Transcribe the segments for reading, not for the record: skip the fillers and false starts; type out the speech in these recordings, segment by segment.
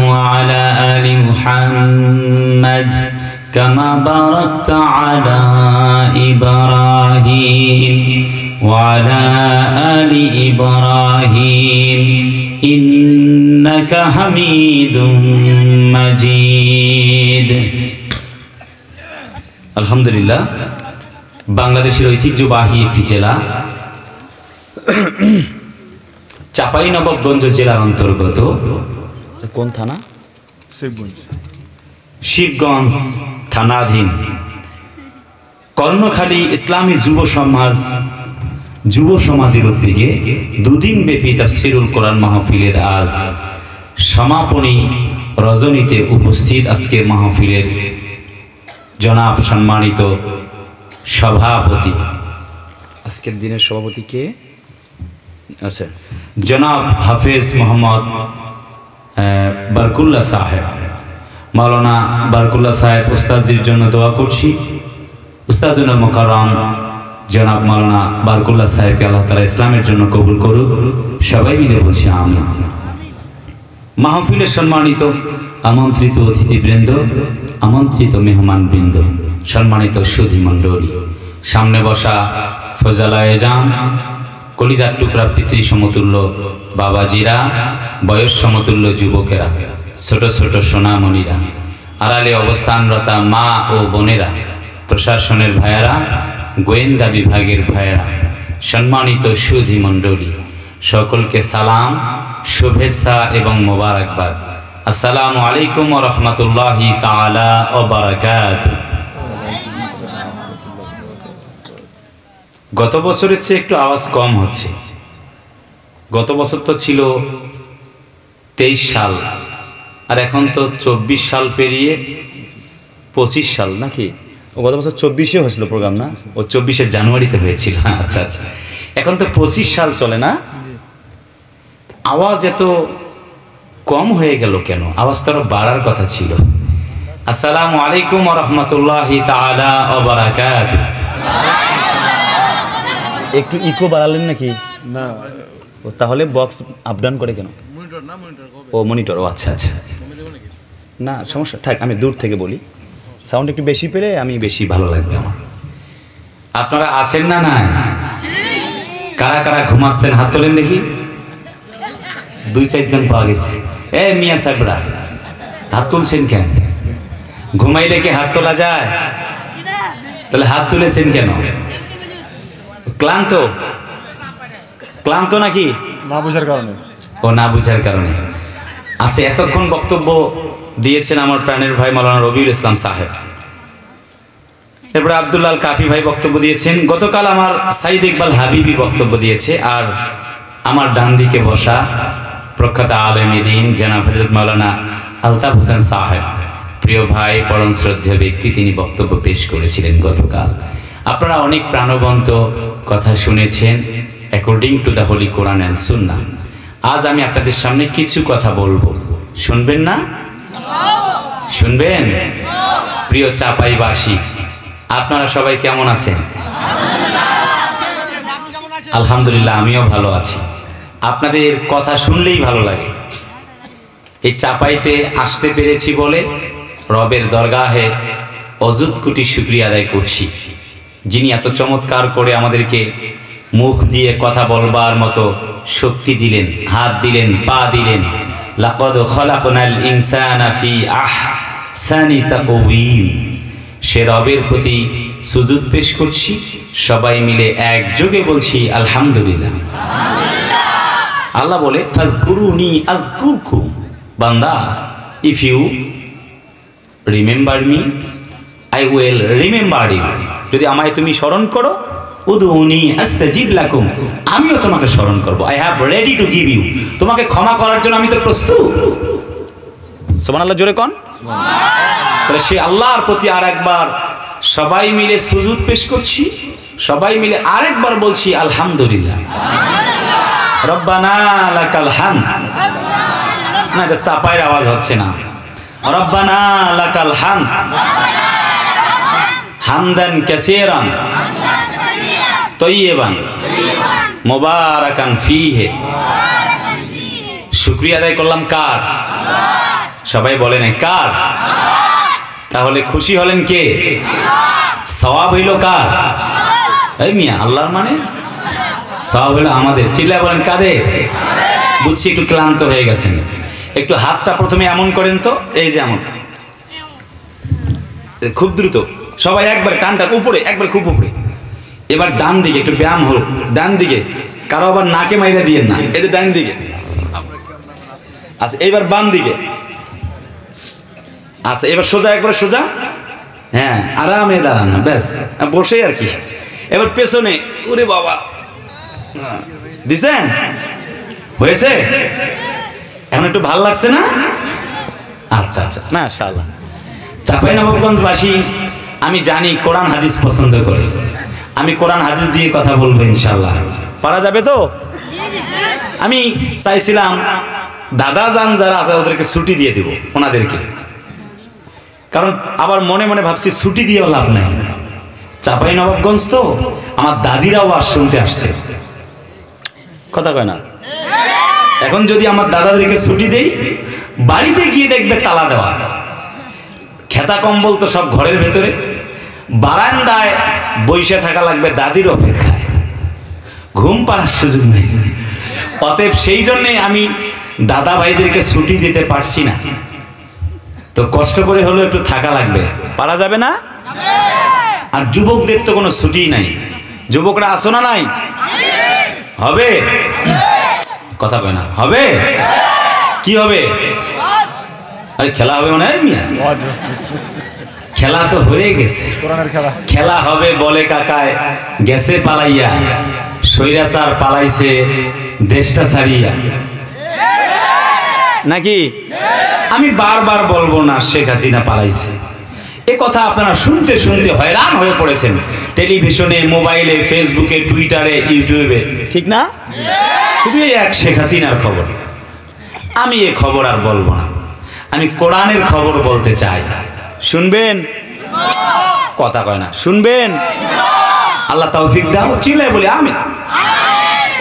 وعلى آل محمد كما باركت على إبراهيم وعلى آل إبراهيم إنك حميد مجيد الحمد لله বাংলাদেশের ঐতিহ্যবাহী একটি জেলা চাঁপাইনবাবগঞ্জ জেলার অন্তর্গত কোন থানা? শিবগঞ্জ থানাধীন কর্ণখালী ইসলামী যুব সমাজের উদ্যোগে দুদিন ব্যাপী তাফসীরুল কোরআন মাহফিলের আজ সমাপনী রজনীতে উপস্থিত আজকের মাহফিলের জনাব সম্মানিত সভাপতি, আজকের দিনের সভাপতি কে? আচ্ছা, জনাব হাফেজ মোহাম্মদ বারকুল্লাহ সাহেব, মাওলানা বারকুল্লাহ সাহেব উস্তাদের জন্য দোয়া করছি। উস্তাদুল মুকাররম জনাব মাওলানা বারকুল্লাহ সাহেবকে আল্লাহ তাআলা ইসলামের জন্য কবুল করুক। সবাই মিলে বলছি আমিন। মাহফিলের সম্মানিত আমন্ত্রিত অতিথিবৃন্দ, আমন্ত্রিত মেহমানবৃন্দ, সম্মানিত সুধী মণ্ডলী, সামনে বসা ফজলায়ে জাম, কলিজার টুকরা পিতৃ সমতুল্য বাবাজিরা, বয়স সমতুল্য যুবকেরা, ছোট ছোট সোনামণিরা, আড়ালে অবস্থানরতা মা ও বোনেরা, প্রশাসনের ভাইয়েরা, গোয়েন্দা বিভাগের ভাইয়েরা, সম্মানিত সুধী মণ্ডলী, সকলকে সালাম, শুভেচ্ছা এবং মোবারকবাদ। আসসালামু আলাইকুম ওয়া রাহমাতুল্লাহি তাআলা ওয়া বারাকাতুহু। গত বছরের চেয়ে একটু আওয়াজ কম হচ্ছে। গত বছর তো ছিল 23 সাল, আর এখন তো 24 সাল পেরিয়ে 25 সাল নাকি? ও গত বছর 24-এ হয়েছিল প্রোগ্রাম না? ও 24শে জানুয়ারিতে হয়েছিল। আচ্ছা আচ্ছা, এখন তো 25 সাল চলে না? আওয়াজ এত কম হয়ে গেল কেন? আওয়াজ তো আরো বাড়ার কথা ছিল। আসসালামু আলাইকুম ওয়া রাহমাতুল্লাহি তাআলা ওয়া বারাকাতুহু। একটু ইকো বাড়ালেন নাকি? না, ও তাহলে বক্স আপ ডাউন করে কেন? মনিটর না, ও মনিটর। ও আচ্ছা আচ্ছা, না সমস্যা থাক, আমি দূর থেকে বলি, সাউন্ড একটু বেশি পেলে আমি বেশি ভালো লাগবে আমার। আপনারা আছেন না? নাই? কারা কারা ঘুমাচ্ছেন হাত তোলেন দেখি। 2-4 জন পাওয়া গেছে। এ মিয়া সাহেবরা, হাত তুলছেন কেন? ঘুমাইলে কি হাত তোলা যায়? তাহলে হাত তুলেছেন কেন? ক্লান্ত ক্লান্ত নাকি? না বুঝার কারণে। ও না বুঝার কারণে। আচ্ছা, এতক্ষণ বক্তব্য দিয়েছেন আমার প্রাণের ভাই মাওলানা রবিউল ইসলাম সাহেব, এরপরে আব্দুল্লাহ আল কাফি ভাই বক্তব্য দিয়েছেন, গতকাল আমার সাইদ ইকবাল হাবিবি বক্তব্য দিয়েছে, আর আমার ডান দিকে বসা প্রখ্যাত আলেমে দ্বীন জনাব হযরত মাওলানা আলতাফ হোসেন সাহেব, প্রিয় ভাই, পরম শ্রদ্ধেয় ব্যক্তি, তিনি বক্তব্য পেশ করেছিলেন গতকাল। আপনারা অনেক প্রাণবন্ত কথা শুনেছেন according to the holy Quran and সুন্নাহ। আজ আমি আপনাদের সামনে কিছু কথা বলবো, শুনবেন না? শুনবেন? প্রিয় চাঁপাইবাসী, আপনারা সবাই কেমন আছেন? আলহামদুলিল্লাহ, আমিও ভালো আছি। আপনাদের কথা শুনলেই ভালো লাগে। এই চাঁপাইতে আসতে পেরেছি বলে রবের দরগাহে অযুত কোটি শুকরিয়া আদায় করছি, যিনি এত চমৎকার করে আমাদেরকে মুখ দিয়ে কথা বলবার মতো শক্তি দিলেন, হাত দিলেন, পা দিলেন। লাকাদ খলাকনাল ইনসানা ফি আহসানি তাকওয়িম। সে রবের প্রতি সুজুদ পেশ করছি, সবাই মিলে একযোগে বলছি আলহামদুলিল্লাহ। আল্লাহ বলে ফাযকুরুনি আযকুরকুম, বান্দা, if you remember me I will remember you. যদি আমায় তুমি স্মরণ করো, উদউনি আস্তাজিব লাকুম, আমিও তোমাকে স্মরণ করব। I have ready to give you, তোমাকে ক্ষমা করার জন্য আমি তো প্রস্তুত। সুবহানাল্লাহ, জোরে কোন। তাহলে সেই আল্লাহর প্রতি আরেকবার সবাই মিলে সুজুদ পেশ করছি, সবাই মিলে আরেকবার বলছি আলহামদুলিল্লাহ। রব্বানা লাকাল হামদ। না, এটা চাপায়ের আওয়াজ হচ্ছে না। রব্বানা লাকাল হামদ হামদান কাসীরান তয়্যিবান মুবারাকান ফীহি। শুকরিয়া আদায় করলাম কার? সবাই বলেন কার? তাহলে খুশি হলেন কে? সওয়াব হইল কার? এই মিয়া আল্লাহর, মানে সওয়াব হইল আমাদের। চিল্লায় বলেন কাদের? বুঝছি একটু ক্লান্ত হয়ে গেছেন, একটু হাতটা প্রথমে এমন করেন তো, এই যে এমন, খুব দ্রুত সবাই একবারে টানটা উপরে, একবার খুব উপরে। এবার ডান দিকে একটু ব্যায়াম হোক, ডান দিকে, কারো আবার নাকে মাইরা দিয়েন না, এই যে ডান দিকে। আচ্ছা এবার বাম দিকে, আচ্ছা এবার সোজা, একবার সোজা, হ্যাঁ আরামে দাঁড়ান, ব্যাস বসে আর কি। এবার পেছনে, ওরে বাবা, দিছেন? হয়েছে? এখন একটু ভাল লাগছে না? আচ্ছা আচ্ছা, মাশাআল্লাহ। চাঁপাইনবাবগঞ্জবাসী আমি জানি কোরআন হাদিস পছন্দ করে, আমি কোরআন হাদিস দিয়ে কথা বলবো ইনশাআল্লাহ। পারা যাবে তো? আমি চাইছিলাম দাদা যান যারা আছে ওদেরকে ছুটি দিয়ে দিব ওনাদেরকে, কারণ আবার মনে মনে ভাবছি ছুটি দিয়ে লাভ নাই। চাঁপাইনবাবগঞ্জ তো আমার দাদিরাও আর শুনতে আসছে, কথা কয় না? এখন যদি আমার দাদাদেরকে ছুটি দেই, বাড়িতে গিয়ে দেখবে তালা দেওয়া, খেতা কম্বল তো সব ঘরের ভেতরে, বারান্দায় বসে থাকা লাগবে দাদির অপেক্ষায়, ঘুম পাড়ার সুযোগ নেই। অতএব সেই জন্যে আমি দাদা ভাইদেরকে ছুটি দিতে পারছি না, তো কষ্ট করে হলেও একটু থাকা লাগবে। পারা যাবে না? আর যুবকদের তো কোনো ছুটি নাই, যুবকরা আসো না? নাই? হবে? কথা কয় না, হবে? কি হবে? আরে খেলা হবে মানে মিয়া, খেলা তো হয়ে গেছে, খেলা হবে বলে কাকায় গেছে পালাইয়া, স্বৈরাচার পালাইছে দেশটা ছাড়িয়া, নাকি? আমি বারবার বলবো না শেখ হাসিনা পালাইছে, এ কথা আপনারা শুনতে শুনতে হয়রান হয়ে পড়েছেন, টেলিভিশনে, মোবাইলে, ফেসবুকে, টুইটারে, ইউটিউবে, ঠিক না? শুধু এই এক শেখ হাসিনার খবর। আমি এ খবর আর বলবো না, আমি কোরআনের খবর বলতে চাই। শুনবেন? কথা কয় না, শুনবেন? আল্লাহ তৌফিক দাও, চিল্লায় বলি আমিন।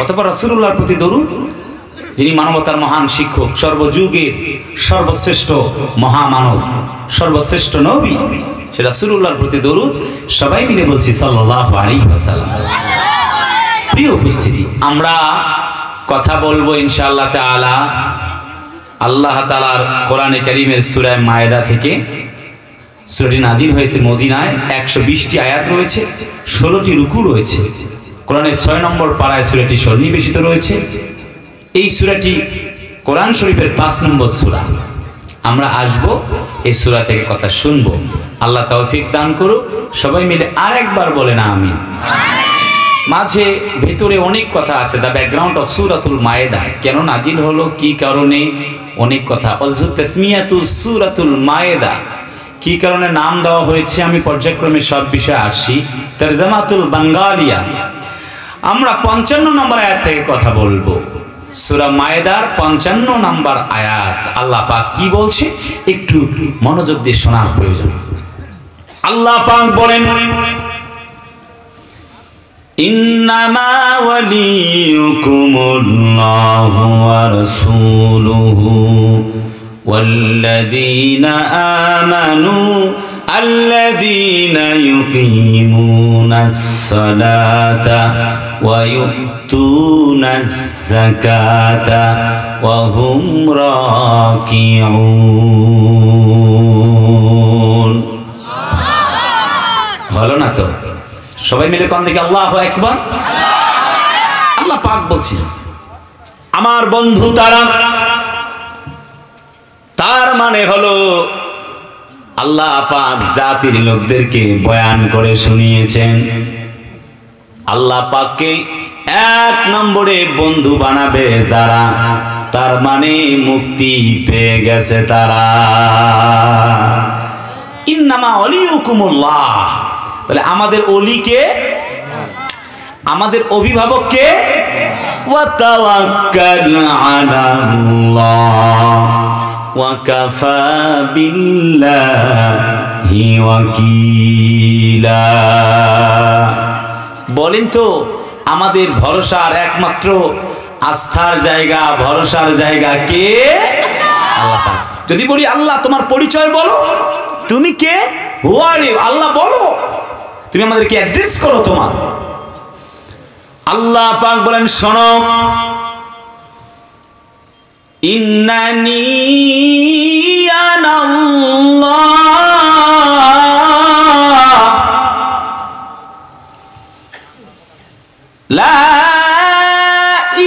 অতঃপর রাসূলুল্লাহর প্রতি দরুদ, যিনি মানবতার মহান শিক্ষক, সর্বযুগের সর্বশ্রেষ্ঠ মহামানব, সর্বশ্রেষ্ঠ নবী, সে রাসূলুল্লাহর প্রতি দরুদ। সবাই মিলে বলছি সাল্লাল্লাহু আলাইহি ওয়াসাল্লাম। প্রিয় উপস্থিতি, আমরা কথা বলবো ইনশাআল্লাহ তাআলা আল্লাহ তাআলার কোরআনে কারীমের সূরা মায়েদা থেকে। সূরাটি নাজিল হয়েছে মদিনায়, 120টি আয়াত রয়েছে, 16টি রুকু রয়েছে। কোরআনের 6 নম্বর পারায় সূরাটি সন্নিবেশিত রয়েছে। এই সূরাটি কোরআন শরীফের 5 নম্বর সূরা। আমরা আসব এই সূরা থেকে কথা শুনবো, আল্লাহ তৌফিক দান করুক। সবাই মিলে আরেকবার বলেন আমিন। মাঝে ভেতরে অনেক কথা আছে, দ্য ব্যাকগ্রাউন্ড অফ সূরাতুল মায়েদা, কেন নাজিল হলো, কি কারণে, অনেক কথা। অযু তাসমিয়াতু সূরাতুল মায়েদা, কি কারণে নাম দেওয়া হয়েছে, আমি পর্যায়ক্রমে সব বিষয়ে আসছি। তরজমাতুল বাঙ্গালিয়া, আমরা 55 নম্বর আয়াত থেকে কথা বলবো। সূরা মায়েদার 55 নম্বর আয়াত, আল্লাহ পাক কি বলছে একটু মনোযোগ দিয়ে শোনার প্রয়োজন। আল্লাহ পাক বলেন, ইন্নামা ওয়ালিয়ুকুমুল্লাহু ওয়া রাসূলুহু ওয়াল্লাযীনা আমানু আল্লাযীনা ইউকিমুনাস সালাতা ওয়া ইউতুনাজ যাকাতা ওয়া হুম রাকিউন। হলো না তো? সবাই মিলে কোন দিকে আল্লাহু আকবার। আল্লাহ পাক বলছেন, আমার বন্ধু তারা, তার মানে হলো আল্লাহ পাক জাতির লোকদেরকে বয়ান করে শুনিয়েছেন, আল্লাহ পাককে 1 নম্বরে বন্ধু বানাবে যারা, তার মানে মুক্তি পেয়ে গেছে তারা। ইন্নামা ওয়ালিয়ুকুমুল্লাহ, তাহলে আমাদের ওলিকে, আমাদের অভিভাবককে, ওয়া তাওয়াক্কাল আলাল্লাহ ওয়া কাফা বিল্লাহি ওয়াকিলা। বলেন তো, আমাদের ভরসার একমাত্র আস্থার জায়গা, ভরসার জায়গা কে? আল্লাহ পাক। যদি বলি আল্লাহ তোমার পরিচয় বলো, তুমি কে, হু আর ইউ, আল্লাহ বলো, তুমি আমাদেরকে অ্যাড্রেস করো তোমার। আল্লাহ পাক বলেন শোনো, ইন্নানি আনাল্লাহ লা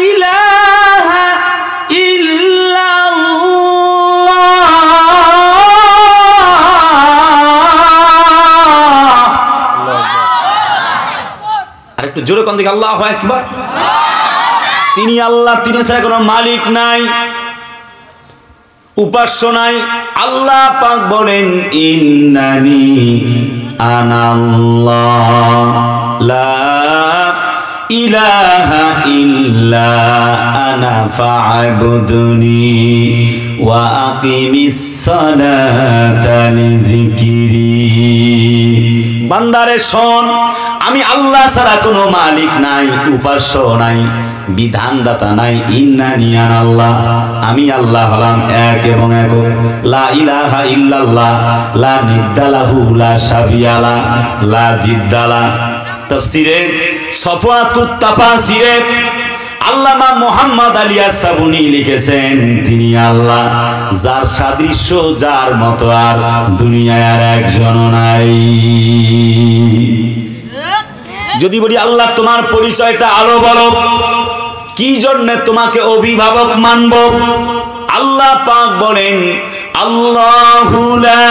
ইলাহা ইল্লাল্লাহ। আরেকটু জোরে কোন দিকে আল্লাহু আকবার। তিনি আল্লাহ, তিনি ছাড়া কোনো মালিক নাই, উপাস্য নাই। আল্লাহ পাক বলেন ইন্নানি আনাল্লাহ লা ইলাহা ইল্লা আনা ফা'বুদনি ওয়া আকিমিস সালাতা লিযিকরি। বান্দারে শোন, আমি আল্লাহ ছাড়া কোনো মালিক নাই, উপাস্য নাই, বিধানদাতা নাই। ইন্নানি আনাল্লাহ, আমি আল্লাহ হলাম এক এবং একক। লা ইলাহা ইল্লাল্লাহ, লা নিদ্দালাহু লা শাবিয়ালা লা জিদ্দালা। তাফসীরে সফওয়াতুত তাফাসিরে আল্লামা মুহাম্মদ আলী আস-সাবুনী লিখেছেন, তিনি আল্লাহ, যার সাদৃশ্য, যার মতো আর দুনিয়ায় আর একজনও নাই। যদি বলি আল্লাহ তোমার পরিচয়টা আরো বলো, কি জন্য তোমাকে অভিভাবক মানব? আল্লাহ পাক বলেন আল্লাহু লা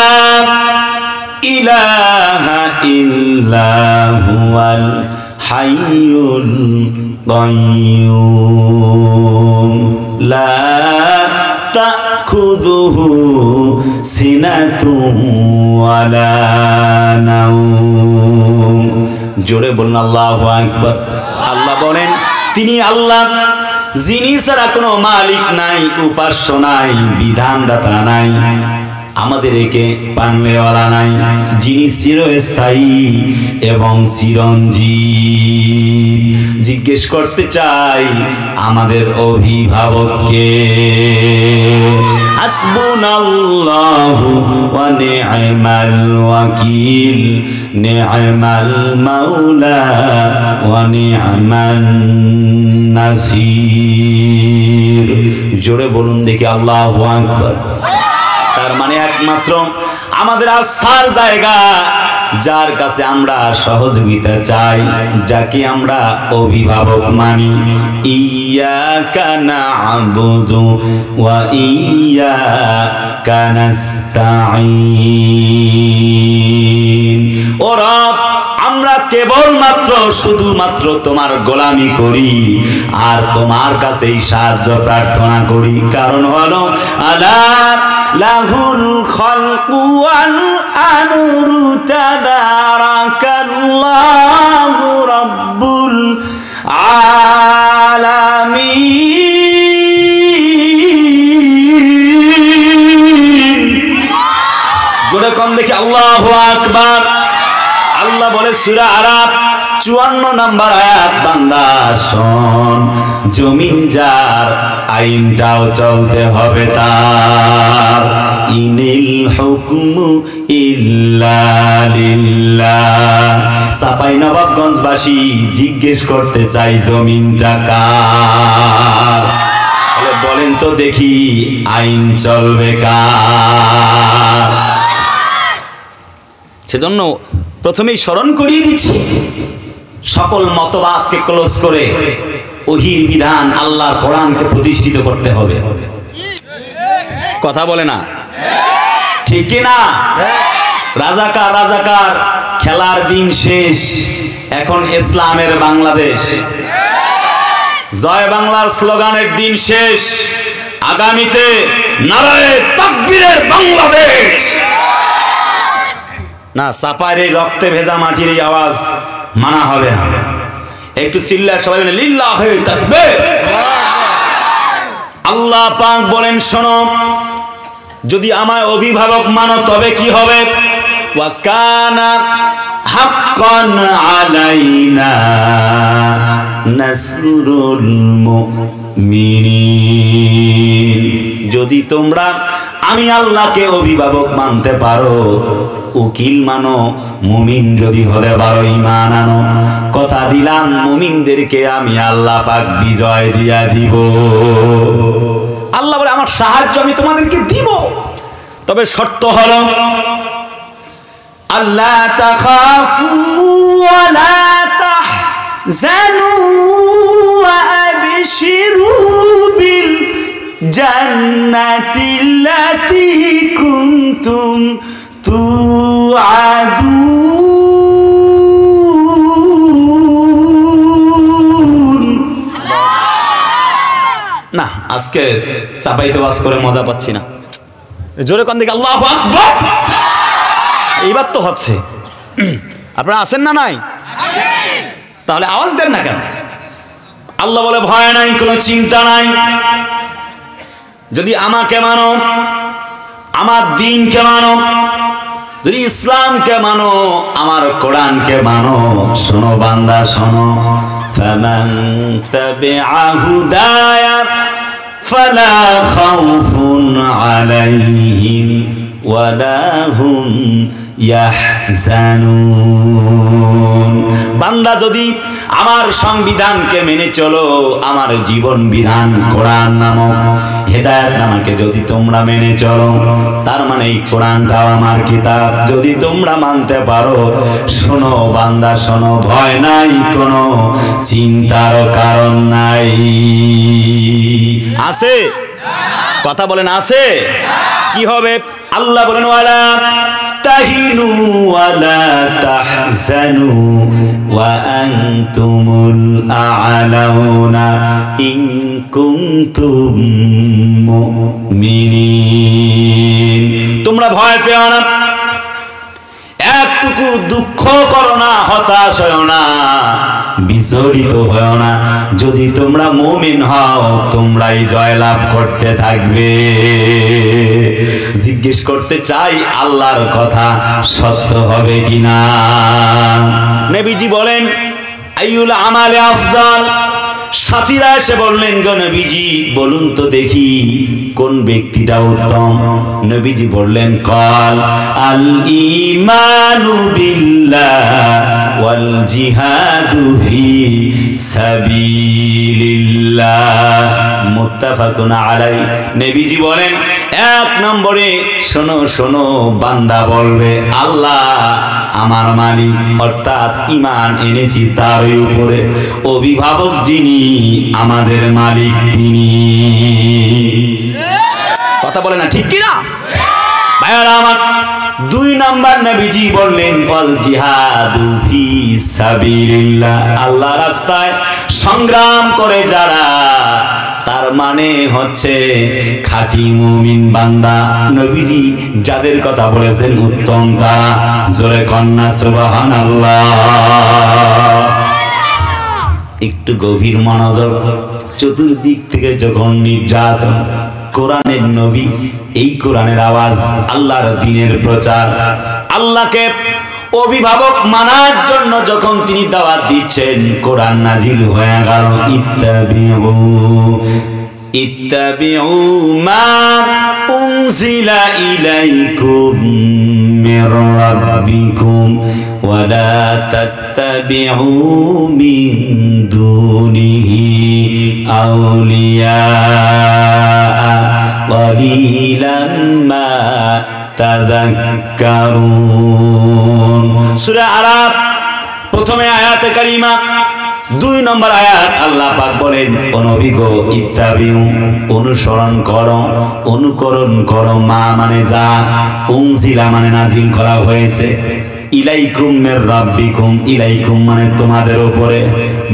ইলাহা ইল্লা হুয়াল হাইয়ুল কাইয়্যুম লা তাখুযুহু সিনাতুন ওয়ালা নাওম। জোরে বলুন আল্লাহু আকবার। আল্লাহ বলেন তিনি আল্লাহ, যিনি ছাড়া কোনো মালিক নাই, উপাস্য নাই, বিধানদাতা নাই, আমাদের একে পালনেওয়ালা নাই, যিনি চিরস্থায়ী এবং চিরঞ্জীব। জিজ্ঞেস করতে চাই আমাদের অভিভাবককে। হাসবুনাল্লাহু ওয়া নি'মাল ওয়াকিল, নি'মাল মাওলা ওয়া নি'মান নাসির। জোরে বলুন দেখি আল্লাহু আকবার। তার মানে একমাত্র আমাদের আস্থার জায়গা, যার কাছে আমরা সহযোগিতা চাই, যাকে আমরা অভিভাবক মানি। ইয়্যাকা না'বুদু ওয়া ইয়্যাকা নাস্তাঈন। ও রব, আমরা কেবলমাত্র শুধুমাত্র তোমার গোলামি করি আর তোমার কাছেই সাহায্য প্রার্থনা করি। কারণ হলো আলা লাহুল খালকু ওয়াল আমরু তাবারাকাল্লাহু রাব্বুল আলামিন। জোরে কম দেখি আল্লাহু আকবার। আল্লাহ বলে সূরা আরাফ 54 নম্বর আয়াত, বান্দা শোন, জমিন যার, আইনটাও চলতে হবে তার। ইনিল হুকমু ইল্লা লিল্লাহ। চাঁপাইনবাবগঞ্জবাসী জিজ্ঞেস করতে চাই জমিনটা কার? বলেন তো দেখি, আইন চলবে কার? সেজন্য প্রথমেই স্মরণ করিয়ে দিচ্ছি, সকল মতবাদকে ক্লোজ করে ওহির বিধান আল্লাহর কোরআনকে প্রতিষ্ঠিত করতে হবে। কথা বলে না, ঠিক কি না? রাজাকার রাজাকার খেলার দিন শেষ, এখন ইসলামের বাংলাদেশ। জয় বাংলার স্লোগানের দিন শেষ, আগামীতে নারায়ে তাকবীরের বাংলাদেশ। না, চাপার এই রক্তে ভেজা মাটির এই আওয়াজ মানা হবে না। একটু চিল্লায় সবাই বলে লিল্লাহি তাকবীর। আল্লাহ পাক বলেন শোনো, যদি আমায় অভিভাবক মানো তবে কি হবে? ওয়া কানা হাক্কান আলাইনা নাসরুল মুমিনিন। যদি তোমরা আমি আল্লাহকে অভিভাবক মানতে পারো, উকিল মানো, মুমিন যদি হতে পারো ঈমান আনো, কথা দিলাম মুমিনদেরকে আমি আল্লাহ পাক বিজয় দিয়া দিব। আল্লাহ বলে আমার সাহায্য আমি তোমাদেরকে দিব, তবে শর্ত হলো আল্লাহ তাখাফু ওয়া লা তাহজানু ওয়া আবশিরু বিল জান্নাতিল্লাতী কুনতুম তুআদুন। না আজকে চাপাইতে ওয়াজ করে মজা পাচ্ছি না, জোরে কোন দিকে আল্লাহু আকবার। এইবার তো হচ্ছে, আপনারা আছেন না নাই? তাহলে আওয়াজ দেন না কেন? আল্লাহ বলে ভয় নাই, কোনো চিন্তা নাই, যদি আমাকে মানো, আমার দ্বীনকে মানো, যদি ইসলামকে মানো, আমার কোরআনকে মানো, শোনো বান্দা শোনো, ফামান তাবিআ হুদায়া ফালা খাউফুন আলাইহিম ওয়ালা হুম ইয়াহজানুন। বান্দা যদি আমার সংবিধানকে মেনে চলো, আমার জীবন বিধান কোরআন নামক হেদায়েত নামাকে যদি তোমরা মেনে চলো, তার মানে এই কোরআনটাও আমার কিতাব, যদি তোমরা মানতে পারো, শোনো বান্দা শোনো, ভয় নাই, কোনো চিন্তার কারণ নাই। আছে কথা বলেন, আছে? কি হবে? আল্লাহ বলেন ওয়ালা তাহিনু ওয়ালা তাহজানু ওয়া আনতুমুল আ'লাউনা ইন কুনতুম মুমিনিন। তোমরা ভয় পেও না, একটুকু দুঃখ করো না, হতাশ হও না, বিচলিত হও না, যদি তোমরা মুমিন হও তোমরাই জয়লাভ করতে থাকবে। জিজ্ঞেস করতে চাই আল্লাহর কথা সত্য হবে কিনা। নবীজি বলেন আইয়ুল আমালে আফদাল। সাথীরা এসে বললেন গো নবীজি বলুন তো দেখি কোন ব্যক্তিটা উত্তম। নবীজি বললেন কাল আল ঈমানু বিল্লাহ ওয়াল জিহাদু ফি সাবিলিল্লাহ মুত্তাফাকুন আলাই। নবীজি বলেন এক নম্বরে শোনো শোনো বান্দা বলবে আল্লাহ আমার মালিক, অর্থাৎ ঈমান এনেছি তার উপরে, অভিভাবক যিনি আমাদের মালিক তিনি। কথা বলে না ঠিক কিনা ভাইয়ারা আমার? দুই নাম্বার নবীজি বললেন ওয়াল জিহাদু ফি সাবিলিল্লাহ, আল্লাহ রাস্তায় সংগ্রাম করে যারা, তার মানে হচ্ছে খাঁটি মুমিন বান্দা। নবীজি যাদের কথা বলেছেন উত্তম তারা। জোরে কন্যা সুবহানাল্লাহ। একটু গভীর মনোযোগ। চতুর্দিক থেকে যখন নির্যাতন, কোরআনের নবী, এই কোরআনের আওয়াজ, আল্লাহর দ্বীনের প্রচার, আল্লাহকে অভিভাবক মানার জন্য যখন তিনি দাওয়াত দিচ্ছেন, কোরআন নাজিল হয়ে গেল ইত্তাবিউ মা উনজিলা ইলাইকুম মির রাব্বিকুম ওয়া লা তাত্তাবিউ মিন দুনিহি আউলিয়া ক্বালিলাম মা তাযাক্কারুন। সূরা আরাফ প্রথমে আয়াতে কারিমা, 2 নম্বর আয়াত আল্লাহ পাক বলেন ও নবী গো ইত্তাবিউ অনুসরণ করো, অনুকরণ করো, মা মানে যা, উনজিলা মানে নাজিল করা হয়েছে, ইলাইকুম মির রাব্বিকুম, ইলাইকুম মানে তোমাদের উপরে,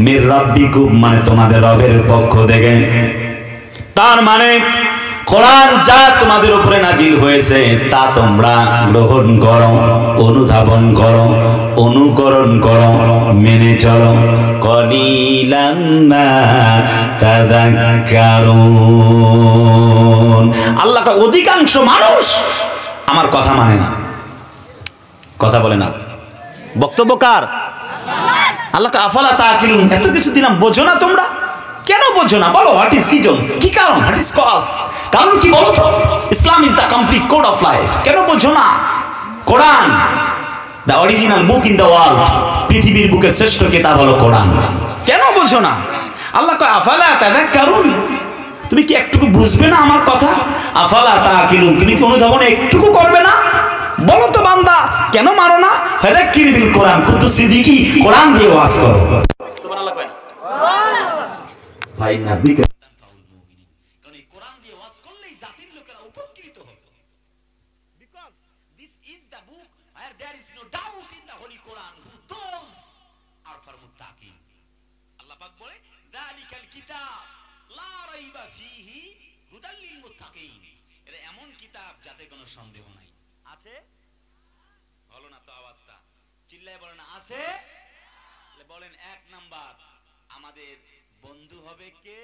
মির রাব্বিকুম মানে তোমাদের রবের পক্ষ থেকে। তার মানে কোরআন যা তোমাদের উপরে নাজিল হয়েছে তা তোমরা গ্রহণ করো, অনুধাবন করো, অনুকরণ করো, মেনে চলো। কলিলাম মা তাযাক্কারুন। আল্লাহ কা অধিকাংশ মানুষ আমার কথা মানে না। কথা বলে না। বক্তব্য কার? আল্লাহ কা আফালা তাকিলুন। এত কিছু দিলাম বোঝো না তোমরা? কেন বোঝো না বলো? What is reason? কি কারণ? What is cause? কারণ কি বলো তো? Islam is the complete code of life. কেন বোঝো না? Quran the original book in the world, পৃথিবীর বুকে শ্রেষ্ঠ কিতাব হলো কোরআন। কেন বোঝো না? আল্লাহ কয় আফালা তাযাক্কারুন, তুমি কি একটুকু বুঝবে না আমার কথা? আফালা তাআকিলুন, তুমি কি অনুধাবন একটুকু করবে না? বলো তো বান্দা, কেন মারো না? ফাযাক্কির বিল কোরআন, কুদ্দুস সিদ্দিকী কোরআন দিয়ে ওয়াজ করো। সুবহানাল্লাহ কয় না? ভাই নবী কে কারণ এই কোরআন দিয়ে ওয়াজ করলেই জাতির লোকেরা উপকৃত হবে। Because this is the book where there is no doubt in the holy Quran who those are for মুত্তাকিন। আল্লাহ পাক বলে যালিকাল কিতাব লা রাইবা ফীহি হুদাল লিল মুত্তাকিন, এটা এমন কিতাব যাতে কোনো সন্দেহ নাই। আছে? বলো না তো, আওয়াজটা চিল্লায় বলেন না আছে? বলেন এক নাম্বার আমাদের বন্ধু হবে কে?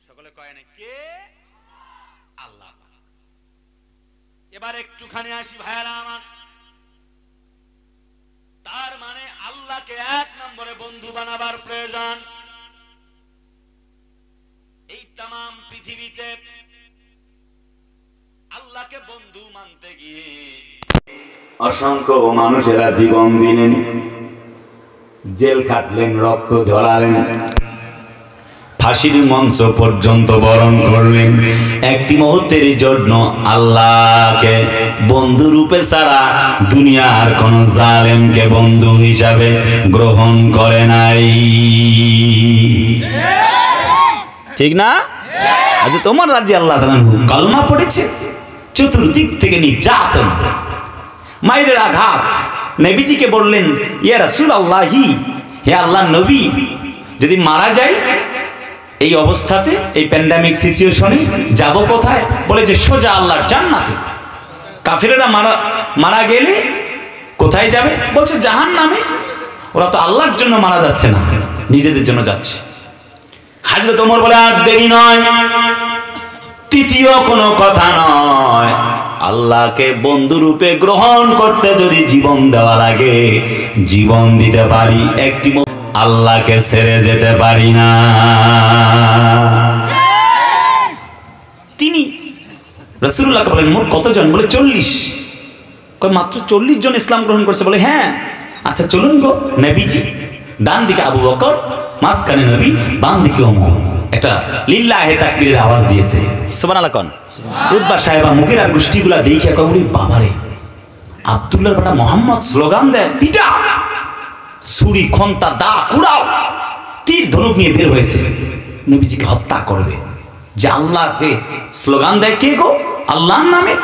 সকলে কয় না কে? আল্লাহ। এবার একটুখানি আসি ভাইরা আমার, তার মানে আল্লাহকে এক নম্বরে বন্ধু বানাবার প্রয়োজন। এই তামাম পৃথিবীতে আল্লাহকে বন্ধু মানতে গিয়ে অসংখ্য মানুষেরা জীবন দিলেন, জেল কাটলেন, রক্ত ঝরালেন, ফাঁসির মঞ্চ পর্যন্ত বরণ করলেন একটি মুহূর্তের জন্য আল্লাহকে বন্ধু রূপে ছাড়া দুনিয়ার কোন জালেমকে বন্ধু হিসাবে গ্রহণ করে নাই। ঠিক না? আজ তোমার রাদিয়াল্লাহু তাআলা কালমা পড়েছে, চতুর্দিক থেকে নির্যাতন, মায়ের আঘাত। নবীজিকে বললেন ইয়া রাসূলুল্লাহি, হে আল্লাহর নবী, যদি মারা যায় এই অবস্থাতে, এই প্যান্ডামিক সিচুয়েশনে যাব কোথায়? বলে যে সোজা আল্লাহর জান্নাতে। কাফিরেরা মারা গেলে কোথায় যাবে? বলছে জাহান্নামে। ওরা তো আল্লাহর জন্য মারা যাচ্ছে না, নিজেদের জন্য যাচ্ছে। হযরত ওমর বলে আর দেরি নয়, তৃতীয় কোনো কথা নয়, আল্লাহকে বন্ধু রূপে গ্রহণ করতে যদি জীবন দেওয়া লাগে জীবন দিতে পারি, একটি আল্লাহকে ছেড়ে যেতে পারি না। তিনি রাসূলুল্লাহকে বলেন মোট কতজন? বলে 40। মাত্র 40 জন ইসলাম গ্রহণ করছে। বলে হ্যাঁ, আচ্ছা চলুন গো। নবীজি ডান দিকে আবু বকর, মাঝখানে নবী, বাম দিকে ওমর। একটা লিল্লাহে তাকবীরের আওয়াজ দিয়েছে। সুবহানাল্লাহ কোন উতবা সাহেবা মুগিরার গোষ্ঠীগুলা দেখে কওরি বাবারে, আব্দুল্লাহর বেটা মোহাম্মদ স্লোগান দেয় পিটা, ছুরি খন্তা দা কুড়াও তীর ধনুক নিয়ে বের হয়েছে নবীজিকে হত্যা করবে। যে আল্লাহকে স্লোগান দেয় কে গো? আল্লাহর নামে।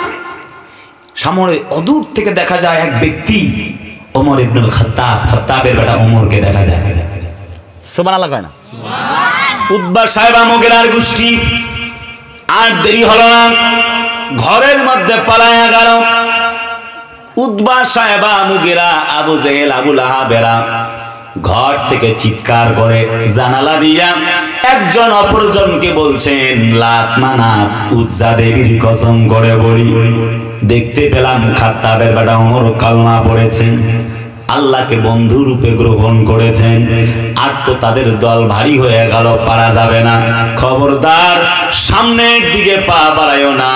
সামনে অদূর থেকে দেখা যায় এক ব্যক্তি, ওমর ইবনুল খাত্তাব, খাত্তাবের বেটা ওমরকে দেখা যায়। সুবহানাল্লাহ কয় না? উতবা সাহেবা মুগিরার গোষ্ঠী আর দেরি হলো না, ঘরের মধ্যে পালায়া গেল। উতবা সাহেবা মুগিরা, আবু জেহেল, আবু লাহাবেরা ঘর থেকে চিৎকার করে জানালা দিয়া একজন অপরজনকে বলছেন লাত মানাত উজ্জা দেবীর কসম করে বলি, দেখতে পেলাম খাত্তাবের বেটা ওমর কালমা পড়েছেন, আল্লাহকে বন্ধু রূপে গ্রহণ করেছেন। আর তো তাদের দল ভারী হয়ে গেল, পারা যাবে না। খবরদার সামনের দিকে পা বাড়ায়ও না,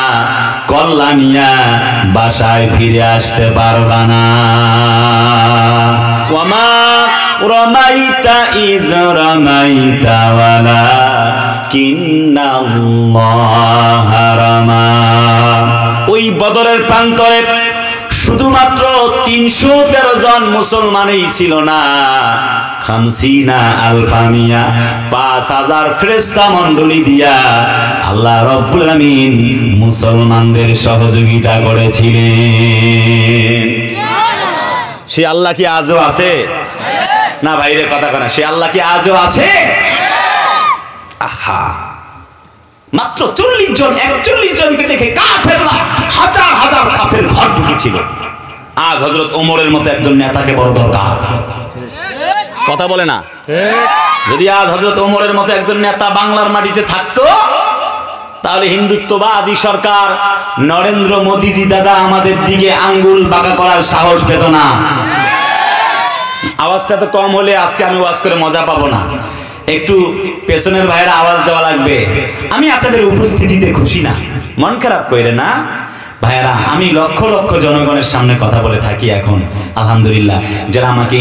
কল্যাণিয়া বাসায় ফিরে আসতে পারবা না। ওয়ামা রামাইতা ইজ রামাইতা ওয়ালাকিন্নাল্লাহ রামা। ওই বদরের প্রান্তরে শুধুমাত্র 313 জন মুসলমানই ছিল না, 50,000 ফেরেশতা মণ্ডলী দিয়া আল্লাহ রব্বুল আমিন মুসলমানদের সহযোগিতা করেছিলেন। সে আল্লাহ কি আজও আছে? না ভাইরে কথা কনা, সে আল্লাহ কি আজও আছে? আহা, মাত্র 40 জন 41 জনকে দেখে কাফেররা হাজার হাজার কাফের ঘর ঢুকেছিল। আজ হযরত ওমরের মতো একজন নেতাকে বড় দরকার। কথা বলে না? যদি আজ হযরত ওমরের মতো একজন নেতা বাংলার মাটিতে থাকতো, তাহলে হিন্দুত্ববাদী সরকার নরেন্দ্র মোদীজি দাদা আমাদের দিকে আঙ্গুল বাঁকা করার সাহস পেত না। আওয়াজটা তো কম হলে আজকে আমি ওয়াজ করে মজা পাবো না। একটু পেছনের ভাইয়েরা আওয়াজ দেওয়া লাগবে। আমি আপনাদের উপস্থিতিতে খুশি না, মন খারাপ কইরে না ভাইয়েরা। আমি লক্ষ লক্ষ জনগণের সামনে কথা বলে থাকি এখন, আলহামদুলিল্লাহ, যারা আমাকে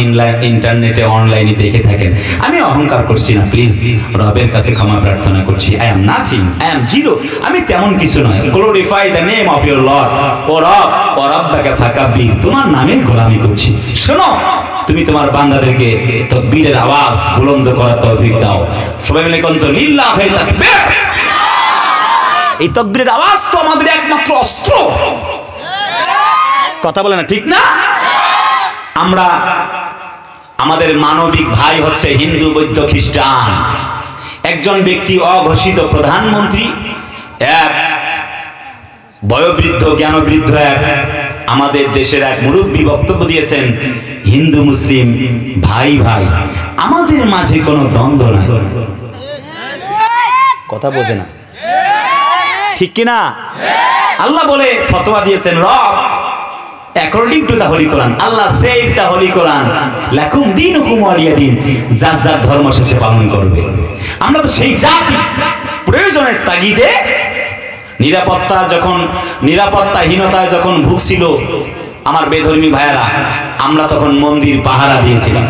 ইন্টারনেটে অনলাইনে দেখে থাকেন। আমি অহংকার করছি না, প্লিজ রবের কাছে ক্ষমা প্রার্থনা করছি। I am nothing, I am zero, আমি তেমন কিছু নয়। Glorify the name of your lord, ও রব ও রব্বাকা ফাকাব্বির, তোমার নামের গোলামি করছি। শোনো, তুমি তোমার বান্দাদেরকে তাকবীরের আওয়াজ বুলন্দ করার তৌফিক দাও। সবাই মিলে কোন তো লিল্লাহি তাকবীর। এই তাকবীরের আওয়াজ তো আমাদের একমাত্র অস্ত্র। কথা বলে না, ঠিক না? আমরা আমাদের মানবিক ভাই হচ্ছে হিন্দু, বৌদ্ধ, খ্রিস্টান। একজন ব্যক্তি অঘোষিত প্রধানমন্ত্রী, এক বয়োবৃদ্ধ জ্ঞানবৃদ্ধ এক আমাদের দেশের এক মুরব্বী বক্তব্য দিয়েছেন, হিন্দু মুসলিম ভাই ভাই, আমাদের মাঝে কোনো দ্বন্দ্ব নাই। কথা বোঝে না, ঠিক কিনা? আল্লাহ বলে ফতোয়া দিয়েছেন, রব according to the holy Quran, Allah said the holy Quran, লাকুম দীনুকুম ওয়ালিয়া দীন, যার যার ধর্ম শেষে পালন করবে। আমরা তো সেই জাতি, প্রয়োজনের তাগিদে নিরাপত্তাহীনতায় যখন ভুগছিল আমার বেধর্মী ভাইয়েরা, আমরা তখন মন্দির পাহারা দিয়েছিলাম।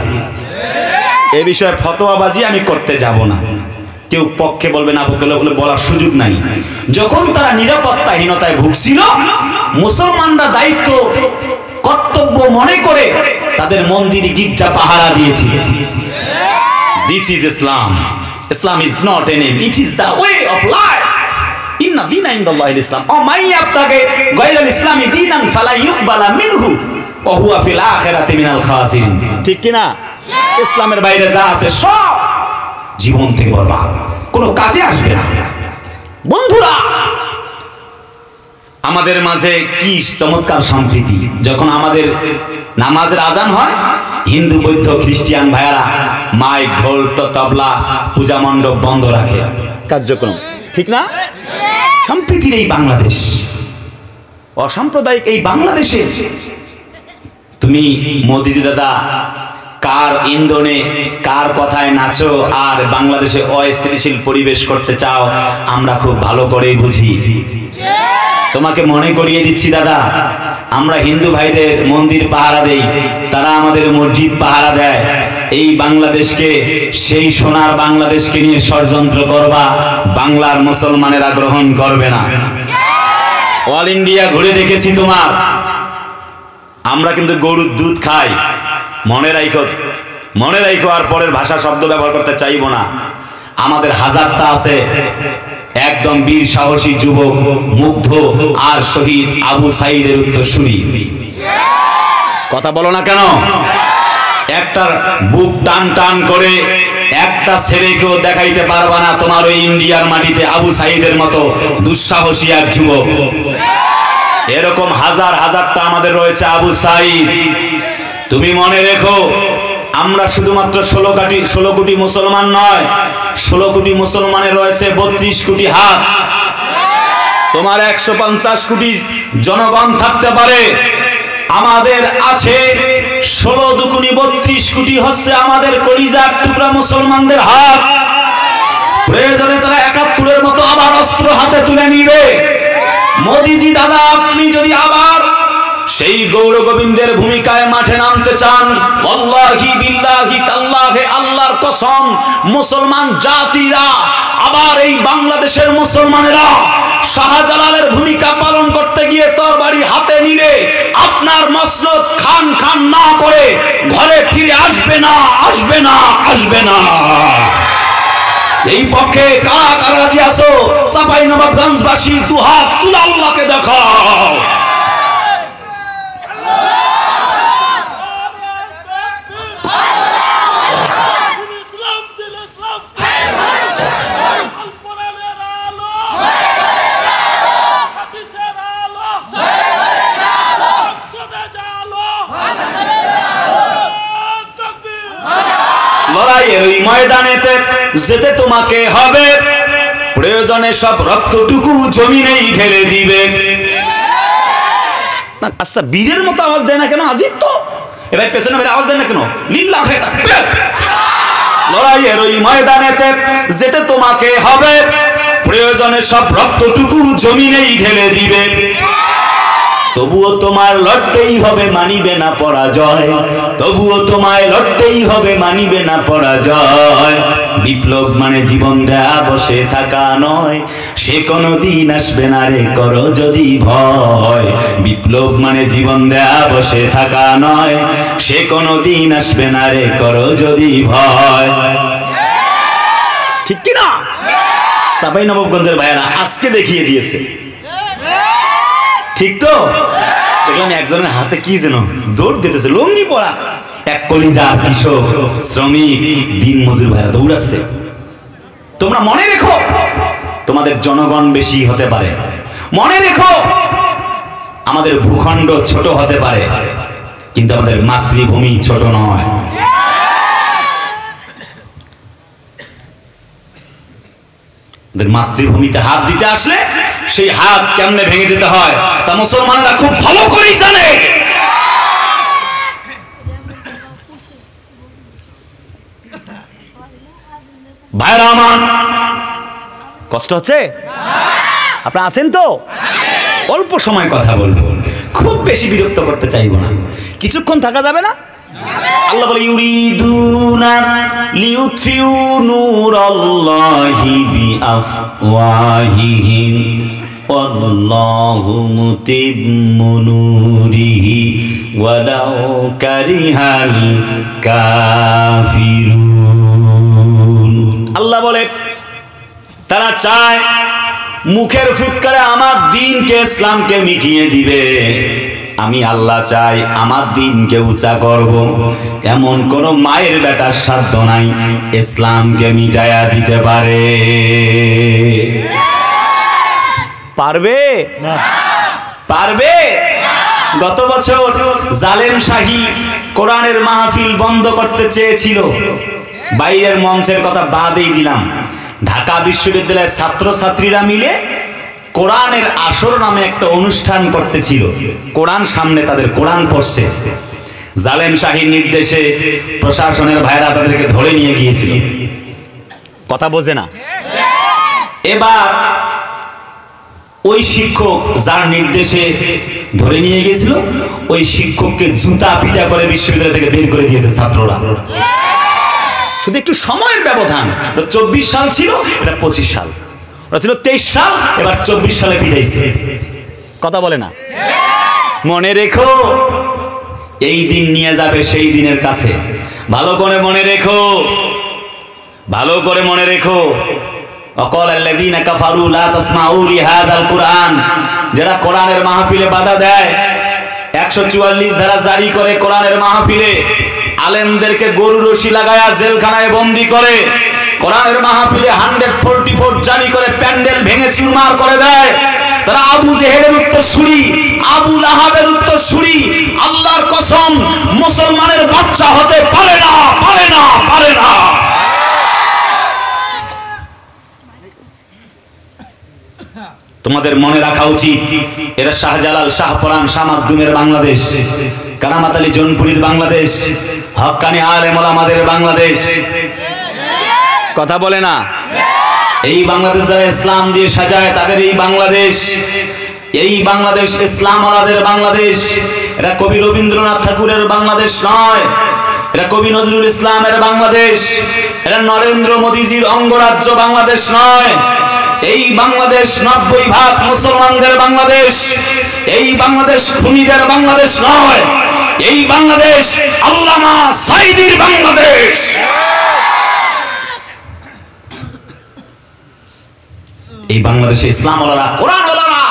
এ বিষয়ে ফতোয়াবাজি আমি করতে যাব না, কেউ পক্ষে বলবে না বলে বলার সুযোগ নাই। যখন তারা নিরাপত্তাহীনতায় ভুগছিল, মুসলমানরা দায়িত্ব কর্তব্য মনে করে তাদের মন্দির গির্জা পাহারা দিয়েছিল। This is Islam. Islam is not a name, it is the way of life. ইন্না দীনা ইনদাল্লাহিল ইসলাম, ও মান ইয়াবতাগি গায়রাল ইসলামি দীনান ফালা ইউকবালা মিনহু ওয়া হুয়া ফিল আখিরাতি মিনাল খাসিরিন। ঠিক কি না? ইসলামের বাইরে যা আছে সব জীবন থেকে বরবাদ, কোনো কাজে আসবে না। বন্ধুরা, আমাদের মাঝে কি চমৎকার সম্প্রীতি। যখন আমাদের নামাজের আজান হয়, হিন্দু, বৌদ্ধ, খ্রিস্টান ভাইয়ারা মাইক, ঢোল, তবলা, পূজা মণ্ডপ বন্ধ রাখে কার্যক্রম, ঠিক না? সম্প্রীতির এই বাংলাদেশ, অসাম্প্রদায়িক এই বাংলাদেশে তুমি মোদিজি দাদা কার ইন্ধনে, কার কথায় নাচো আর বাংলাদেশে অস্থিতিশীল পরিবেশ করতে চাও, আমরা খুব ভালো করেই বুঝি। তোমাকে মনে করিয়ে দিচ্ছি দাদা, আমরা হিন্দু ভাইদের মন্দির পাহারা দেই, তারা আমাদের মসজিদ পাহারা দেয়। এই বাংলাদেশকে, সেই সোনার বাংলাদেশকে নিয়ে ষড়যন্ত্র করবা, বাংলার মুসলমানেরা গ্রহণ করবে না। অল ইন্ডিয়া ঘুরে দেখেছি তোমার, আমরা কিন্তু গরুর দুধ খাই, মনে রাখো। আর পরের ভাষা শব্দ ব্যবহার করতে চাইবো না। আমাদের হাজারটা আছে একদম বীর সাহসী যুবক, মুগ্ধ আর শহীদ আবু সাইদের উত্তরসূরি। কথা বলো না কেন? একটা বুক টান টান করে একটা ছেলেকেও দেখাইতে পারবা না তোমার ওই ইন্ডিয়ার মাটিতে আবু সাইদের মতো দুঃসাহসী এক যুবক। এরকম হাজার হাজারটা আমাদের রয়েছে আবু সাইদ। তুমি মনে রেখো, আমরা শুধুমাত্র 16 কোটি মুসলমান নয়, 16 কোটি মুসলমানের রয়েছে 32 কোটি হাত। তোমার 150 কোটি জনগণ থাকতে পারে, আমাদের আছে 16 দুগুণী 32 কোটি হচ্ছে আমাদের কলিজার টুকরা মুসলমানদের হাত। প্রয়োজনে তারা 71-এর মতো আবার অস্ত্র হাতে তুলে নিবে। মোদিজি দাদা, আপনি যদি আবার সেই গৌর গোবিন্দের ভূমিকায় মাঠে নামতে চান, ওয়াল্লাহি বিল্লাহি তাল্লাহি, আল্লাহর কসম, মুসলমান জাতিরা আবার এই বাংলাদেশের মুসলমানেরা শাহজালালের ভূমিকা পালন করতে গিয়ে তরবারি হাতে নিলে আপনার মসনদ খান খান না করে ঘরে ফিরে আসবে না। এই পক্ষে কারা কারা রাজি আছো? চাঁপাইনবাবগঞ্জবাসী দুহাত তুলে আল্লাহকে দেখাও। লড়াইয়ের ওই ময়দানেতে যেতে তোমাকে হবে, প্রয়োজনে সব রক্তটুকু জমিনেই ঢেলে দিবে। আচ্ছা, বীরের মতো আওয়াজ দেয় না কেন? আজিব তো। এবার পেছনে বের আওয়াজ দেয় না কেন? লিল্লাহি তাকবীর। লড়াইয়ের ওই ময়দানেতে যেতে তোমাকে হবে, প্রয়োজনে সব রক্তটুকু জমিনেই ঢেলে দিবে, তবুও তোমার লড়তেই হবে, মানিবে না পরাজয়, তবুও তোমায় লড়তেই হবে, মানিবে না পরাজয়। বিপ্লব মানে জীবন দেয়া বসে থাকা নয়, সে কোনো দিন আসবে না রে করো যদি ভয়। বিপ্লব মানে জীবন দেয়া বসে থাকা নয়, সে কোনো দিন আসবে না রে করো যদি ভয়। ঠিক কিনা? চাঁপাইনবাবগঞ্জের ভাইয়েরা আজকে দেখিয়ে দিয়েছে, ঠিক তো? দেখলাম একজনের হাতে কি যেন দৌড় দিতেছে, লুঙ্গি পরা, এক কলিজা কৃষক শ্রমিক দিন মজুর ভাইরা দৌড়াচ্ছে। তোমরা মনে রেখো, তোমাদের জনগণ বেশি হতে পারে, মনে রেখো আমাদের ভূখণ্ড ছোট হতে পারে, কিন্তু আমাদের মাতৃভূমি ছোট নয়। মাতৃভূমিতে হাত দিতে আসলে সেই হাত কেমনে ভেঙে দিতে হয় তা মুসলমানেরা খুব ভালো করেই জানে। ভাইরা আমার, কষ্ট হচ্ছে? আপনারা আছেন তো? অল্প সময় কথা বলবো, খুব বেশি বিরক্ত করতে চাইবো না। কিছুক্ষণ থাকা যাবে না? আল্লাহ বলে ইউরিদুনা লিউতফিউ নূরাল্লাহি বিআফওয়াহিহিম ওয়াল্লাহু মুতিম্মু নূরিহি ওয়ালাউ কারিহাল কাফিরুন। আল্লাহ বলে তারা চায় মুখের ফুৎকারে আমার দ্বীনকে, ইসলামকে মিটিয়ে দিবে। আমি আল্লাহ চাই আমার দ্বীনকে উঁচা করব। এমন কোন মায়ের বেটার সাধ্য নাই ইসলামকে মিটায়া দিতে পারে। পারবে না? পারবে? গত বছর জালেম শাহী কোরআনের মাহফিল বন্ধ করতে চেয়েছিল, বাইরের মঞ্চের কথা বাদই দিলাম। ঢাকা বিশ্ববিদ্যালয়ের ছাত্রছাত্রীরা মিলে কোরআনের আসর নামে একটা অনুষ্ঠান করতেছিল। কোরআন সামনে, তাদের কোরআন পড়ছে। জালেম শাহীর নির্দেশে প্রশাসনের ভাইরা তাদেরকে ধরে নিয়ে গিয়েছিল। কথা বোঝে না? এবার ওই শিক্ষক যার নির্দেশে ধরে নিয়ে গিয়েছিল, ওই শিক্ষককে জুতা পিটা করে বিশ্ববিদ্যালয় থেকে বের করে দিয়েছে ছাত্ররা। শুধু একটু সময়ের ব্যবধান। 24 সাল ছিল, এটা 25 সাল, ওরা ছিল 23 সাল, এবার 24 সালে পিটাইছে। কথা বলে না? মনে রেখো, এই দিন নিয়ে যাবে সেই দিনের কাছে। ভালো করে মনে রেখো, ভালো করে মনে রেখো। অকাল আল্লাযীনা কাফারু লা তাসমাউ লিহাযাল কুরআন, যারা কোরআনের মাহফিলে বাধা দেয়, 144 ধারা জারি করে কোরআনের মাহফিলে আলেমদেরকে গরু রশি লাগায়া জেলখানায় বন্দী করে, কোরআনের মাহফিলে 144 জারি করে প্যান্ডেল ভেঙে চুরমার করে দেয়। তারা আবু জেহেলের উত্তরসূরি, আবু লাহাবের উত্তরসূরি। আল্লাহর কসম, মুসলমানের বাচ্চা হতে পারে না, পারে না, পারে না। তোমাদের মনে রাখা উচিত, এরা শাহজালাল, শাহপরান, শাহ মাকদুমের বাংলাদেশ, কারামাত আলী জৌনপুরীর বাংলাদেশ, হক্কানি আলেম ওলামাদের বাংলাদেশ। কথা বলে না? এই বাংলাদেশ যারা ইসলাম দিয়ে সাজায় তাদের এই বাংলাদেশ, এই বাংলাদেশ ইসলাম ওয়ালাদের বাংলাদেশ। এরা কবি রবীন্দ্রনাথ ঠাকুরের বাংলাদেশ নয়, এরা কবি নজরুল ইসলামের বাংলাদেশ, এরা নরেন্দ্র মোদীজির অঙ্গরাজ্য বাংলাদেশ নয়। এই বাংলাদেশ 90% মুসলমানদের বাংলাদেশ। এই বাংলাদেশ খুনিদের বাংলাদেশ নয়, এই বাংলাদেশ আল্লামা সাঈদীর বাংলাদেশ। এই বাংলাদেশে ইসলাম ওয়ালারা, কোরআন ওয়ালারা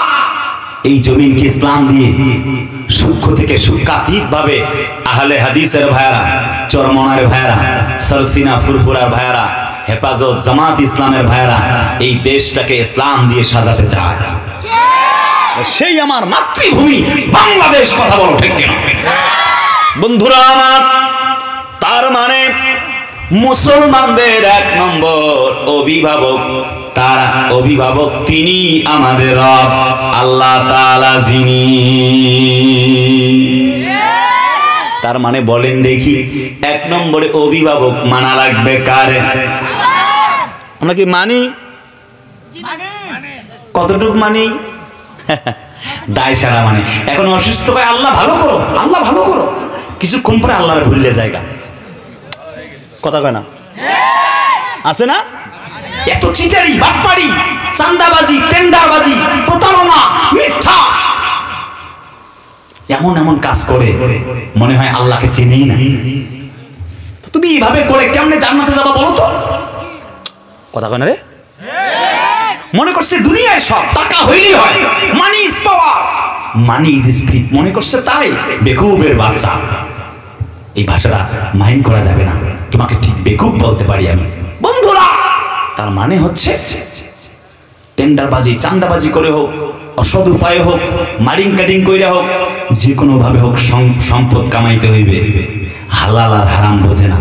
এই জমিনকে ইসলাম দিয়ে সূক্ষ্ম থেকে সূক্ষ্মাতীত ভাবে আহলে হাদিসের ভাইয়ারা, চরমনার ভাইয়ারা, সরসিনা ফুরফুরার ভাইয়ারা, হেফাজত জামাত ইসলামের ভাইয়ারা এই দেশটাকে ইসলাম দিয়ে সাজাতে চায়। সেই আমার মাতৃভূমি বাংলাদেশ। কথা বলো ঠিক কিনা বন্ধুরা আমার? তার মানে মুসলমানদের 1 নম্বর অভিভাবক, তার অভিভাবক তিনি আমাদের রব আল্লাহ তাআলা যিনি। তার মানে বলেন দেখি, 1 নম্বরে অভিভাবক মানা লাগবে কারে? আমরা কি মানি? কতটুক মানি? দায় সারা মানে। এখন অসুস্থ ভাই, আল্লাহ ভালো করো, আল্লাহ ভালো করো, কিছুক্ষণ পরে আল্লাহর ভুললে জায়গা। কথা কয় না? আছে না? এত চিটারি, বাটপাড়ি, চান্দাবাজি, টেন্ডারবাজি, প্রতারণা, মিথ্যা, এমন এমন কাজ করে মনে হয় আল্লাহকে চেনেই না। তুমি এইভাবে করে কেমনে জান্নাতে যাবা বলো তো? কথা কয় না রে? মনে করছে দুনিয়ায় সব টাকা হইলেই হয়, money is power, money is spirit, মনে করছে তাই। বেকুবের বাচ্চা, এই ভাষাটা মাইন্ড করা যাবে না, তোমাকে ঠিক বেকুব বলতে পারি আমি। বন্ধুরা, তার মানে হচ্ছে টেন্ডারবাজি, চান্দাবাজি করে হোক, অসৎ উপায়ে হোক, মারিং কাটিং কইরা হোক, যে কোনো ভাবে হোক সম্পদ কামাইতে হইবে। হালাল আর হারাম বোঝে না।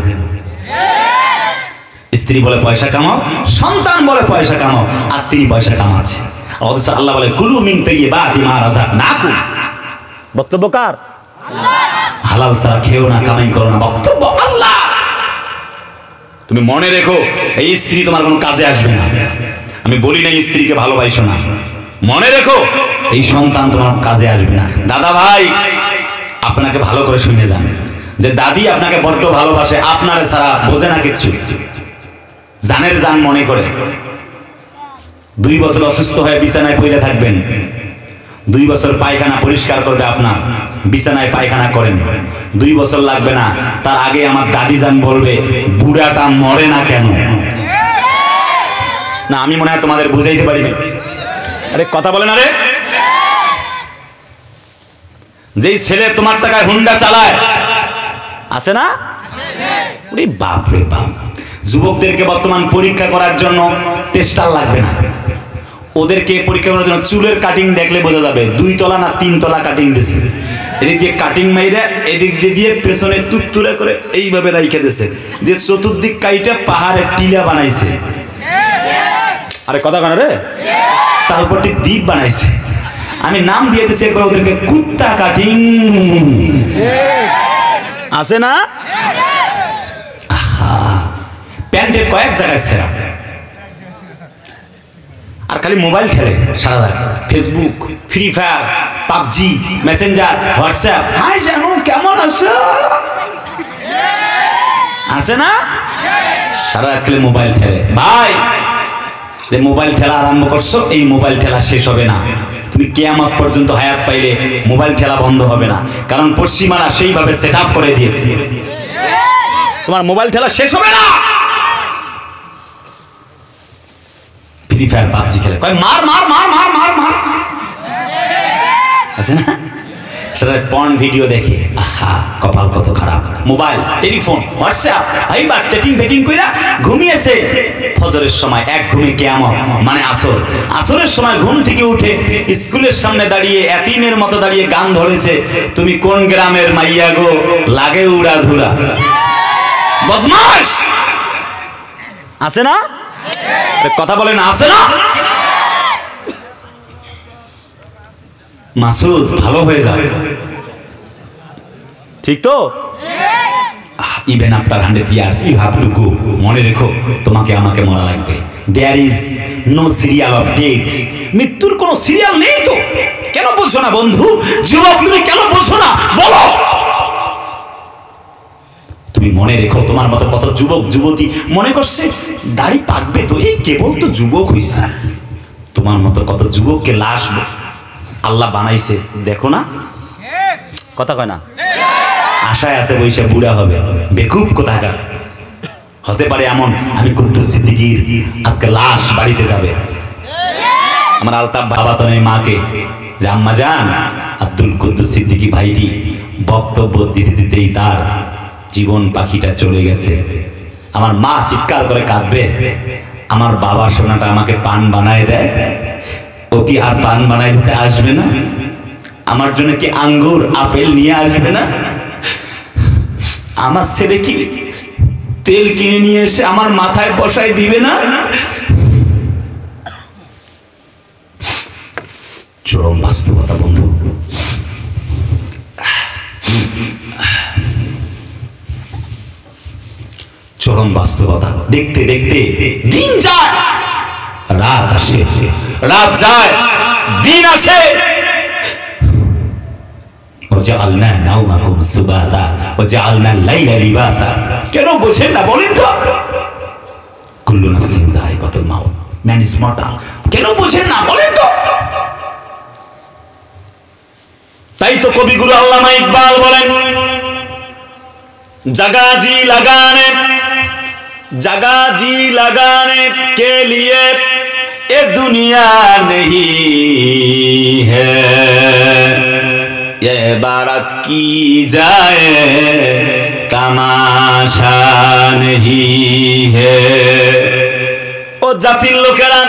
স্ত্রী বলে পয়সা কামাও, সন্তান বলে পয়সা কামাও, আর তিনি পয়সা কামাচ্ছে। অথচ আল্লাহ বলে কুলু মিন তাইয়্যিবাতি মা রাযাকনাকুম। বক্তব্য কার? হালাল ছাড়া খেও না, কামাই করো না, বক্তব্য আল্লাহ। তুমি মনে রেখো, এই স্ত্রী তোমার কোনো কাজে আসবে না। আমি বলি না স্ত্রীকে ভালোবাসো না, মনে রেখো এই সন্তান তোমার কাজে আসবে না। দাদা ভাই, আপনাকে ভালো করে শুনে যান, যে দাদি আপনাকে বড্ড ভালোবাসে, আপনারে ছাড়া বোঝে না কিছু, জানের জান মনে করে। 2 বছর অসুস্থ হয়ে বিছানায় পড়ে থাকবেন, 2 বছর পায়খানা পরিষ্কার করবে আপনার, বিছানায় পায়খানা করেন, 2 বছর লাগবে না, তার আগে আমার দাদি জান বলবে বুড়াটা মরে না কেন? না, আমি মনে হয় তোমাদের বুঝাইতে পারি না। আরে কথা বলে না রে। যেই ছেলে তোমার টাকায় হুন্ডা চালায়, আছে না? ওরে বাপ রে বাপ। যুবকদেরকে বর্তমান পরীক্ষা করার জন্য টেস্টার লাগবে না, ওদেরকে পরীক্ষা করার জন্য চুলের কাটিং দেখলে বোঝা যাবে 2 তলা না 3 তলা কাটিং দিয়েছে। এদিক দিয়ে কাটিং মাইরা এদিক দিয়ে পেছনে তুলে করে এইভাবে রাইখে দিয়েছে, দিয়ে চতুর্দিক কাইটা পাহাড়ের টিলা বানাইছে। আরে কথা কেন রে? তারপর দ্বীপ বানাইছে। আমি নাম দিয়ে দিয়েছি একবার ওদেরকে কুত্তা কাটিং। আছে না? প্যান্টের কয়েক জায়গায় ছেঁড়া, আর খালি মোবাইল খেলে সারা রাত। Facebook, free fire, PUBG, messenger, WhatsApp. Hi জানু, কেমন আছো? আছে না? সারা রাত খালি মোবাইল ঠেলে। ভাই, যে মোবাইল ঠেলা আরম্ভ করছো, এই মোবাইল ঠেলা শেষ হবে না। তুমি কিয়ামত পর্যন্ত হায়াত পাইলে মোবাইল ঠেলা বন্ধ হবে না, কারণ পশ্চিমারা সেইভাবে সেট আপ করে দিয়েছে। তোমার মোবাইল ঠেলা শেষ হবে না। ফ্রি ফায়ার, পাবজি খেলে, কয় মার মার মার মার মার মার, আছে না? সেটা পর্ন ভিডিও দেখে, আহা কপাল কত খারাপ। Mobile, telephone, WhatsApp, Viber, chatting betting কইরা ঘুমিয়েছে। ফজরের সময় এক ঘুমে কিয়ামত, মানে আসর। আসরের সময় ঘুম থেকে উঠে স্কুলের সামনে দাঁড়িয়ে এতিমের মতো দাঁড়িয়ে গান ধরেছে, তুমি কোন গ্রামের মাইয়া গো, লাগে উড়া ধুরা। বদমাশ, আছে না? কথা বলেন, আছে না? মাসুদ, ভালো হয়ে যাবে, ঠিক তো? Even after 100 years you have to go. মনে রেখো, তোমাকে আমাকে মরা লাগবে। There is no serial of death. মৃত্যুর কোনো সিরিয়াল নেই তো। কেন বলছো না বন্ধু? যুবক, তুমি কেন বলছো না বলো? তুমি মনে রেখো, তোমার মতো কত যুবক যুবতী মনে করছে দাড়ি পাকবে তো, এই কেবল তো যুবক হইছে। তোমার মতো কত যুবককে লাশ আল্লাহ বানাইছে, দেখো না? কথা কয় না? আশায় আছে বইসা বুড়া হবে, বেকুব কোথাকার। হতে পারে এমন, আমি কুদ্দুস সিদ্দিকীর আজকে লাশ বাড়িতে যাবে। আমার আলতাফ বাবাতনের মাকে, যে আম্মা জান, আব্দুল কুদ্দুস সিদ্দিকী ভাইটি বক্তব্য দিতে দিতেই তার জীবন পাখিটা চলে গেছে। আমার মা চিৎকার করে কাঁদবে, আমার বাবা সোনাটা আমাকে পান বানায় দেয়, ও কি আর পান বানাই দিতে আসবে না? আমার জন্য কি আঙ্গুর আপেল নিয়ে আসবে না? আমার ছেলে কি তেল কিনে নিয়ে এসে আমার মাথায় বসায় দিবে না? চরম বাস্তবতা বন্ধু। চরম বাস্তবতা। দেখতে দেখতে দিন যায়, রাত আসে, রাত যায়, দিন আসে। ওয়াজআলনা নাওমাকুম সুবাতা ওয়াজআলনা লাইলা লিবাসা। কেন বোঝেন না বলেন তো? কুল্লু নাফসিন যায়কাতুল মাউত, ম্যান ইজ মর্টাল। কেন বোঝেন না বলেন তো? তাই তো কবিগুরু আল্লামা ইকবাল বলেন, जगह जी लगाने के लिए ये दुनिया नहीं है, ये इबारत की जाए तमाशा नहीं है। ओ জাতির লোকেরা,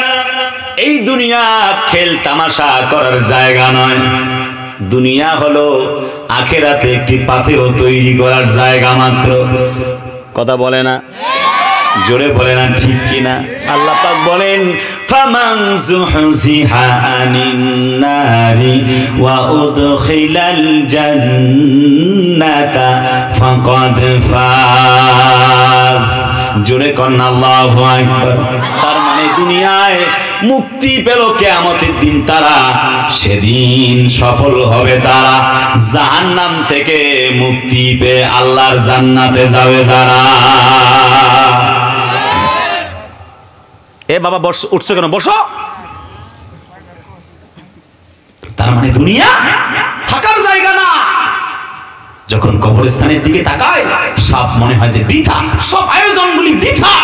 এই দুনিয়া খেল তামাশা করার জায়গা নয়। দুনিয়া হলো আখিরাতে একটি পাথেয় তৈরি করার জায়গা মাত্র। কথা বলে না, জোরে বলে না, ঠিক কিনা? আল্লাহ পাক বলেন, ফামান যুহজিহা আনিন নারি ওয়া উদখিলাল জান্নাতা ফাকাদ ফাজ। জোরে কন্না আল্লাহু আকবার। তার মানে দুনিয়ায় মুক্তি পেল কিয়ামতের দিন তারা, সেদিন সফল হবে তারা। জাহান্নাম থেকে মুক্তি পেয়ে আল্লাহর জান্নাতে যাবে তারা। এ বাবা বস, উঠছো কেন? বসো। তার মানে দুনিয়া থাকার জায়গা না। যখন কবরস্থানের দিকে তাকায়, সব মনে হয় যে বৃথা, সব আয়োজনগুলি বৃথা,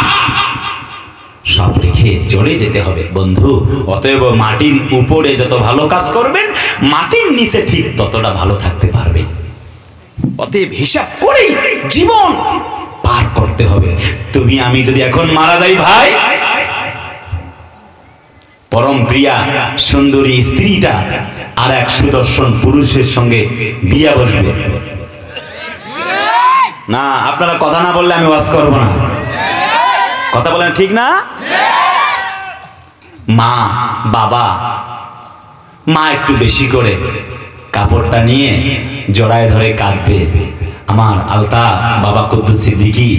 সব রেখে চলে যেতে হবে বন্ধু। অতএব মাটির উপরে যত ভালো কাজ করবেন, মাটির নিচে ঠিক ততটা ভালো থাকতে পারবেন। অতএব হিসাব করেই জীবন পার করতে হবে। তুমি আমি যদি এখন মারা যাই ভাই, পরম প্রিয়া সুন্দরী স্ত্রীটা আর এক সুদর্শন পুরুষের সঙ্গে বিয়া বসবে না। আপনারা কথা না বললে আমি ওয়াজ করব না। কথা বলেন ঠিক না? মা বাবা, মা একটু বেশি করে কাপড়টা নিয়ে জড়ায় ধরে কাঁদবে, আমার আলতা বাবা কুদ্দুস সিদ্দিকী,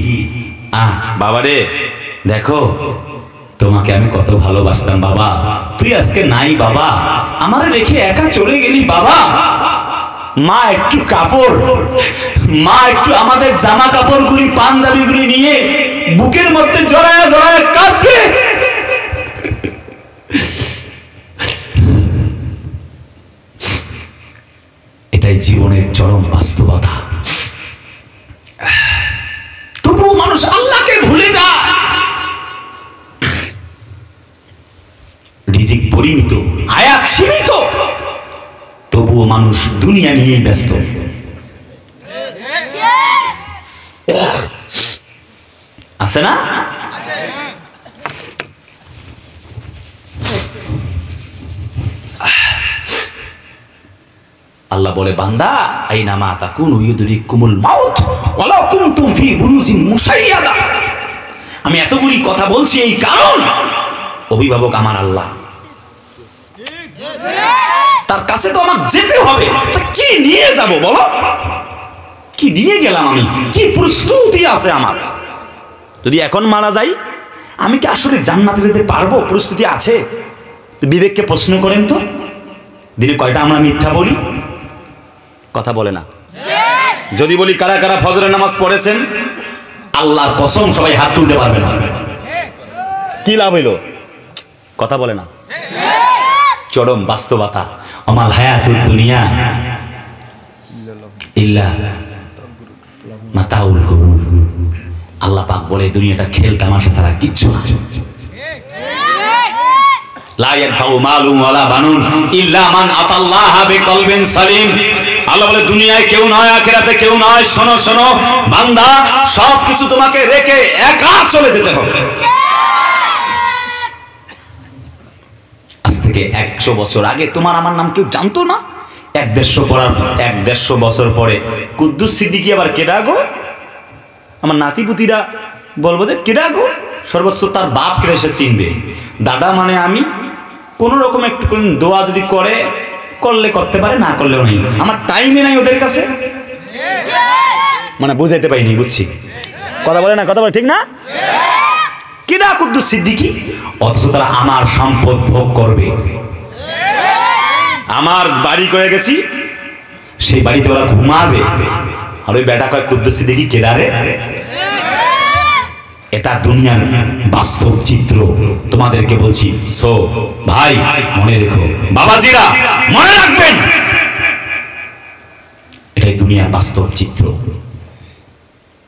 বাবা রে দেখো তোমাকে আমি কত ভালোবাসতাম বাবা, তুই আজকে নাই বাবা, আমারে রেখে একা চলে গেলি বাবা। মা একটু কাপড়, মা একটু আমাদের জামা কাপড়গুলি পাঞ্জাবিগুলি নিয়ে বুকের মধ্যে জড়ায় জড়ায় কাঁদবে। এটাই জীবনের চরম বাস্তবতা। তবুও মানুষ আল্লাহকে ভুলে যায়। রিজিক পরিমিত, হায়াত সীমিত, তবুও মানুষ দুনিয়া নিয়েই ব্যস্ত। আছে না? আল্লাহ বলে, বান্দা আইনামা তাকুনু ইউদরিকুমুল মাউত ওয়ালাউ কুনতুম ফি বুরুজিন মুশাইয়াদা। আমি এতগুলি কথা বলছি এই কারণ, অভিভাবক আমার আল্লাহ, তার কাছে তো আমার যেতে হবে। তা কি নিয়ে যাব বলো? কি নিয়ে গেলাম আমি? কি প্রস্তুতি আছে আমার? যদি এখন মারা যাই, আমি কি আসলে জান্নাতে যেতে পারবো? প্রস্তুতি আছে? বিবেককে প্রশ্ন করেন তো, দিনে কয়টা আমরা মিথ্যা বলি? কথা বলে না। যদি বলি কারা কারা ফজরের নামাজ পড়েছেন, আল্লাহর কসম সবাই হাত তুলতে পারবে না। কি লাভ হইল? কথা বলে না। চরম বাস্তবতা। আমাল হায়াতুদ দুনিয়া ইল্লা মাতাউল গুরুর। আল্লাহ পাক বলে দুনিয়াটা খেল তামাশা ছাড়া কিচ্ছু না। লা ইয়ানফাউ মালুন ওয়ালা বানুন ইল্লা মান আতাল্লাহা বিকলবিন সালিম। আল্লাহ বলে দুনিয়ায় কেউ নয়, আখিরাতে কেউ নয়। শোনো শোনো বান্দা, সবকিছু তোমাকে রেখে একা চলে যেতে হবে। আজ থেকে 100 বছর আগে তোমার আমার নাম কেউ জানতো না। 150 বছর পরে কুদ্দুস সিদ্দিকী আবার কেডা গো? আমার নাতিপুতিরা বলবো যে কেডা গো? সর্বোচ্চ তার বাপ কেটে সে চিনবে। দাদা মানে আমি। কোন রকম একটু দোয়া যদি করলে করতে পারে, না করলেও নাই। আমার টাইমে নাই ওদের কাছে, মানে বুঝাইতে পারিনি। বুঝছি কথা বলে না, কথা বলে ঠিক না? কিডা কুদ্দুস সিদ্দিকী? অথচ তারা আমার সম্পদ ভোগ করবে। আমার বাড়ি করে গেছি, সেই বাড়িতে ওরা ঘুমাবে, আর ওই বেটা কয় কুদ্দুস সিদ্দিকী কেডা রে? এটা দুনিয়ার বাস্তব চিত্র, তোমাদেরকে বলছি। সো ভাই মনে রেখো, বাবাজিরা মনে রাখবেন, এটাই দুনিয়ার বাস্তব চিত্র।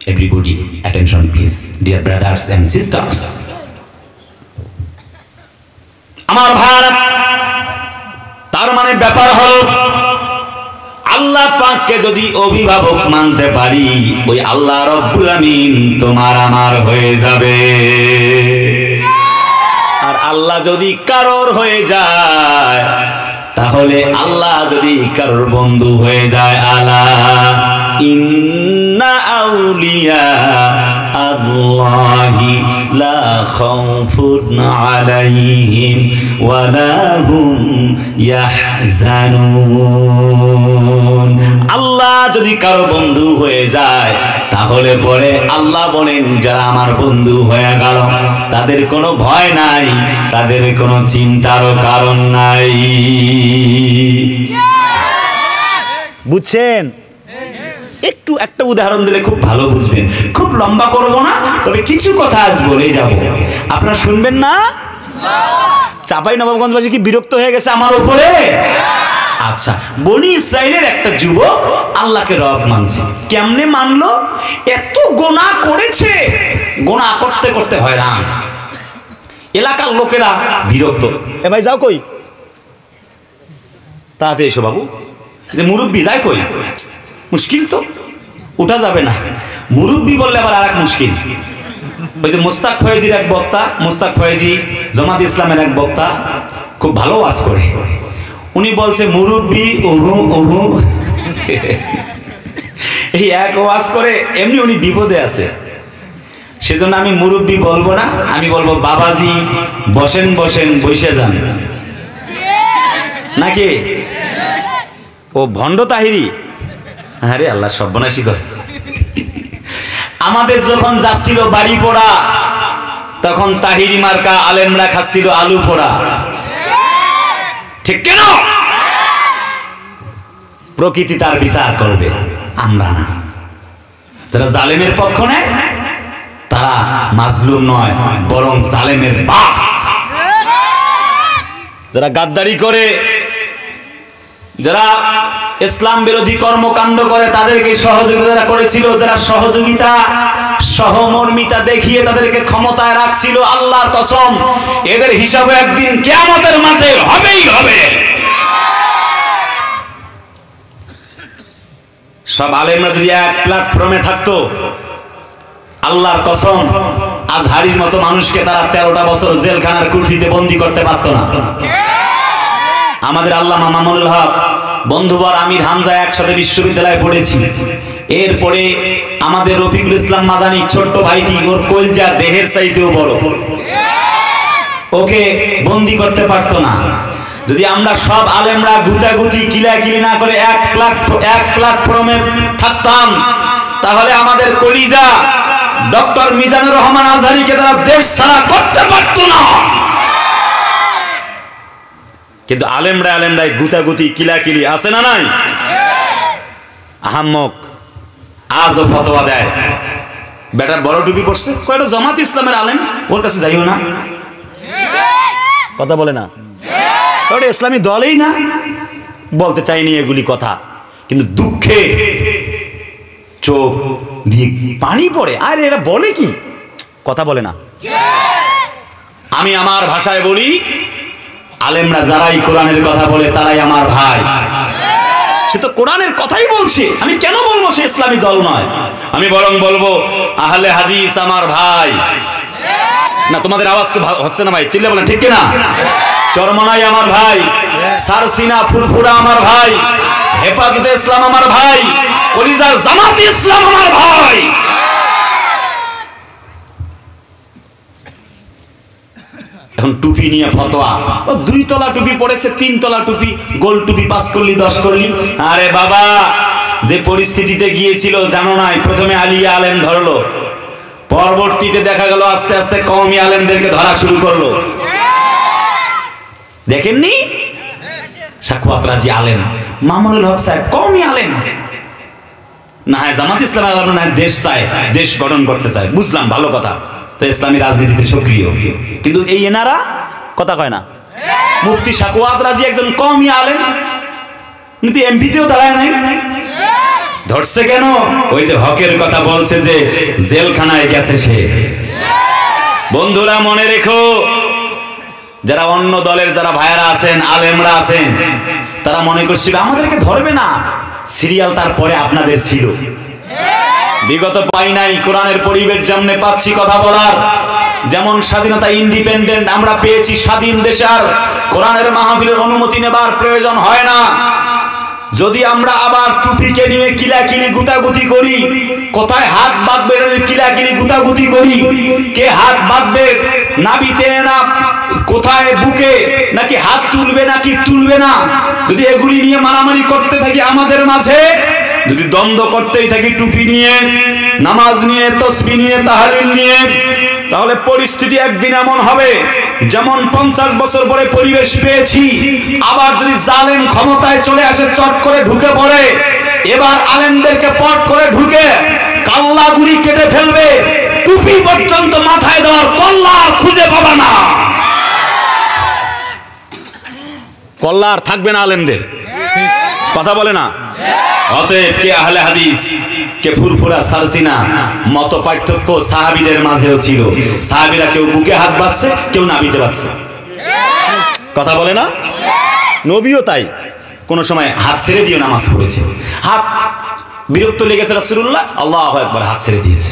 Everybody attention please, dear brothers and sisters. আমার ভাইরা, তার মানে ব্যাপার হলো আল্লাহ পাককে যদি অভিভাবক মানতে পারি, ওই আল্লাহ রব্বুল আমিন তোমার আমার হয়ে যাবে। আর আল্লাহ যদি কারোর হয়ে যায়, তাহলে আল্লাহ যদি কারোর বন্ধু হয়ে যায়, আলা ইন্না আউলিয়া আল্লাহি লা খাউফুন আলাইহিম ওয়া লা হুম ইয়াহজানুন। আল্লাহ যদি কারো বন্ধু হয়ে যায়, তাহলে পরে আল্লাহ বলেন যারা আমার বন্ধু হয়ে গেল তাদের কোনো ভয় নাই, তাদের কোনো চিন্তারও কারণ নাই। বুঝছেন? একটু একটা উদাহরণ দিলে খুব ভালো বুঝবেন। খুব লম্বা করব না, তবে কিছু কথা আজ বলে যাব, আপনারা শুনবেন না? চাঁপাইনবাবগঞ্জবাসী কি বিরক্ত হয়ে গেছে আমার উপরে? আচ্ছা, বনি ইসরাইলের একটা যুবক আল্লাহকে রব মানছে। কেমনে মানলো? এত গোনাহ করেছে, গোনাহ করতে করতে হয়রান, এলাকার লোকেরা বিরক্ত। এ ভাই যাও কই, তাতে এসো বাবু। যে মুরব্বী যায় কই, মুশকিল তো, উঠা যাবে না। মুরব্বী বললে আবার আর এক মুশকিল। ওই যে মুস্তাক ফয়েজির এক বক্তা, মুস্তাক ফয়েজি জামাত ইসলামের এক বক্তা, খুব ভালো ওয়াজ করে। উনি বলছে মুরব্বী ওহু ওহু, এই এক ওয়াজ করে, এমনি উনি বিপদে আছে। সেজন্য আমি মুরব্বী বলবো না, আমি বলবো বাবাজি বসেন বসেন, বসে যান। নাকি ও ভণ্ড তাহিরি? আরে আল্লাহ, সর্বনাশী কথা। আমাদের যখন যাচ্ছিল বাড়ি পোড়া, তখন তাহিরি মার্কা আলেমরা খাচ্ছিল আলু পোড়া, ঠিক কেন? প্রকৃতি তার বিচার করবে, আমরা না। যারা জালেমের পক্ষ নেয় তারা মাজলুম নয়, বরং জালেমের বাপ। যারা গাদ্দারি করে, যারা ইসলাম বিরোধী কর্মকাণ্ড করে, তাদেরকে সহযোগিতা করেছিল, যারা সহযোগিতা সহমর্মিতা দেখিয়ে তাদেরকে ক্ষমতায় রাখছিল, আল্লাহর কসম এদের হিসাবে একদিন কিয়ামতের মাঠে হবেই হবে। সব আলেমরা যদি এক প্ল্যাটফর্মে থাকতো, আল্লাহর কসম আজহারির মতো মানুষকে তারা 13টা বছর জেলখানার কুঠরিতে বন্দী করতে পারত না। আমাদের আল্লামা মামুনুল হক বন্ধুবর আমির হামজা একসাথে বিশ্ববিদ্যালয়ে পড়েছি। এরপরে আমাদের রফিকুল ইসলাম মাদানী ছোট্ট ভাইটি, ওর কলজা দেহের চাইতেও বড়, ওকে বন্দী করতে পারত না। যদি আমরা সব আলেমরা গুতাগুতি কিলাকিলি না করে এক প্ল্যাটফর্মে থাকতাম, তাহলে আমাদের কলিজা ডক্টর মিজানুর রহমান আজহারীকে তারা দেশ ছাড়া করতে পারত না। কিন্তু আলেমরাই গুতাগুতি কিলাকিলি আছে না নাই? আহাম্মক আজও ফতোয়া দেয়, বেটা বড় টুপি পড়ছে, কয়টা জামাত ইসলামের আলেম, ওর কাছে যাইও না। কথা বলে না, ওটা ইসলামী দলেই না। বলতে চাইনি এগুলি কথা, কিন্তু দুঃখে চোখ দিয়ে পানি পড়ে। আরে এরা বলে কি, কথা বলে না। আমি আমার ভাষায় বলি, আলেমরা যারাই কোরআনের কথা বলে তারাই আমার ভাই। সে তো কোরআনের কথাই বলছে, আমি কেন বলবো সে ইসলামী দল নয়? আমি বরং বলবো আহলে হাদিস আমার ভাই। না, তোমাদের আওয়াজ তো হচ্ছে না ভাই, চিল্লে বলেন ঠিক কিনা? চরমনাই আমার ভাই, সারসিনা ফুরফুরা আমার ভাই, হেফাজতে ইসলাম আমার ভাই, কলিজার জামাত ইসলাম আমার ভাই। এখন টুপি নিয়ে ফতোয়া, ও 2 তলা টুপি পড়েছে, 3 তলা টুপি, গোল টুপি 5 করলি 10 করলি। আরে বাবা, যে পরিস্থিতিতে গিয়েছিল জানো নাই? প্রথমে আলিয়া আলেম ধরলো, পরবর্তীতে দেখা গেল আস্তে আস্তে কওমি আলেমদেরকে ধরা শুরু করলো। দেখেননি সাখাওয়াত রাজি আলেম মামুনুল হক সাহেব কওমি আলেম, না হয় জামাত ইসলামের আলেম, না দেশ চায়, দেশ গঠন করতে চায়, বুঝলাম ভালো কথা, তো ইসলামী রাজনীতিতে সক্রিয়, কিন্তু এই এনারা কথা কয় না। মুফতি সাখাওয়াত রাজি একজন কওমি আলেম, কিন্তু এমপিতেও দাঁড়ায় নাই। ধরছে কেন? ওই যে হকের কথা বলছে যে জেলখানায় গেছে সে। বন্ধুরা মনে রেখো, যারা অন্য দলের যারা ভাইয়ারা আছেন, আলেমরা আছেন, তারা মনে করছিল আমাদেরকে ধরবে না, সিরিয়াল তারপরে আপনাদের ছিল। বিগত পাই নাই কোরআনের পরিবেশ যেমন পাচ্ছি কথা বলার, যেমন স্বাধীনতা ইন্ডিপেন্ডেন্ট আমরা পেয়েছি স্বাধীন দেশে, আর কোরআনের মাহফিলের অনুমতি নেবার প্রয়োজন হয় না। যদি আমরা আবার টুপিকে নিয়ে কিলাকিলি গুতাগুতি করি, কোথায় হাত বাঁধবে কিলাকিলি গুতাগুতি করি, কে হাত বাঁধবে নাভিতে না কোথায় বুকে, নাকি হাত তুলবে নাকি তুলবে না, যদি এগুলি নিয়ে মারামারি করতে থাকি আমাদের মাঝে, যদি দ্বন্দ্ব করতেই থাকি টুপি নিয়ে, নামাজ নিয়ে, তাসবিহ নিয়ে, তাহলিল নিয়ে, তাহলে পরিস্থিতি একদিন এমন হবে যেমন 50 বছর পরে পরিবেশ পেয়েছি, আবার যদি জালেম ক্ষমতায় চলে আসে চট করে ঢুকে পড়ে, এবার আলেমদেরকে পট করে ঢুকে কাল্লাগুলি কেটে ফেলবে, টুপি পর্যন্ত মাথায় দেওয়ার কল্লা খুঁজে পাবা না, কল্লা আর থাকবে না আলেমদের, কথা বলে না। অতএব কে আহলে হাদিস, কে ফুরফুরা সারসিনা, মত পার্থক্য সাহাবীদের মাঝেও ছিল। সাহাবীরা কেউ বুকে হাত বাঁধছে, কেউ নাভিতে বাঁধছে, কথা বলে না। নবীও তাই কোন সময় হাত ছেড়ে দিয়ে নামাজ পড়েছে, হাত বিরক্ত লেগেছে রাসূলুল্লাহ আল্লাহু আকবার হাত ছেড়ে দিয়েছে,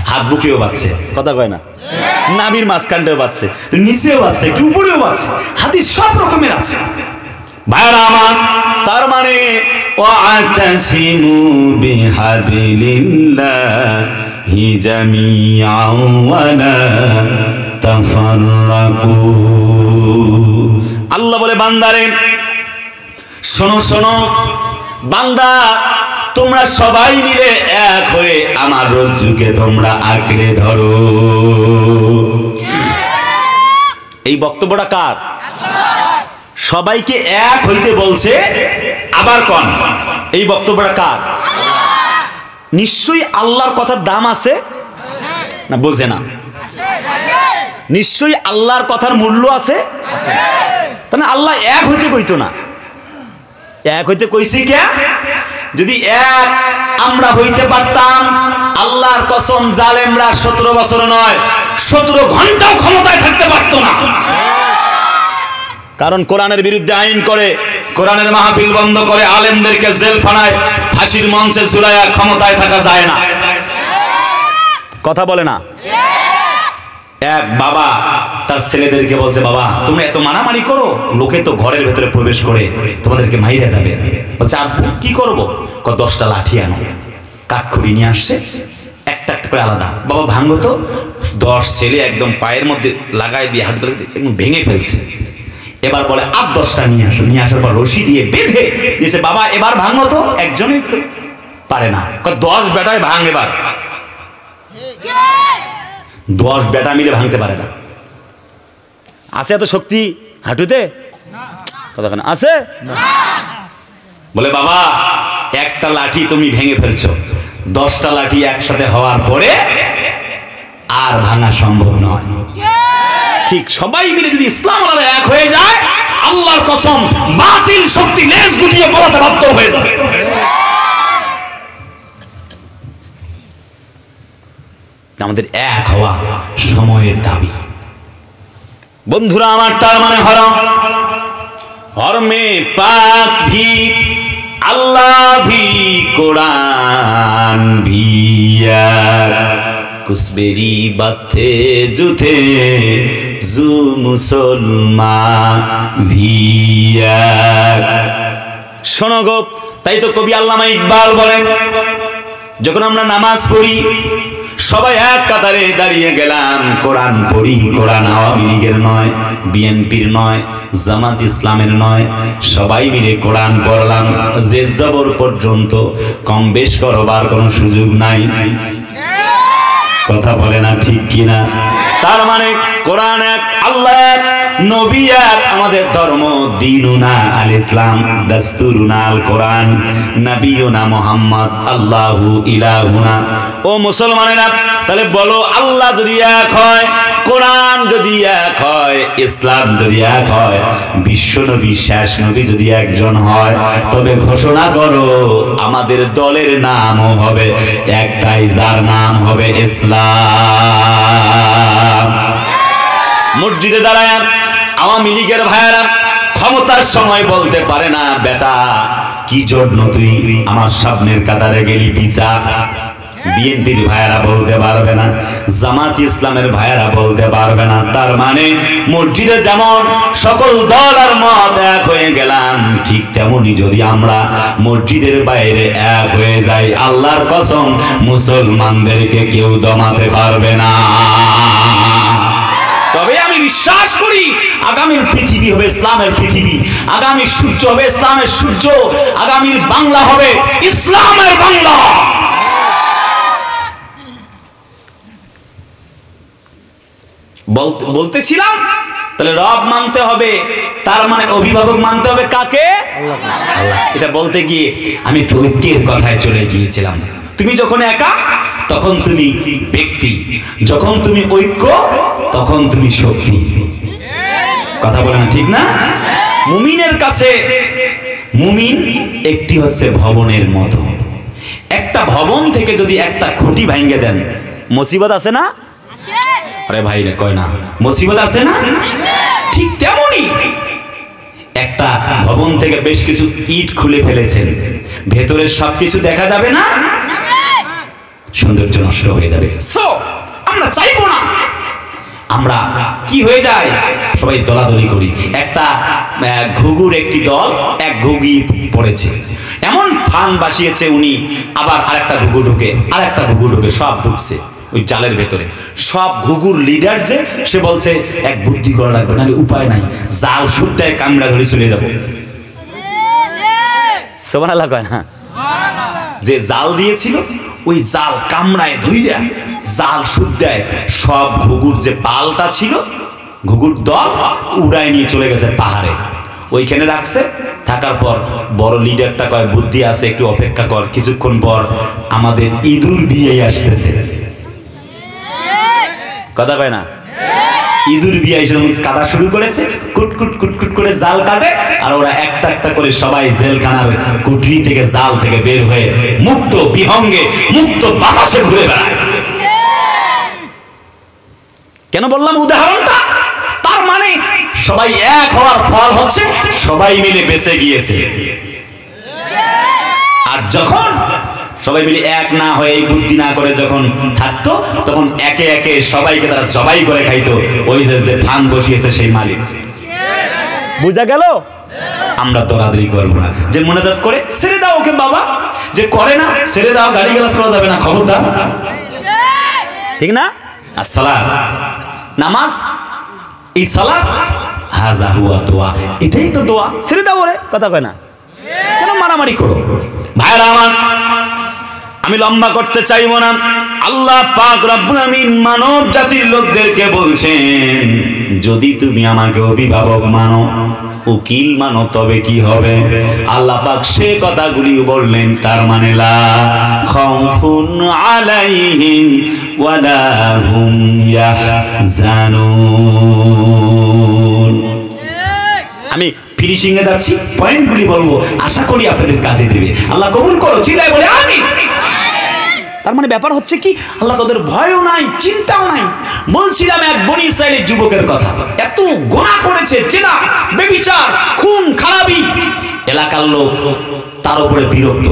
হাত বুকেও বাঁধছে, কথা কয় না, নাভির মাঝখানটাও বাঁধছে, নিচেও বাঁধছে, কি উপরেও বাঁধছে, হাদিস সব রকমের আছে। ভাইরা আমার, তার মানে ওয়াতাসিমু বিহাবিলিল্লাহি জামিআন ওয়া লা তাফাররাকু। আল্লাহ বলে বান্দারে শোনো শোনো বান্দা, তোমরা সবাই মিলে এক হয়ে আমার রজ্জুকে তোমরা আঁকড়ে ধরো। এই বক্তব্যটা কার? সবাইকে এক হইতে বলছে, আবার কোন এই বক্তব্যটা কার? নিশ্চয়ই আল্লাহর কথার দাম আছে না? বোঝে না, নিশ্চয়ই আল্লাহর কথার মূল্য আছে। তাহলে আল্লাহ এক হইতে কইতো না, এক হইতে কইছি কে? যদি এক আমরা হইতে পারতাম, আল্লাহর কসম জালেমরা 17 বছর নয় 17 ঘন্টাও ক্ষমতায় থাকতে পারতো না। কারণ কোরআনের বিরুদ্ধে আইন করে, কোরআনের মাহফিল বন্ধ করে, আলেমদেরকে জেলখানায় ফাঁসির মঞ্চে ঝুলাইয়া ক্ষমতায় থাকা যায় না, কথা বলে না। এক বাবা তার ছেলেদেরকে বলছে, বাবা তোমরা এত মারামারি করো, লোকে তো ঘরের ভেতরে প্রবেশ করে তোমাদেরকে মাইরা যাবে। বলছে আব্বু কি করবো? 10টা লাঠি আনো, কাঠখড়ি নিয়ে আসছে, একটা একটা করে আলাদা। বাবা ভাঙো তো। 10 ছেলে একদম পায়ের মধ্যে লাগাই দিয়ে হাত ধরে একদম ভেঙে ফেলছে। এবার বলে আর 10টা নিয়ে আসো। নিয়ে আসার পর রশি দিয়ে বেঁধে দিয়েছে। বাবা এবার ভাঙো তো। একজনই পারে না, 10 বেটায় ভাঙ। এবার 10 বেটা মিলে ভাঙতে পারে না। আছে এত শক্তি হাঁটুতে? কতখানি আছে? বলে বাবা একটা লাঠি তুমি ভেঙে ফেলছো, 10টা লাঠি একসাথে হওয়ার পরে আর ভাঙা সম্ভব নয়। ঠিক সবাই মিলে যদি ইসলাম আলাদা এক হয়ে যায়, আল্লাহর কসম বাতিল শক্তি লেজ গুটিয়ে পড়াতে বাধ্য হয়ে যাবে। আমাদের এক হওয়া সময়ের দাবি। বন্ধুরা আমার, তার মানে হরমে পাক ভি আল্লাহ ভি কোরআন ভিয়া কুসবেরি বাতে জুথে জু মুসলমান ভিয়া। শোনো গো, তাই তো কবি আল্লামা ইকবাল বলেন, যখন আমরা নামাজ পড়ি সবাই এক কাতারে দাঁড়িয়ে গেলাম, কোরআন পড়ি। কোরআন আওয়ামী লীগের নয়, বিএনপির নয়, জামাত ইসলামের নয়, সবাই মিলে কোরআন পড়লাম। যে জবর পর্যন্ত কম বেশ করবার কোনো সুযোগ নাই। কথা বলে না ঠিক কিনা? তার মানে কোরআন এক, আল্লাহ এক, নবী এক, আমাদের ধর্ম দ্বীনুনা আল ইসলাম, দাস্তুরুনা আল কোরআন, নবিয়ুনা মুহাম্মদ, আল্লাহু ইলাহুনা। ও মুসলমানেরা, তাহলে বলো আল্লাহ যদি এক হয়, কোরআন যদি এক হয়, ইসলাম যদি এক হয়, বিশ্ব নবী শেষ নবী যদি একজন হয়, তবে ঘোষণা করো আমাদের দলের নামও হবে একটাই, যার নাম হবে ইসলাম। মসজিদে দাঁড়ায় আওয়ামী লীগের ভাইয়েরা ক্ষমতার সময় বলতে পারে না, বেটা কি জন্য তুই আমার সামনের কাতারে গেলি পিছা। বিএনপির ভাইয়েরা বলতে পারবে না, জামাত ইসলামের ভাইয়েরা বলতে পারবে না। তার মানে মসজিদে যেমন সকল দল আর মত এক হয়ে গেলাম, ঠিক তেমনি যদি আমরা মসজিদের বাইরে এক হয়ে যাই, আল্লাহর কসম মুসলমানদেরকে কেউ দমাতে পারবে না। তবে আমি বিশ্বাস করি আগামীর পৃথিবী হবে ইসলামের পৃথিবী, আগামীর সূর্য হবে ইসলামের সূর্য, আগামীর বাংলা হবে ইসলামের বাংলা। বলতেছিলাম তাহলে রব মানতে হবে, তার মানে অভিভাবক মানতে হবে কাকে? আল্লাহ। এটা বলতে গিয়ে আমি একটু ঐক্যের কথায় চলে গিয়েছিলাম। তুমি যখন একা তখন তুমি ব্যক্তি, যখন তুমি ঐক্য তখন তুমি শক্তি। কথা বলে না ঠিক না? মুমিনের কাছে মুমিন একটি হচ্ছে ভবনের মতো। একটা ভবন থেকে যদি একটা খুঁটি ভাঙিয়ে দেন, মুসিবত আছে না? আরে ভাই রে কয় না, মুসিবত আছে না? ঠিক তেমনি একটা ভবন থেকে বেশ কিছু ইট খুলে ফেলেছেন, ভেতরের সবকিছু দেখা যাবে না, সৌন্দর্য নষ্ট হয়ে যাবে। সো আমরা চাইবো না আমরা কি হয়ে যায়, সবাই দলাদলি করি। একটা ঘুঘুর একটি দল এক ঘুঘি পড়েছে, এমন ফান বাসিয়েছে উনি, আবার আরেকটা ঘুঘু ঢুকে, আরেকটা ঘুঘু ঢুকে, সব ঢুকছে ওই জালের ভেতরে। সব ঘুঘুর লিডার যে, সে বলছে এক বুদ্ধি করা লাগবে, নাহলে উপায় নাই, জাল সুদ্ধায় কামড়া ধরে চলে যাবো। সুবহানাল্লাহ কয় না? যে জাল দিয়েছিল ওই জাল কামড়ায় ধইরা জাল সুদ্ধায় সব ঘুঘুর যে পালটা ছিল, ঘুঘুর দল উড়ায় নিয়ে চলে গেছে পাহাড়ে, ওইখানে রাখছে। থাকার পর বড় লিডারটা কয় বুদ্ধি আছে, একটু অপেক্ষা কর, কিছুক্ষণ পর আমাদের ইঁদুর বিয়ে আসতেছে। কথা কয় না? ইঁদুর বিয়ে এসে কাটা শুরু করেছে, কুটকুট কুটকুট করে জাল কাটে, আর ওরা একটা একটা করে সবাই জেলখানার কুটরি থেকে জাল থেকে বের হয়ে মুক্ত বিহঙ্গে মুক্ত বাতাসে ঘুরে বেড়ায়। কেন বললাম উদাহরণটা? তার মানে সবাই এক হওয়ার ফল হচ্ছে সবাই মিলে বেঁচে গিয়েছে। আর যখন সবাই মিলে এক না হয়ে এই বুদ্ধি না করে যখন থাকতো, তখন একে একে সবাইকে তারা জবাই করে খাইতো, ওই যে ফান বসিয়েছে সেই মালিক। বুঝা গেল? আমরা দরাদরি করবো না। যে মোনাজাত করে ছেড়ে দাও ওকে বাবা, যে করে না ছেড়ে দাও, গালি গালাজ করা যাবে না, খবরদার, ঠিক না? আর সালাত, নামাজ, এই সালাত হাযা হুয়া দোয়া, এটাই তো দোয়া, ছেড়ে দাও ওরে। কথা কয় না? কেন মারামারি করো? ভাইরা আমার, আমি লম্বা করতে চাইবো না। আল্লাহ পাক রব্বুল আমিন মানব জাতির লোকদেরকে বলছেন, যদি তুমি আমাকে অভিভাবক মানো, উকিল মানো, তবে কি হবে? আল্লাহ পাক সে কথাগুলি বললেন। তার মানে লা খাউফুন আলাইহিম ওয়ালা হুম ইয়াহজানুন। আমি ফিনিশিং এ যাচ্ছি, পয়েন্টগুলি বলবো, আশা করি আপনাদের কাজে দেবে। আল্লাহ কবুল করো, চিল্লায় বলে আমিন। তার মানে ব্যাপার হচ্ছে কি, আল্লাহ তাদের ভয়ও নাই, চিন্তাও নাই। বলছিলাম এক বনি ইসরায়েলের যুবকের কথা, এত গুনাহ করেছে, চেনা, বেবিচার, খুন খারাপি, এলাকার লোক তার উপরে বিরক্ত।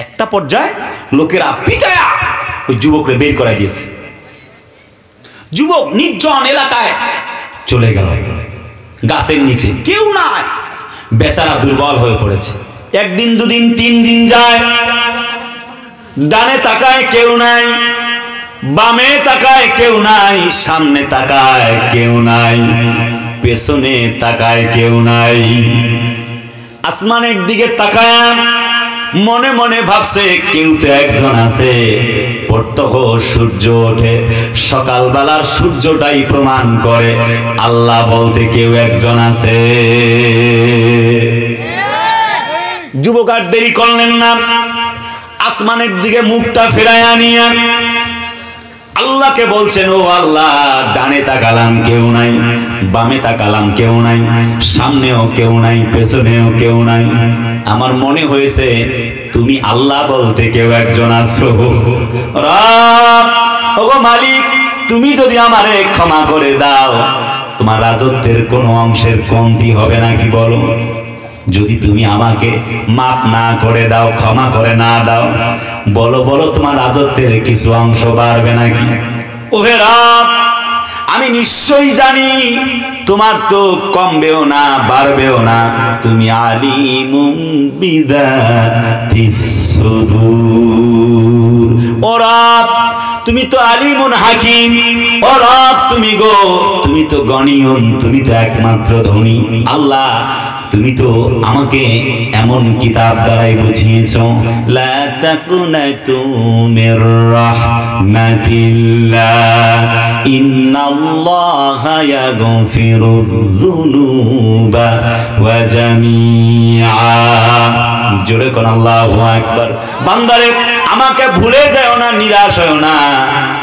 একটা পর্যায়ে লোকেরা পিটায়া ওই যুবককে বের করে দিয়েছে। যুবক নির্জন এলাকায় চলে গেল, গাছের নিচে কেউ নাই, বেচারা দুর্বল হয়ে পড়েছে। একদিন দুদিন তিন দিন যায়, ডানে তাকায় কেউ নাই, বামে তাকায় কেউ নাই, সামনে তাকায় কেউ নাই, পেছনে তাকায় কেউ নাই। আসমানের দিকে তাকায় মনে মনে ভাবছে কেউ তো একজন আছে। প্রত্যহ সূর্য ওঠে, সকালবেলার সূর্যটাই প্রমাণ করে আল্লাহ বলতে কেউ একজন আছে। যুবক আর দেরি করলেন না, আসমানের দিকে মুখটা ফেরায় আনিয়া আল্লাহকে বলছেন, ও আল্লাহ, ডানে তাকালাম কেউ নাই, বামে তাকালাম কেউ নাই, সামনেও কেউ নাই, পেছনেও কেউ নাই। আমার মনে হয়েছে তুমি আল্লাহ বলতে কেউ একজন আছো। রব, ওগো মালিক, তুমি যদি আমারে ক্ষমা করে দাও, তোমার রাজত্বের কোনো অংশের কমতি হবে নাকি বলো? যদি তুমি আমাকে মাপ না করে দাও, ক্ষমা করে না দাও, বলো বলো তোমার রাজত্বের কিছু অংশ বাড়বে নাকি? ওহে রব, আমি নিশ্চয়ই জানি তোমার তো কমবেও না বাড়বেও না, তুমি আলিমুম বিযাতিস সুদূর। ও রব, তুমি তো আলিমুন হাকিম। ও রব, তুমি তো গনিয়ুন, তুমি তো একমাত্র ধনী। আল্লাহ, তুমি তো আমাকে এমন কিতাব দ্বারাই বুঝিয়েছো, লা তাকুনাতু মির রাহমাতিল্লাহ ইন্নাল্লাহা ইয়াগফিরুয যুনুবা ওয়া জামিআ। জোরে কোন আল্লাহু আকবার। বান্দারে, আমাকে ভুলে যাও না, নিরাশ হও না।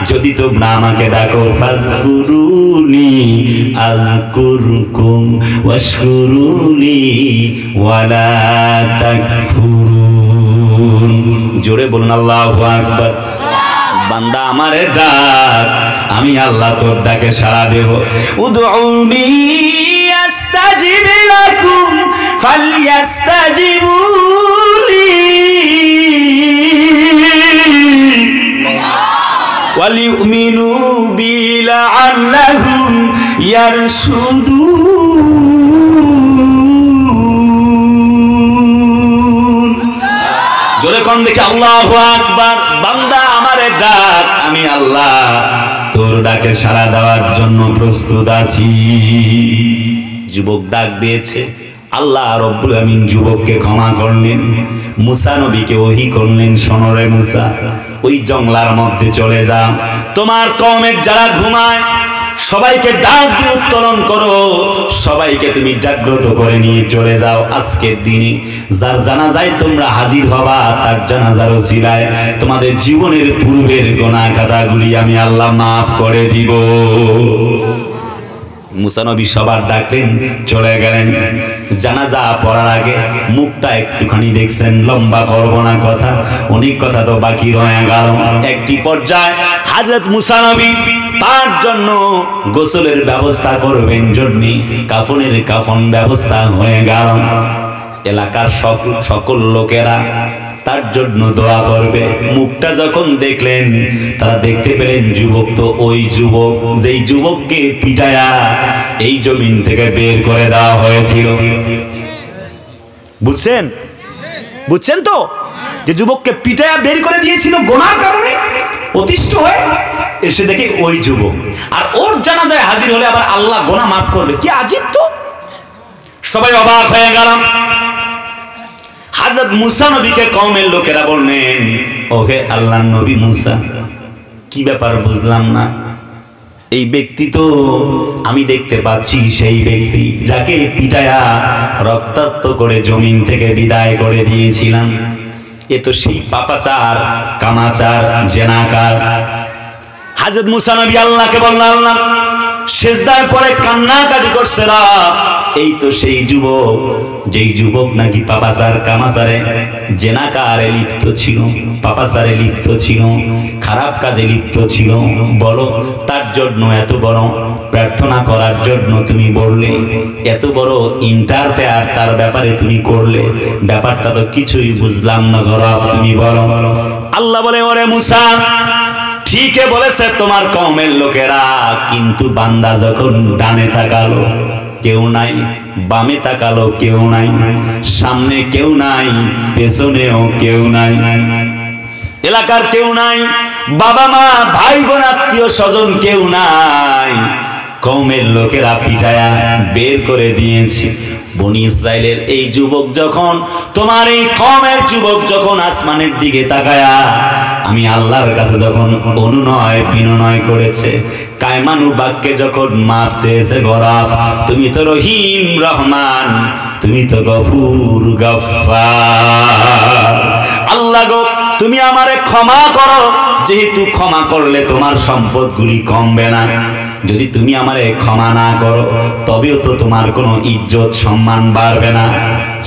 যদি তোমরা আমাকে ডাকো, ফাযকুরুনি আযকুরকুম ওয়াশকুরুলি ওয়ালা তাকফুরুন। জোরে বলুন আল্লাহু আকবার। বান্দা আমারে ডাক, আমি আল্লাহ তোর ডাকে সাড়া দেব। উদউনি আস্তাজিব লাকুম ফালইস্তাজিবুলি ওয়ালিউমিনু বি লাআল্লাহুম ইয়ারশুদুন। জোরে কোন দেখে আল্লাহু আকবার। বান্দা আমারে ডাক, আমি আল্লাহ তোর ডাকে সাড়া দেওয়ার জন্য প্রস্তুত আছি। যুবক ডাক দিয়েছে, আল্লাহ রব্বুল আমিন যুবককে ক্ষমা করলেন। মুসা নবীকে ওহী করলেন, শোনো রে মুসা, ওই জঙ্গলার মধ্যে চলে যাও, তোমার কওমের যারা ঘুমায় সবাইকে ডাক দিয়ে উত্তোলন করো, সবাইকে তুমি জাগ্রত করে নিয়ে চলে যাও। আজকের দিনে যার জানাজায় তোমরা হাজির হবা, তার জানাজার ওসিলায় তোমাদের জীবনের পূর্বের গুনাহ খাতাগুলি আমি আল্লাহ মাফ করে দিব। মুসা নবী সবার ডাকলেন, চলে গেলেন। জানাজা পড়ার আগে মুখটা একটুখানি দেখছেন, লম্বা করব না কথা, অনেক কথা তো বাকি রয়ে গেল। একটি পর্যায়ে হযরত মুসা নবী তার জন্য গোসলের ব্যবস্থা করবেন, জন্য কাফনের কাফন ব্যবস্থা হয়ে গেল। এলাকার সকল লোকেরা তার জন্য দোয়া করবে। মুখটা যখন দেখলেন, তারা দেখতে পেলেন যুবক তো ওই যুবক যেই যুবককে পিটায়া এই জমিন থেকে বের করে দেওয়া হয়েছিল। বুঝছেন? বুঝছেন তো, যে যুবককে পিটায়া বের করে দিয়েছিল গুনাহর কারণে অতিষ্ঠ হয়ে, এসে দেখে ওই যুবক, আর ওর জানাজায় হাজির হলে আবার আল্লাহ গুনাহ মাফ করবে। কি আজীব তো! সবাই অবাক হয়ে গেলাম। হযরত মুসা নবীকে কওমের লোকেরা বললেন, ওহে আল্লাহর নবী মুসা, কি ব্যাপার বুঝলাম না। এই ব্যক্তি তো আমি দেখতে পাচ্ছি সেই ব্যক্তি যাকে পিটায়া রক্তাক্ত করে জমিন থেকে বিদায় করে দিয়েছিলাম। এ তো সেই পাপাচার, কামাচার, জেনাকার। হযরত মুসা নবী আল্লাহকে বললেন, আল্লাহ, সিজদায় পড়ে কান্নাকাটি করছে, এই তো সেই যুবক যেই যুবক নাকি পাপাচার, কামাচারে, জেনাকারে লিপ্ত ছিল, পাপাচারে লিপ্ত ছিল, খারাপ কাজে লিপ্ত ছিল। বলো, তার জন্য এত বড় প্রার্থনা করার জন্য তুমি বললে, এত বড় ইন্টারফেয়ার তার ব্যাপারে তুমি করলে, ব্যাপারটা তো কিছুই বুঝলাম না। গরব, তুমি বলো। আল্লাহ বলে, ওরে মুসা, ঠিকই বলেছে তোমার কওমের লোকেরা, কিন্তু বান্দা যখন ডানে তাকালো কেউ নাই, বামে তাকালো কেউ নাই, সামনে কেউ নাই, পেছনেও কেউ নাই, এলাকার কেউ নাই, বাবা মা ভাই বোন আত্মীয় স্বজন কেউ নাই। কওমের লোকেরা পিটায়া বের করে দিয়েছে। বনি ইসরাইলের এই যুবক যখন, তোমার এই কওমের যুবক যখন আসমানের দিকে তাকায়া আমি আল্লাহর কাছে যখন অনুনয় বিনয় করেছে, কায়মানু বাক্যে যখন মাপ চেয়েছে, গরাব তুমি তো রহিম রহমান, তুমি তো গফুর গফফার, আল্লাহ গো তুমি আমারে ক্ষমা করো, যেহেতু ক্ষমা করলে তোমার সম্পদগুলি কমবে না, যদি তুমি আমারে ক্ষমা না করো তবেও তো তোমার কোনো ইজ্জত সম্মান বাড়বে না,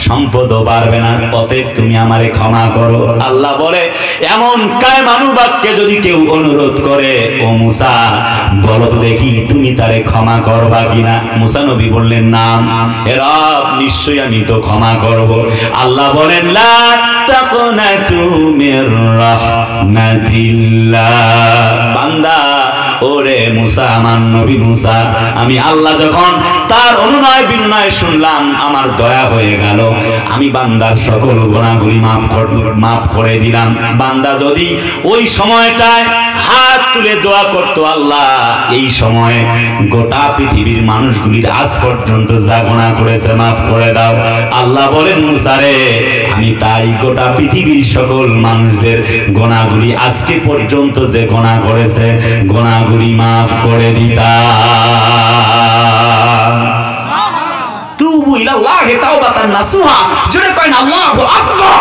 সম্পদও বাড়বে না, অতএব তুমি আমারে ক্ষমা করো। আল্লাহ বলে এমন কায়মানু বাক্যে যদি কেউ অনুরোধ করে, ও মুসা বলো তো দেখি তুমি তারে ক্ষমা করবা কিনা? মুসা নবী বললেন না, হে রব নিশ্চয়ই আমি তো ক্ষমা করব। আল্লাহ বলেন লা তাকুনাতু মির রাহমাতিল্লাহ, বান্দা ওরে মুসা, আমার নবী মুসা, আমি আল্লাহ যখন তার অনুনয় বিনয় শুনলাম আমার দয়া হয়ে গেল, আমি বান্দার সকল গুনাহগুলি মাফ করে দিলাম। বান্দা যদি ওই সময়টায় হাত তুলে দোয়া করতো, আল্লাহ এই সময় গোটা পৃথিবীর মানুষগুলির আজ পর্যন্ত যা গুনাহ করেছে মাফ করে দাও। আল্লাহ বলেন মুসা রে, আমি তাই গোটা পৃথিবীর সকল মানুষদের গুনাহগুলি আজকে পর্যন্ত যে গুনাহ করেছে গুনাহগুলি মাফ করে দিতাম। তুবু ইলাল্লাহি তাওবাতান নাসুহা, জোরে করেন আল্লাহু আকবার।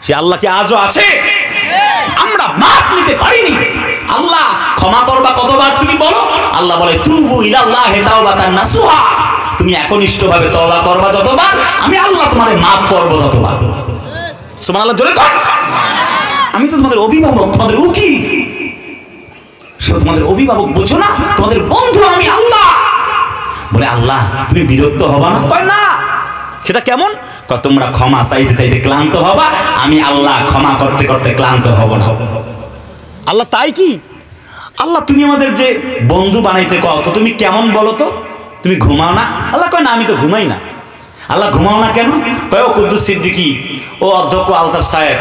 সে আল্লাহ কি আজও আছে? আমরা মাফ নিতে পারিনি। আল্লাহ ক্ষমা করবা কতবার তুমি বলো? আল্লাহ বলে তুবু ইলাল্লাহি তাওবাতান নাসুহা, তুমি একনিষ্ঠভাবে তওবা করবা যতবার, আমি আল্লাহ তোমারে মাফ করব ততবার। সুবহানাল্লাহ, জোরে কর। আমি তো তোমাদের অভিভাবক, তোমাদের উকিল, তোমাদের অভিভাবক বুঝো না? তোমাদের বন্ধু আমি আল্লাহ। বলে আল্লাহ তুমি বিরক্ত হবা না? কয় না। সেটা কেমন? তোমরা ক্ষমা চাইতে চাইতে ক্লান্ত হবা, আমি আল্লাহ ক্ষমা করতে করতে ক্লান্ত হব না। আল্লাহ তাই কি? আল্লাহ তুমি আমাদের যে বন্ধু বানাইতে কও, তো তুমি কেমন বলো তো? তুমি ঘুমাও না? আল্লাহ কয় না আমি তো ঘুমাই না। আল্লাহ ঘুমাও না কেন? কয় ও কুদ্দুস সিদ্দিকী, ও অধ্যক্ষ আলতাফ সাহেব,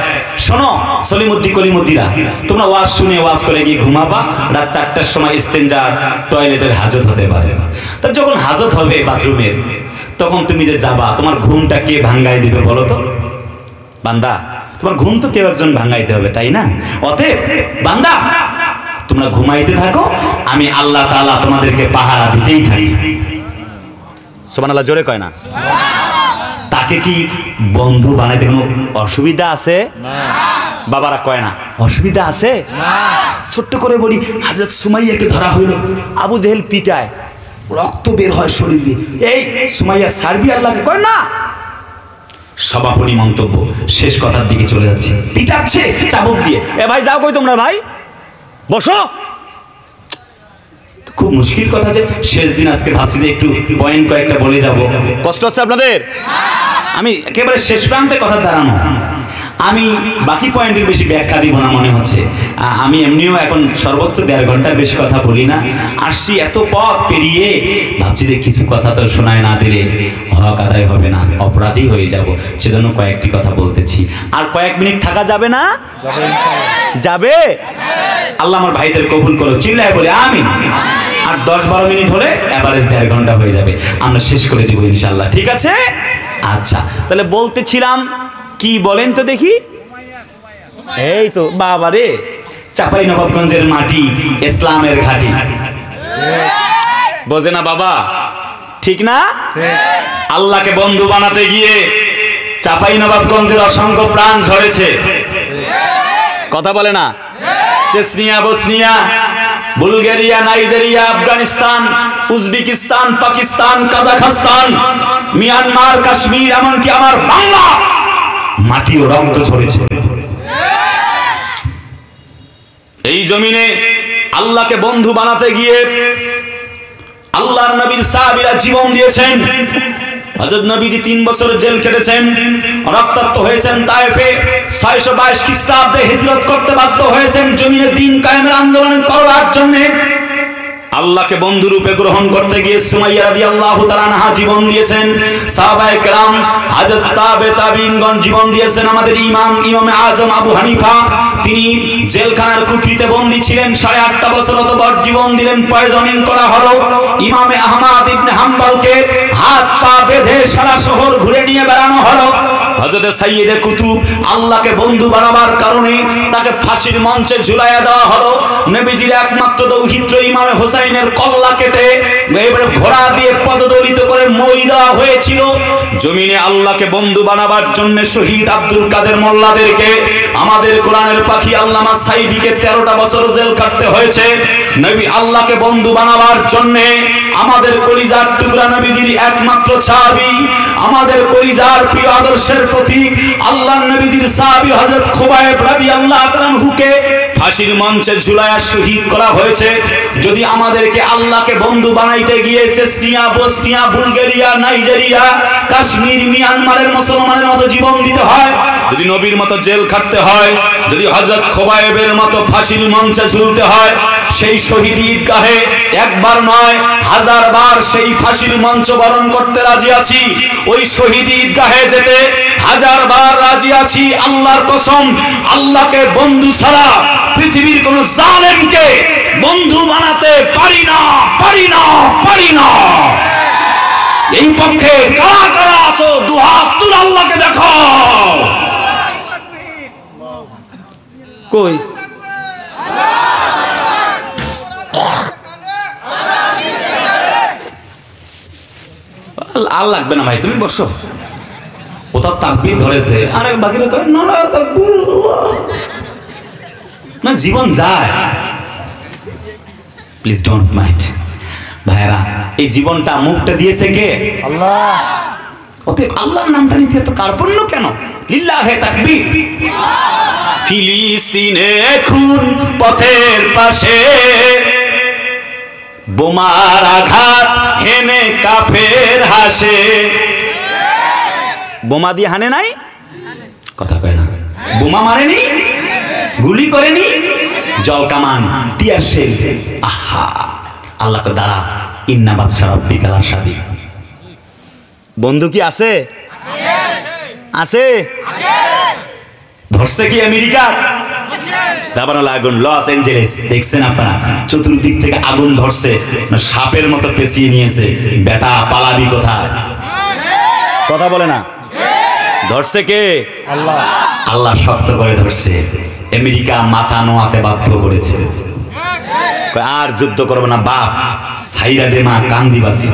শোনো সলিমুদ্দিন কলিমুদ্দিরা, তোমরা ওয়াজ শুনে ওয়াজ করে গিয়ে ঘুমাবা, রাত 4টার সময় ইস্তেঞ্জার টয়লেটের হাজত হতে পারে। তা যখন হাজত হবে বাথরুমের, তখন তুমি যে যাবা, তোমার ঘুমটা কে ভাঙ্গাই দিবে বলো তো? বান্দা তোমার ঘুম তো কেউ একজন ভাঙ্গাইতে হবে, তাই না? অতএব বান্দা তোমরা ঘুমাইতে থাকো, আমি আল্লাহ তাআলা তোমাদেরকে পাহারা দিতেই থাকি। সুবহানাল্লাহ, জোরে কয় না? তাকে কি বন্ধু বানাইতে কোনো অসুবিধা আছে? বাবারা কয় না অসুবিধা আছে? ছোট্ট করে বলি, হযরত সুমাইয়াকে ধরা হইল, আবু জেহেল পিটায়, রক্ত বের হয় শরীর দিয়ে, এই সুমাইয়া সারবি আল্লাহকে? কয় না। সমাপনী মন্তব্য, শেষ কথার দিকে চলে যাচ্ছে, পিটাচ্ছে চাবুক দিয়ে। এ ভাই যাও কই তোমরা, ভাই বসো। খুব মুশকিল কথা, যে শেষ দিন আজকে ভাবছি যে একটু পয়েন্ট কয়েকটা বলে যাব। কষ্ট হচ্ছে আপনাদের? আমি একেবারে শেষ প্রান্তে কথা দাঁড়ানো, আমি বাকি পয়েন্টের বেশি ব্যাখ্যা দিব না মনে হচ্ছে। আমি এমনিও এখন সর্বোচ্চ 1.5 ঘন্টার বেশি কথা বলি না। আসছি এত পথ পেরিয়ে, ভাবছি যে কিছু কথা তো শোনায় না দিলে হক আদায় হবে না, অপরাধী হয়ে যাব, সেজন্য কয়েকটি কথা বলতেছি। আর কয়েক মিনিট থাকা যাবে না? যাবে। আল্লাহ আমার ভাইদের কবুল করো, চিল্লায় বলে আমিন। আর 10-12 মিনিট হলে এভারেজ 1.5 ঘন্টা হয়ে যাবে, আমরা শেষ করে দিব ইনশাআল্লাহ, ঠিক আছে? আচ্ছা, তাহলে বলতেছিলাম কি বলেন তো দেখি। এই তো বাবা রে, চাঁপাইনবাবগঞ্জের মাটি ইসলামের ঘাঁটি, বোঝে না বাবা? ঠিক না? আল্লাহকে বন্ধু বানাতে গিয়ে চাঁপাইনবাবগঞ্জের অসংখ্য প্রাণ ঝরেছে, কথা বলে না? Chechnya, Bosnia, Bulgaria, Nigeria, Afghanistan, Uzbekistan, Pakistan, Kazakhstan, Myanmar, Kashmir, এমনকি আমার বাংলা মাটিও রক্ত ঝরেছে। এই জমিনে আল্লাহকে বন্ধু বানাতে গিয়ে আল্লাহর নবীর সাহাবীরা জীবন দিয়েছেন। হযরত নবীজি 3 বছর জেল কেটেছেন, রক্তাক্ত হয়েছেন তায়েফে, 622 খ্রিস্টাব্দে হিজরত করতে বাধ্য হয়েছেন জমিনে দ্বীন কায়েমের আন্দোলন করার জন্য। আল্লাহকে বন্ধু রূপে গ্রহণ করতে গিয়ে সুমাইয়া রাদিয়াল্লাহু তাআলা আনহা জীবন দিয়েছেন, সাহাবায়ে কেরাম হযরত তাবিঈনগণ জীবন দিয়েছেন। আমাদের ইমামে আজম আবু হানিফা তিনি জেলখানার কুঠরিতে বন্দী ছিলেন, 8.5 বছর অতঃপর জীবন দিলেন, পয়জনিং করা হলো। ইমামে আহমদ ইবনে হাম্বলকে হাত পা বেঁধে সারা শহর ঘুরে নিয়ে বেড়ানো হলো। হযরত সাইয়্যিদে কুতুব আল্লাহকে বন্ধু বানাবার কারণে তাকে ফাঁসির মঞ্চে ঝুলাইয়া দেওয়া হলো। নবীজির একমাত্র দৌহিত্র ইমামে হোসাইনের কল্লা কেটে এবারে ঘোড়া দিয়ে পদদলিত করে মই দেওয়া হয়েছিল। জমিনে আল্লাহকে বন্ধু বানাবার জন্য শহীদ আব্দুল কাদের মোল্লাদেরকে আমাদের কোরআনের পাখি আল্লামা সাইদিকে 13টা বছর জেল কাটতে হয়েছে। নবী আল্লাহকে বন্ধু বানাবার জন্য আমাদের কলিজার টুকরা নবীজির একমাত্র সাহাবী, আমাদের কলিজার প্রিয় আদর্শের প্রতীক আল্লাহর নবীজির সাহাবী হযরত খুবাইব রাদিয়াল্লাহু তাআলা আনহুকে ফাঁসির মঞ্চে ঝুলায়া শহীদ করা হয়েছে। যদি আমাদেরকে আল্লাহকে বন্ধু বানাইতে গিয়ে Chechnya, Bosnia, Bulgaria, Nigeria, Kashmir, মিয়ানমারের মুসলমানের মতো জীবন দিতে হয়, যদি নবীর মতো জেল খাটতে হয়, যদি হযরত খুবাইবের মতো ফাঁসির মঞ্চে ঝুলতে হয়, সেই শহীদ ঈদগাহে একবার নয় 1000 বার সেই ফাঁসির মঞ্চ বরণ করতে রাজি আছি। ওই শহীদ ঈদগাহে যেতে 1000 বার রাজি আছি। আল্লাহর কসম, আল্লাহকে বন্ধু ছাড়া পৃথিবীর কোন জালেমকে বন্ধু বানাতে পারি না, পারি না, পারি না। এই পক্ষে কারা কারা আছো দুহাত তুলে আল্লাহকে দেখো। কই আর লাগবে না ভাই, তুমি বসো। কোথাও তাকবীর ধরেছে আর বাকিরা কয় না না তাকবীর না, জীবন যায়। প্লিজ ডোন্ট মাইন্ড ভাইরা, এই জীবনটা মুখটা দিয়েছে কে? আল্লাহ। অতএব আল্লাহর নামটা নিতে এত কার্পণ্য কেন? লিল্লাহে তাকবীর। ফিলিস্তিনে খুন পথের পাশে, বোমার আঘাত হেনে কাফের হাসে। বোমা দিয়ে হানে নাই, কথা কয় না। বোমা মারেনি, গুলি করেনি, জল কামান, টিয়ার শেল। আহা, আল্লাহকে দ্বারা ইন্না বাদশা রব্বিকাল আশাদি। বন্ধু কি আছে? আছে। ধরছে কি আমেরিকা? তারপর আগুন লস এঞ্জেলেস দেখছেন আপনারা, চতুর্দিক থেকে আগুন ধরছে, সাপের মতো পেঁচিয়ে নিয়েছে। বেটা পালাবি কোথায়? কথা বলে না। ধরছে কে? আল্লাহ। আল্লাহ শক্ত করে ধরছে। আমেরিকা মাথা নোয়াতে বাধ্য করেছে, আর যুদ্ধ করবো না বাপ, সাইরা দে মা কান্দিবাসী।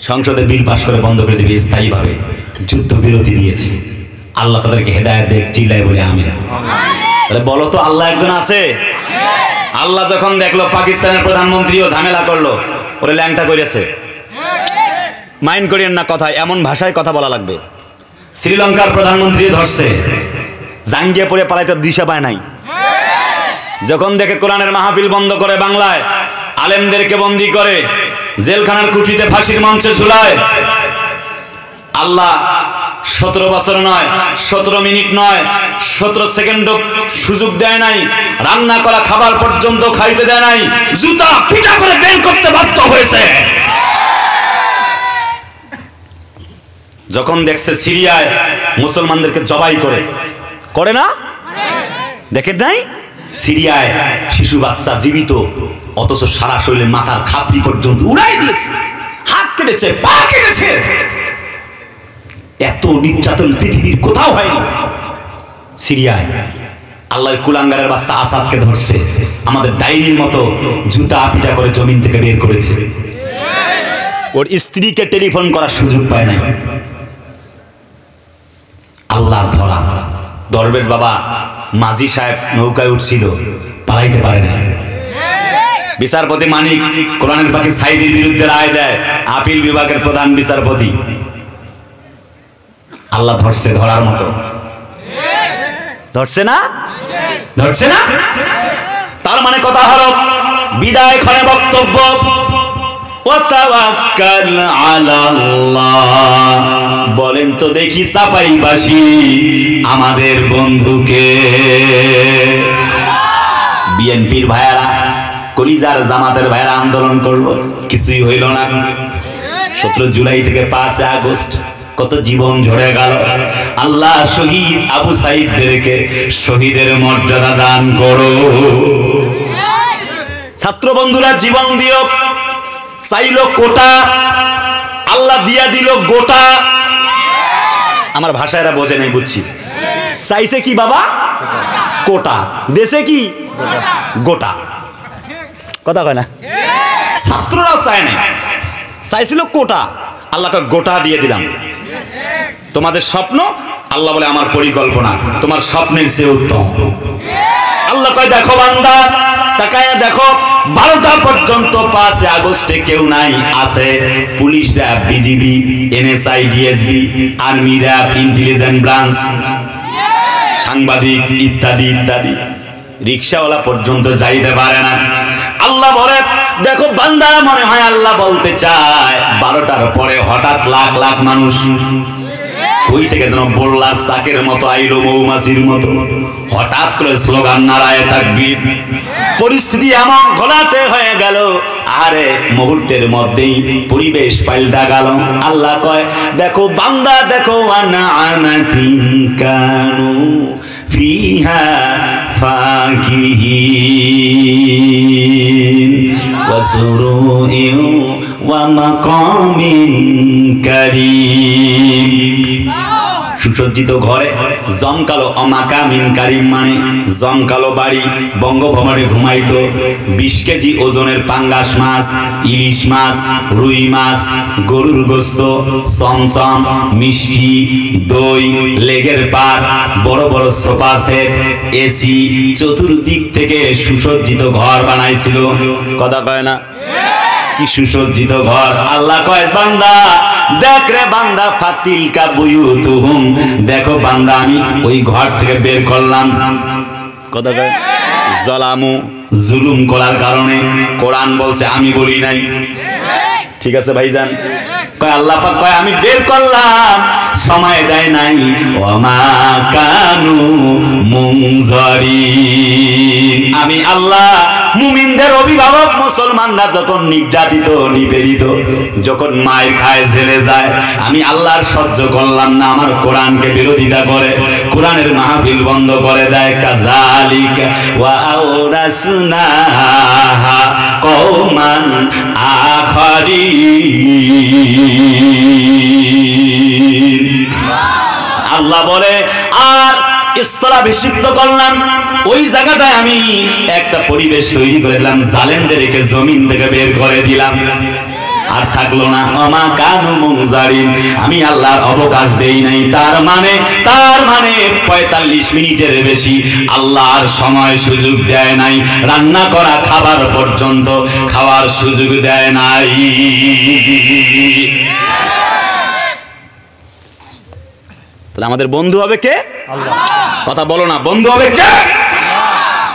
সংসদে বিল পাস করে বন্ধ করে দিবে স্থায়ীভাবে। যুদ্ধ বিরতি দিয়েছে। আল্লাহ তাদেরকে হেদায়েত দেখ, চিল্লায় বলে আমিন। তাহলে বলো তো আল্লাহ একজন আছে? আল্লাহ যখন দেখলো পাকিস্তানের প্রধানমন্ত্রীও ঝামেলা করলো, ওরে ল্যাংটা করেছে, মাইন্ড করিয়েন না কথায়, এমন ভাষায় কথা বলা লাগবে। শ্রীলঙ্কার প্রধানমন্ত্রী ধরছে, জাঙ্গিয়ে পড়ে পালাইতে দিশা পায় নাই। যখন দেখে কোরআনের মাহফিল বন্ধ করে বাংলায়, আলেমদেরকে বন্দী করে, জেলখানার কুঠিতে ফাঁসির মঞ্চে ঝুলায়, আল্লাহ 17 বছর নয়, 17 মিনিট নয়, 17 সেকেন্ডও সুযোগ দেয় নাই। রান্না করা খাবার পর্যন্ত খাইতে দেয় নাই, জুতা পিটা করে বের করতে বাধ্য হয়েছে। যখন দেখছে সিরিয়ায় মুসলমানদেরকে জবাই করে না, দেখেন নাই? সিরিয়ায় শিশু বাচ্চা জীবিত, অথচ সারা শরীরে মাথার খাপড়ি পর্যন্ত উড়াই দিয়েছে, হাত কেটেছে, পা কেটেছে। এত নির্যাতন পৃথিবীর কোথাও হয়নি। সিরিয়ায় আল্লাহর কুলাঙ্গারের বাচ্চা আসাদকে ধরছে, আমাদের ডাইনির মতো জুতা পিটা করে জমিন থেকে বের করেছে। ওর স্ত্রীকে টেলিফোন করার সুযোগ পায় নাই। আল্লাহর ধরা। দরবেশ বাবা মাঝি সাহেব নৌকায় উঠছিল, পালাইতে পারে না। বিচারপতি মানিক কোরআনের পাখি সাইদির বিরুদ্ধে রায় দেয়, আপিল বিভাগের প্রধান বিচারপতি। আল্লাহ ধরছে, ধরার মতো ধরছে না, ধরছে না। তার মানে কথা হলো বিদায় ক্ষণে বক্তব্য, ওয়াতাওয়াক্কাল আলাল্লাহ। বলেন তো দেখি চাপাইবাসী আমাদের বন্ধুকে। বিএনপির ভাইয়ারা, কলিজার জামাতের ভাইয়ারা আন্দোলন করলো, কিছুই হইল না। 17 জুলাই থেকে 5 আগস্ট কত জীবন ঝরে গেল। আল্লাহ শহীদ আবু সাইদদেরকে শহীদের মর্যাদা দান করো। ছাত্র বন্ধুরা জীবন দিও, চাইলো কোটা, আল্লাহ দিয়া দিল গোটা। আমার ভাষা এরা বোঝে নাই, বুঝছি। চাইছে কি বাবা? কোটা। দেশে কি? গোটা। কথা কয় না? ছাত্ররাও চায় নাই, চাইছিল কোটা, আল্লাহকে গোটা দিয়ে দিলাম। তোমাদের স্বপ্ন, আল্লাহ বলে আমার পরিকল্পনা তোমার স্বপ্নের চেয়ে উত্তম। আল্লাহ কয় দেখো বান্দা, তাকায় দেখো 12টা পর্যন্ত 5 আগস্টে কেউ নাই। আছে police, RAB, BGB, NSI, DSB, army, RAB, intelligent branch, সাংবাদিক ইত্যাদি ইত্যাদি। রিক্সাওয়ালা পর্যন্ত যাইতে পারে না। আল্লাহ বলে দেখো বান্দারা, মনে হয় আল্লাহ বলতে চায় 12টার পরে হঠাৎ লাখ লাখ মানুষ কই থেকে যেন বললার চাকের মতো আইলো, মৌমাছির মতো হঠাৎ করে স্লোগান নারায়ে তাকবীর। পরিস্থিতি এমন ঘোলাটে হয়ে গেল, আরে মুহূর্তের মধ্যেই পরিবেশ পাল্টা গেল। আল্লাহ কয় দেখো বান্দা, দেখো আনাআনাতিন কানু ফিহা ফাকিহিন ওয়া সুরুইন ওয়া মাকামিন কারীম। সুসজ্জিত ঘরে জমকালো, অমাকামিন কারিম মানে জমকালো বাড়ি। বঙ্গভবনে ঘুমাইতো 20 কেজি ওজনের পাঙ্গাস মাছ, ইলিশ মাছ, রুই মাছ, গরুর গোস্ত, চমচম, মিষ্টি, দই, লেগের পাত, বড় বড় সোফা সেট, এসি, চতুর্দিক থেকে সুসজ্জিত ঘর বানাইছিল। কথা কয় না? কি সুসজ্জিত ঘর। আল্লাহ কয় বান্দা দেখ রে বান্দা, ফাতিলকা বুয়ুতুহুম, দেখো বান্দা আমি ওই ঘর থেকে বের করলাম। কথা কয় জালামু, জুলুম করার কারণে। কোরআন বলছে, আমি বলি নাই। ঠিক আছে ভাইজান? কয় আল্লাহ পাক কয় আমি বের করলাম, সময় দেয় নাই। ওমা কানু মুনজারিন, আমি আল্লাহ মুমিনদের অভিভাবক মুসলমানরা যখন নির্যাতিত, নিপীড়িত, যখন মায়ের খায়, জেলে যায়, আমি আল্লাহর সহ্য করলাম না। আমার কোরআনকে বিরোধিতা করে, কোরআনের মাহফিল বন্ধ করে দেয়। কাযালিকা ওয়া আওরাসনাহা কওমান আখারিন। আল্লাহ বলে আর স্থলাভিষিক্ত করলাম, ওই জায়গাটায় আমি একটা পরিবেশ তৈরি করে দিলাম, জালেমদেরকে জমিন থেকে বের করে দিলাম। আর থাকলো না ওমা কানু মুনজারিন, আমি আল্লাহর অবকাশ দেই নাই। তার মানে 45 মিনিটের বেশি আল্লাহর সময় সুযোগ দেয় নাই। রান্না করা খাবার পর্যন্ত খাওয়ার সুযোগ দেয় নাই। তাহলে আমাদের বন্ধু হবে কে? আল্লাহ। কথা বলো না, বন্ধু হবে কে?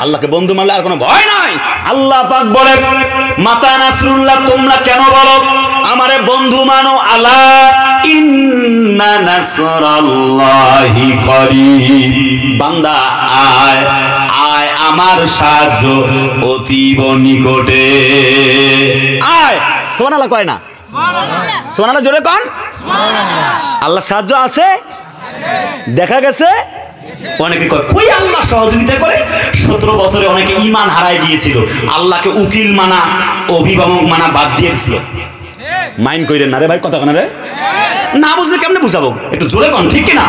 আল্লাহকে বন্ধু মানলে আর কোনো ভয় নাই। আল্লাহ পাক বলে মাতা নাসরুল্লাহ, তোমরা কেন বলো আমারে বন্ধু মানো? আলা ইন্না নাসরাল্লাহি করিব, বান্দা আয় আয়, আমার সাহায্য অতীব নিকটে। আয়, সুবহানাল্লাহ কয় না? সুবহানাল্লাহ জোরে কন। আল্লাহ সাহায্য আছে, দেখা গেছে। অনেকে কয় কই আল্লাহ সহযোগিতা করে। 17 বছরে অনেকে ঈমান হারায় গিয়েছিল, আল্লাহকে উকিল মানা, অভিভাবক মানা বাদ দিয়ে দিছিল। মাইন্ড কইরেন না রে ভাই, কথা কেন রে? না বুঝলে কেমনে বুঝাবো? একটু জোরে কন, ঠিক কিনা?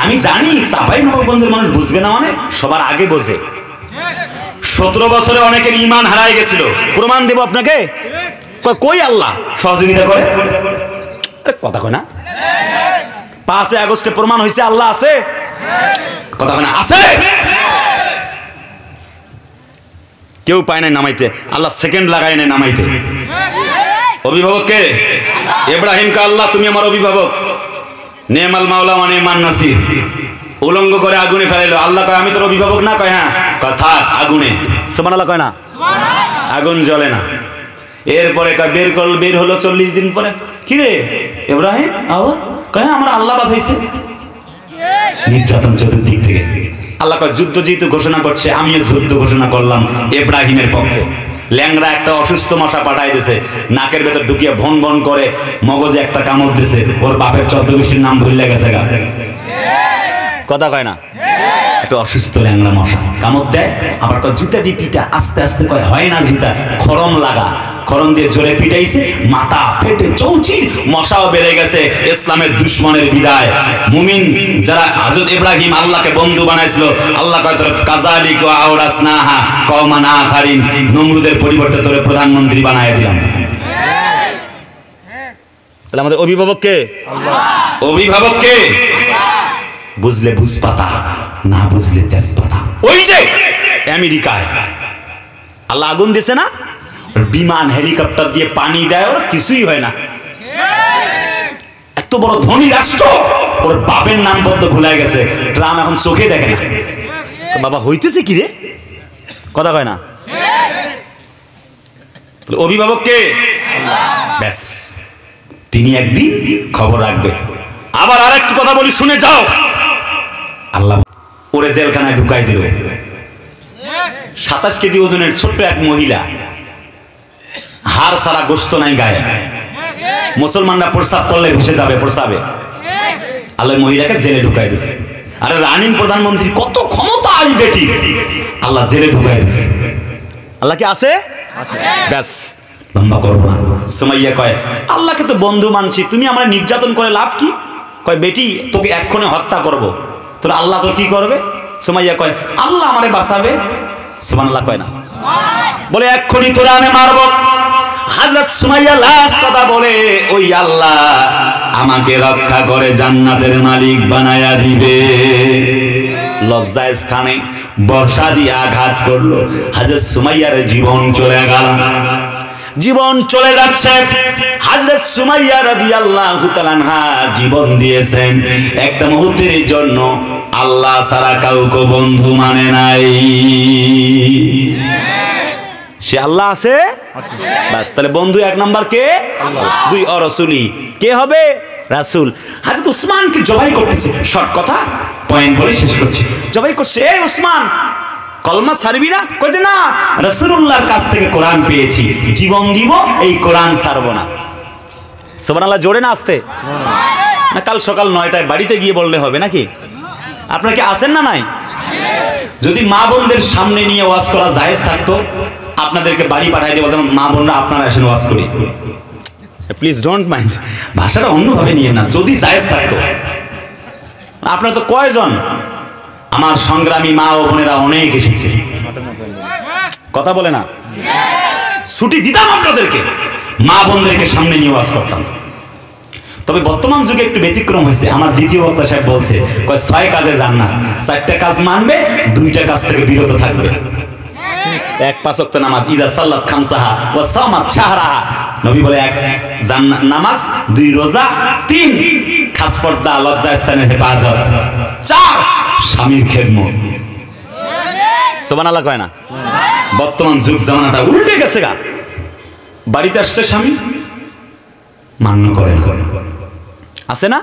আমি জানি চাঁপাইনবাবগঞ্জের মানুষ বুঝবে না, মানে সবার আগে বোঝে। 17 বছরে অনেকের ঈমান হারায় গেছিল, প্রমাণ দেব আপনাকে। কই আল্লাহ সহযোগিতা করে? কথা কয় না? 5 আগস্টে প্রমাণ হয়েছে আল্লাহ আছে। কথা কয় না? আছে। কেউ পায় নাই নামাইতে, আল্লাহ সেকেন্ড লাগায় নাই নামাইতে। অভিভাবক কে? ইব্রাহিম কা আল্লাহ তুমি আমার অভিভাবক। নেমাল মাওলা মানে মান নাসির। উলঙ্গ করে আগুনে ফেলাইলো, আল্লাহ কয় আমি তোর অভিভাবক না? কয় হ্যাঁ। কথা আগুনে, সুবহানাল্লাহ কয় না? আগুন জ্বলে না। এরপরে কয় বের হলো 40 দিন পরে, কি রে ইব্রাহিম আবার? কয় আমার আল্লাহ বাঁচাইছে। নির্যাতন চতুর্দিক থেকে। আল্লাহ কয় যুদ্ধ যেহেতু ঘোষণা করছে আমিও যুদ্ধ ঘোষণা করলাম ইব্রাহিমের পক্ষে। ল্যাংড়া একটা অসুস্থ মশা পাঠাই দিছে, নাকের ভেতর ঢুকিয়ে ভন ভন করে মগজে একটা কামড় দিছে, ওর বাপের 14 গোষ্ঠীর নাম ভুলে গেছে গা। কথা কয় না? একটা অসুস্থ ল্যাংড়া মশা কামড় দেয়, আবার কয় জুতা দিয়ে পিটা, আস্তে আস্তে কয় হয় না জুতা, খরম লাগা, খরম দিয়ে জোরে পিটাইছে, মাথা ফেটে চৌচির, মশাও বেড়ে গেছে। ইসলামের দুশ্মনের বিদায়। মুমিন যারা হযরত ইব্রাহিম আল্লাহকে বন্ধু বানাইছিল, আল্লাহ কয় তোর কাযালিক ওয়া আওরাসনাহা কওমান আখারিন, নমরুদের পরিবর্তে তোরে প্রধানমন্ত্রী বানায় দিলাম। তাহলে আমাদের অভিভাবক কে? আল্লাহ। অভিভাবক কে? বুঝলে বুঝপাতা, না বুঝলে তেজপাতা। ওই যে আমেরিকায় আল্লাহ আগুন দিছে না, বিমান হেলিকপ্টার দিয়ে পানি দেয়, ওরা কিছুই হয় না। এত বড় ধনী রাষ্ট্র, ওর বাপের নাম বলতে ভুলে গেছে, ট্রাম্প এখন চোখে দেখে না। বাবা হইতেছে কি রে? কথা কয় না? অভিভাবক কে? ব্যাস, তিনি একদিন খবর রাখবে। আবার আরেকটু কথা বলি, শুনে যাও। আল্লাহ ওরে জেলখানায় ঢুকাই দিল। 27 কেজি ওজনের ছোট্ট এক মহিলা, হাড় ছাড়া গোশত নাই গায়ে, মুসলমানরা প্রস্রাব করলে ভেসে যাবে প্রস্রাবে, আল্লাহ মহিলাকে জেলে ঢুকাই দিছে। আরে রানিং প্রধানমন্ত্রী, কত ক্ষমতা আই বেটি, আল্লাহ জেলে ঢুকাই দিছে। আল্লাহ কি আছে? ব্যাস, লম্বা করবো না। সুমাইয়া কয় আল্লাহকে তো বন্ধু মানছি, তুমি আমার নির্যাতন করে লাভ কি? কয় বেটি তোকে এক্ষণে হত্যা করব। তোর আল্লাহ তোর কি করবে? সুমাইয়া কয় আল্লাহ আমারে বাঁচাবে। সুবহানাল্লাহ কয় না? বলে এক্ষুনি তোরা আমি মারব। হযরত সুমাইয়া লাস্ট কথা বলে, ওই আল্লাহ আমাকে রক্ষা করে জান্নাতের মালিক বানায়া দিবে। লজ্জায় স্থানে বর্ষা দিয়ে আঘাত করলো, হযরত সুমাইয়ার জীবন চলে গেল। জীবন চলে যাচ্ছে। হযরত সুমাইয়া রাদিয়াল্লাহু তাআলা আনহা জীবন দিয়েছেন একটা মুহূর্তের জন্য, আল্লাহ ছাড়া কাউকে বন্ধু মানে নাই। সে আল্লাহ আছে, বাস। তাহলে বন্ধু এক নাম্বার কে? আল্লাহ। 2 রাসূলি কে হবে? রাসূল। হযরত উসমানকে জবাই করতেছে, শর্ট কথা পয়েন্ট বলে শেষ করছি। জবাই করছে, এই উসমান কলমা ছাড়বি না? কইছে না, রাসূলুল্লাহর কাছ থেকে কোরআন পেয়েছি, জীবন দিব, এই কোরআন ছাড়বো না। সুবহানাল্লাহ জোরে না আসতে? না কাল সকাল 9টায় বাড়িতে গিয়ে বললে হবে নাকি? আপনারা কি আসেন না? নাই? যদি মা বোনদের সামনে নিয়ে ওয়াজ করা জায়েজ থাকতো, আপনাদেরকে বাড়ি পাঠাই দিয়ে বলতাম মা বোনরা আপনারা আসেন ওয়াজ করি। প্লিজ ডোন্ট মাইন্ড, ভাষাটা অন্যভাবে নিয়ে না। যদি জায়েজ থাকতো, আপনারা তো কয়জন? আমার সংগ্রামী মা ও বোনেরা অনেক এসেছে, কথা বলে না? ছুটি দিতাম আপনাদেরকে, মা বোনদেরকে সামনে নিয়ে ওয়াজ করতাম। তবে বর্তমান যুগে একটু ব্যতিক্রম হয়েছে। আমার দ্বিতীয় বক্তা সাহেব বলছে 6 কাজে জান্নাত, 4টা কাজ মানবে, 2টা কাজ থেকে বিরত থাকবে। 1 5 ওয়াক্ত নামাজ, ইযা সাল্লাত খামসাহা ওয়া সামাত শাহরাহা। নবী বলে 1 নামাজ, 2 রোজা, 3 খাস পর্দা লজ্জা স্থানের হেফাজত, 4 স্বামীর খেদমত। সুবহানাল্লাহ কয় না? বর্তমান যুগ জামানাটা উল্টে গেছে গা। বাড়িতে আসছে স্বামী, মান্য করে না, আছে না?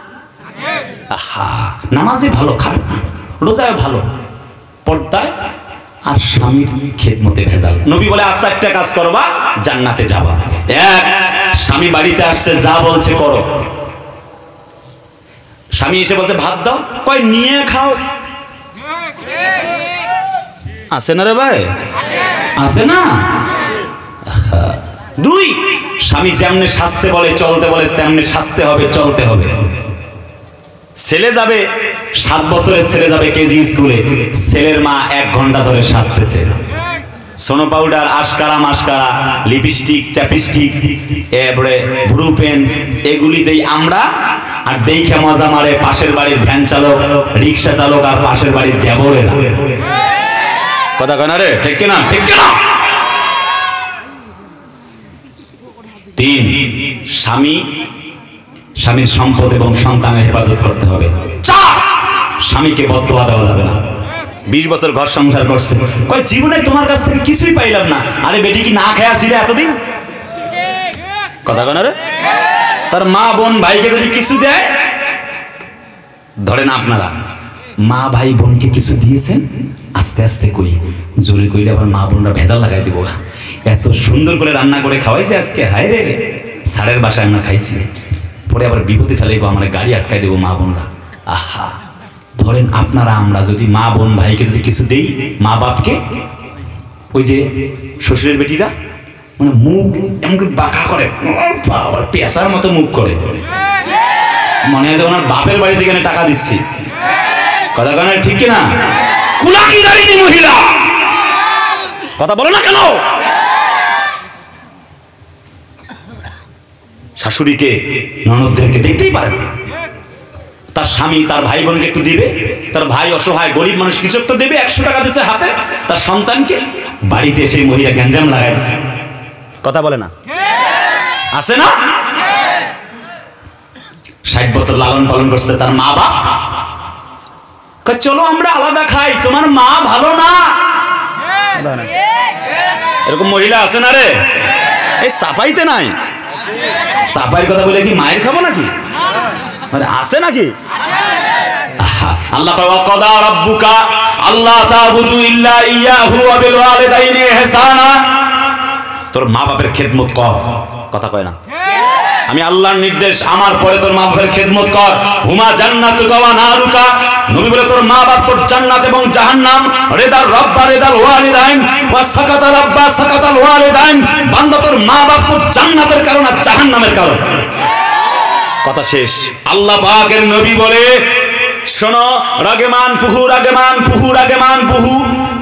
আহা, নামাজে ভালো, খারাপ না, রোজায় ভালো, পর্দায় আর স্বামীর খেদমতে ভেজাল। নবী বলে 4টা কাজ করবা, জান্নাতে যাবা। 1, স্বামী বাড়িতে আসছে, যা বলছে করো। স্বামী এসে বলছে ভাত দাও, কয় নিয়ে খাও। আছে না রে ভাই? আছে না? 2, স্বামী যেমনে শাস্তে বলে চলতে বলে, তেমনি শাস্তে হবে, চলতে হবে। ছেলে যাবে 7 বছরের ছেলে যাবে কেজি স্কুলে, ছেলের মা 1 ঘন্টা ধরে শাস্তেছে। সোনো পাউডার, আশকারা মাস্কারা, লিপস্টিক, চ্যাপস্টিক, এরপরে ব্রু পেন, এগুলি দেই আমরা। আর দেখে মজা মারে পাশের বাড়ির ভ্যান চালক, রিক্সা চালক আর পাশের বাড়ির দেবরেরা। কথা কয় না রে? ঠিক কিনা? ঠিক কিনা? 3, স্বামীর সম্পদ এবং সন্তানের হেফাজত করতে হবে। 4, স্বামীকে বদদোয়া দেওয়া যাবে না। 20 বছর ঘর সংসার করছে, কয় জীবনে তোমার কাছ থেকে কিছুই পাইলাম না। আরে বেটি কি না খেয়া ছিল এতদিন? কথা কয় না রে? তার মা বোন ভাইকে যদি কিছু দেয়, ধরেন আপনারা মা ভাই বোনকে কিছু দিয়েছেন? আস্তে আস্তে কই, জোরে কইলে আবার মা বোনরা ভেজাল লাগাই দেবো। এত সুন্দর করে রান্না করে খাওয়াইছে আজকে, হায় রে, স্যারের বাসায় আমরা খাইছি, পরে আবার বিপদে ফেলাইবো, আমার গাড়ি আটকাই দেবো মা বোনরা। আহা, ধরেন আপনারা আমরা যদি মা বোন ভাইকে যদি কিছু দেই, মা বাপকে, ওই যে শ্বশুরের বেটিরা মানে মুখ এমন বাঁকা করে, পেশার মতো মুখ করে, মনে হয় যে ওনার বাপের বাড়ি থেকে টাকা দিচ্ছি। কথা কেন ঠিক কিনা? কুলাঙ্গারিনী মহিলা, কথা বলো না কেন? শাশুড়িকে ননদদেরকে দেখতেই পারে না, তার স্বামী তার ভাই বোনকে একটু দিবে, তার ভাই অসহায় গরিব মানুষ কিছু একটা দেবে, 100 টাকা দিচ্ছে হাতে তার সন্তানকে, বাড়িতে সেই মহিলা গ্যাঞ্জাম লাগাই দিচ্ছে। কথা বলে না? আছে না? 60 বছর লালন পালন করছে তার মা বাপ, চলো আমরা আলাদা খাই, তোমার মা ভালো না, এরকম মহিলা আছে না রে? এই সাফাইতে নাই, সাফাইয়ের কথা বলে কি মায়ের খাবো নাকি? মানে আছে নাকি? আল্লাহ ওয়াকাদা রাব্বুকা আল্লা তা'বুদু ইল্লা ইয়াহু ওয়া বিল ওয়ালিদাইনি ইহসানা, তোর মা বাপের খেদমত কর। কথা কয় না? আমি আল্লাহর নির্দেশ, আমার পরে তোর মা বাপের খেদমত কর। হুমা জান্নাতুকা ওয়া নারুকা, নবী বলে তোর মা বাপ তোর জান্নাত এবং জাহান্নাম। রিদার রাব্বা রিদাল ওয়ালিদাইন ওয়া সাকাতা রাব্বা সাকাতাল ওয়ালিদাইন, বান্দা তোর মা বাপ তোর জান্নাতের কারণ আর জাহান্নামের কারণ। কথা শেষ। আল্লাহ পাকের নবী বলে, শোনো, রাগেমান পুহু রাগেমান পুহু রাগেমান পুহু,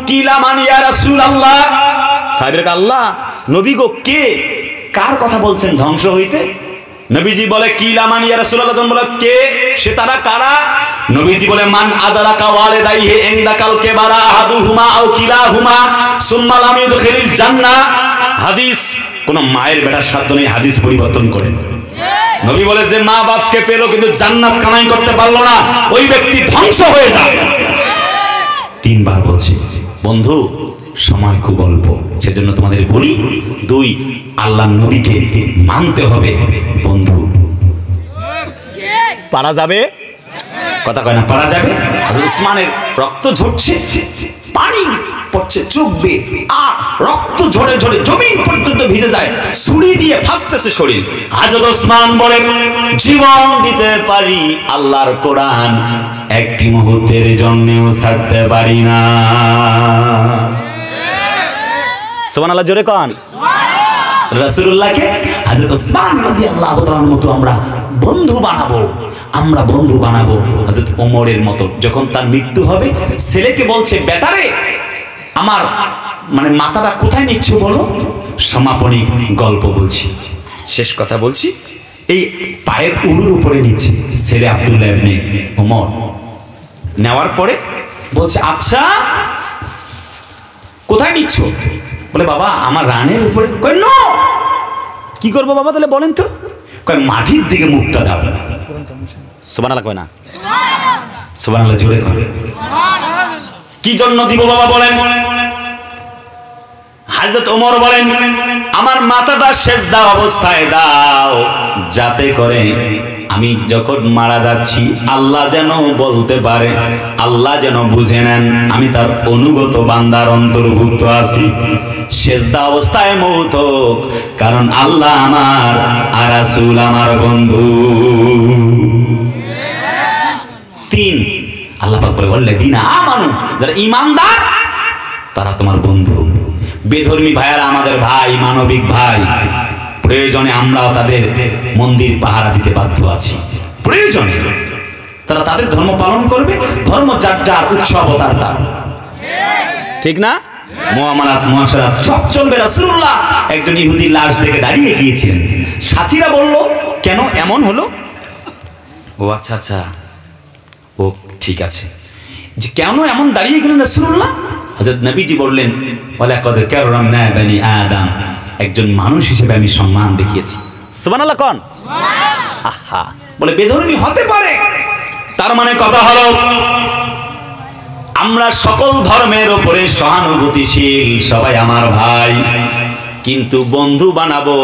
কিলা মান ইয়া রাসূলুল্লাহ। সাহেবের আল্লাহ নবী গো, কে কার কথা বলছেন ধ্বংস হইতে? নবীজি বলে কিলা মান ইয়া রাসূলুল্লাহ, যখন বলে কে, সে তারা কারা? নবীজি বলে মান আদারাকা ওয়ালিদাইহি ইনদাকাল কিবারা আহাদুহুমা আও কিলাহুমা সুম্মা লাম ইদখিলিল জান্নাহ। হাদিস, কোন মায়ের বেটার সাধ্য নেই হাদিস পরিবর্তন করেন। নবী বলে যে মা বাপকে পেলো কিন্তু জান্নাত কামাই করতে পারলো না, ওই ব্যক্তি ধ্বংস হয়ে যায়। 3 বার বলছি বন্ধু, সময় খুব অল্প, সেজন্য তোমাদের বলি, 2 আল্লাহর নবীকে মানতে হবে। বন্ধু পারা যাবে? কথা কয় না? পারা যাবে? হযরত উসমানের রক্ত ঝরছে, পানি পড়ছে, চোখ বেয়ে, আর রক্ত ঝরে ঝরে জমিন পর্যন্ত ভিজে যায়, ছুরি দিয়ে ফাঁসতেছে শরীর। হযরত উসমান বলেন, জীবন দিতে পারি আল্লাহর কোরআন একটি মুহূর্তের জন্যও ছাড়তে পারি না। সুবহানাল্লাহ, জোরে কোন রাসূলুল্লাহকে হযরত উসমান রাদিয়াল্লাহু তাআলার মতো আমরা বন্ধু বানাবো, আমরা বন্ধু বানাবো। হযরত ওমরের মতো যখন তার মৃত্যু হবে, ছেলেকে বলছে, বেটারে আমার মানে মাথাটা কোথায় নিচ্ছ বলো? সমাপনী গল্প বলছি, শেষ কথা বলছি, এই পায়ের উড়ুর উপরে নিচ্ছে ছেলে আব্দুল্লাহ ইবনে ওমর। নেওয়ার পরে বলছে, আচ্ছা কোথায় নিচ্ছ? বলে, বাবা আমার রানের উপরে। কয় নো, কি করবো বাবা তাহলে বলেন তো? কয় মাটির দিকে মুখটা দাও। সুবহানাল্লাহ কয় না? সুবহানাল্লাহ জোরে কয়। কি জন্য দিব বাবা বলেন? হযরত ওমর বলেন, আমার মাথাটা সেজদা অবস্থায় দাও, যাতে করে আমি যখন মারা যাচ্ছি আল্লাহ যেন বলতে পারে, আল্লাহ যেন বুঝে নেন আমি তার অনুগত বান্দার অন্তর্ভুক্ত আছি। সেজদা অবস্থায় মৌত হোক, কারণ আল্লাহ আমার আর রাসূল আমার বন্ধু। 3 আল্লাহ পাক বলে, ওয়াল্লাযীনা আমানু, যারা ঈমানদার তারা তোমার বন্ধু। বেধর্মী ভাইয়ারা আমাদের ভাই, মানবিক ভাই, প্রয়োজনে আমরাও তাদের মন্দির পাহারা দিতে বাধ্য আছি। প্রয়োজনে তারা তাদের ধর্ম পালন করবে, ধর্ম যার যার, উৎসব তার তার, ঠিক না? মুআমালাত মুআশারাত সব চলবে। রাসূলুল্লাহ একজন ইহুদি লাশ দেখে দাঁড়িয়ে গিয়েছিলেন, সাথীরা বলল, কেন এমন হলো? ও আচ্ছা আচ্ছা, ও ঠিক আছে, যে কেন এমন দাঁড়িয়ে গেলেন রাসূলুল্লাহ? হযরত নবীজি বললেন, ওয়ালাকাদ কাররামনা বানি আদম, একজন মানুষ হিসেবে আমি সম্মান দেখিয়েছি। সুবহানাল্লাহ কোন? আহা, বলে বেধর্মী হতে পারে, তার মানে কথা হলো আমরা সকল ধর্মের উপরে সহানুভূতিশীল, সবাই আমার ভাই, কিন্তু বন্ধু বানাবো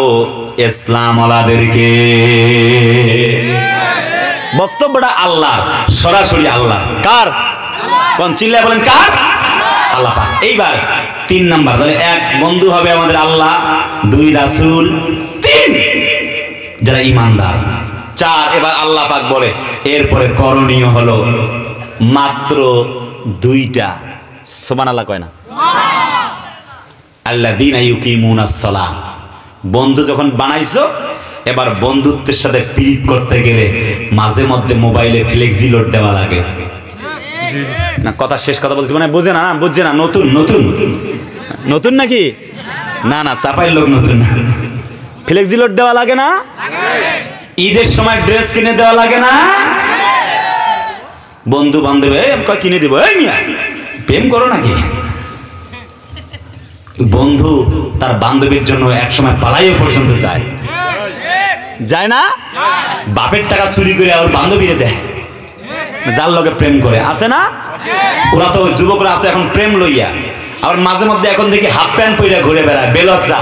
ইসলাম ওয়ালাদেরকে। বক্তব্যটা আল্লাহর, সরাসরি আল্লাহ। কার? কোন চিল্লায় বলেন কার? আল্লাহ পাক। এইবার 3 নাম্বার, তাহলে 1 বন্ধু হবে আমাদের আল্লাহ, 2 রাসূল, 3 যারা ঈমানদার, 4 এবার আল্লাহ পাক বলে এরপরে করণীয় হলো মাত্র 2টা। সুবহানাল্লাহ কয় না? আল্লাযীনা ইউকিমুনাস সালাহ। বন্ধু যখন বানাইছো, এবার বন্ধুত্বের সাথে পিরিত করতে গেলে মাঝে মধ্যে মোবাইলে ফ্লেক্সি লোড দেওয়া লাগে না। কথা শেষ কথা বলছি মানে বুঝে না, বুঝছে না? নতুন নতুন নতুন নাকি? না না, চাপাই লোক নতুন না। ফ্লেক্সি লোড দেওয়া লাগে না? ঈদের সময় ড্রেস কিনে দেওয়া লাগে না? বন্ধু বান্ধব কিনে দিব, এই মিয়া প্রেম করো নাকি? বন্ধু তার বান্ধবীর জন্য এক সময় পালাইও পর্যন্ত যায়, যায় না? বাপের টাকা চুরি করে ওর বান্ধবীরে দেয়, যার লগে প্রেম করে, আছে না? ওরা তো যুবকরা আছে এখন প্রেম লইয়া, আবার মাঝে মধ্যে এখন দেখি হাফ প্যান্ট পরে ঘুরে বেড়ায়, বেলজ্জা,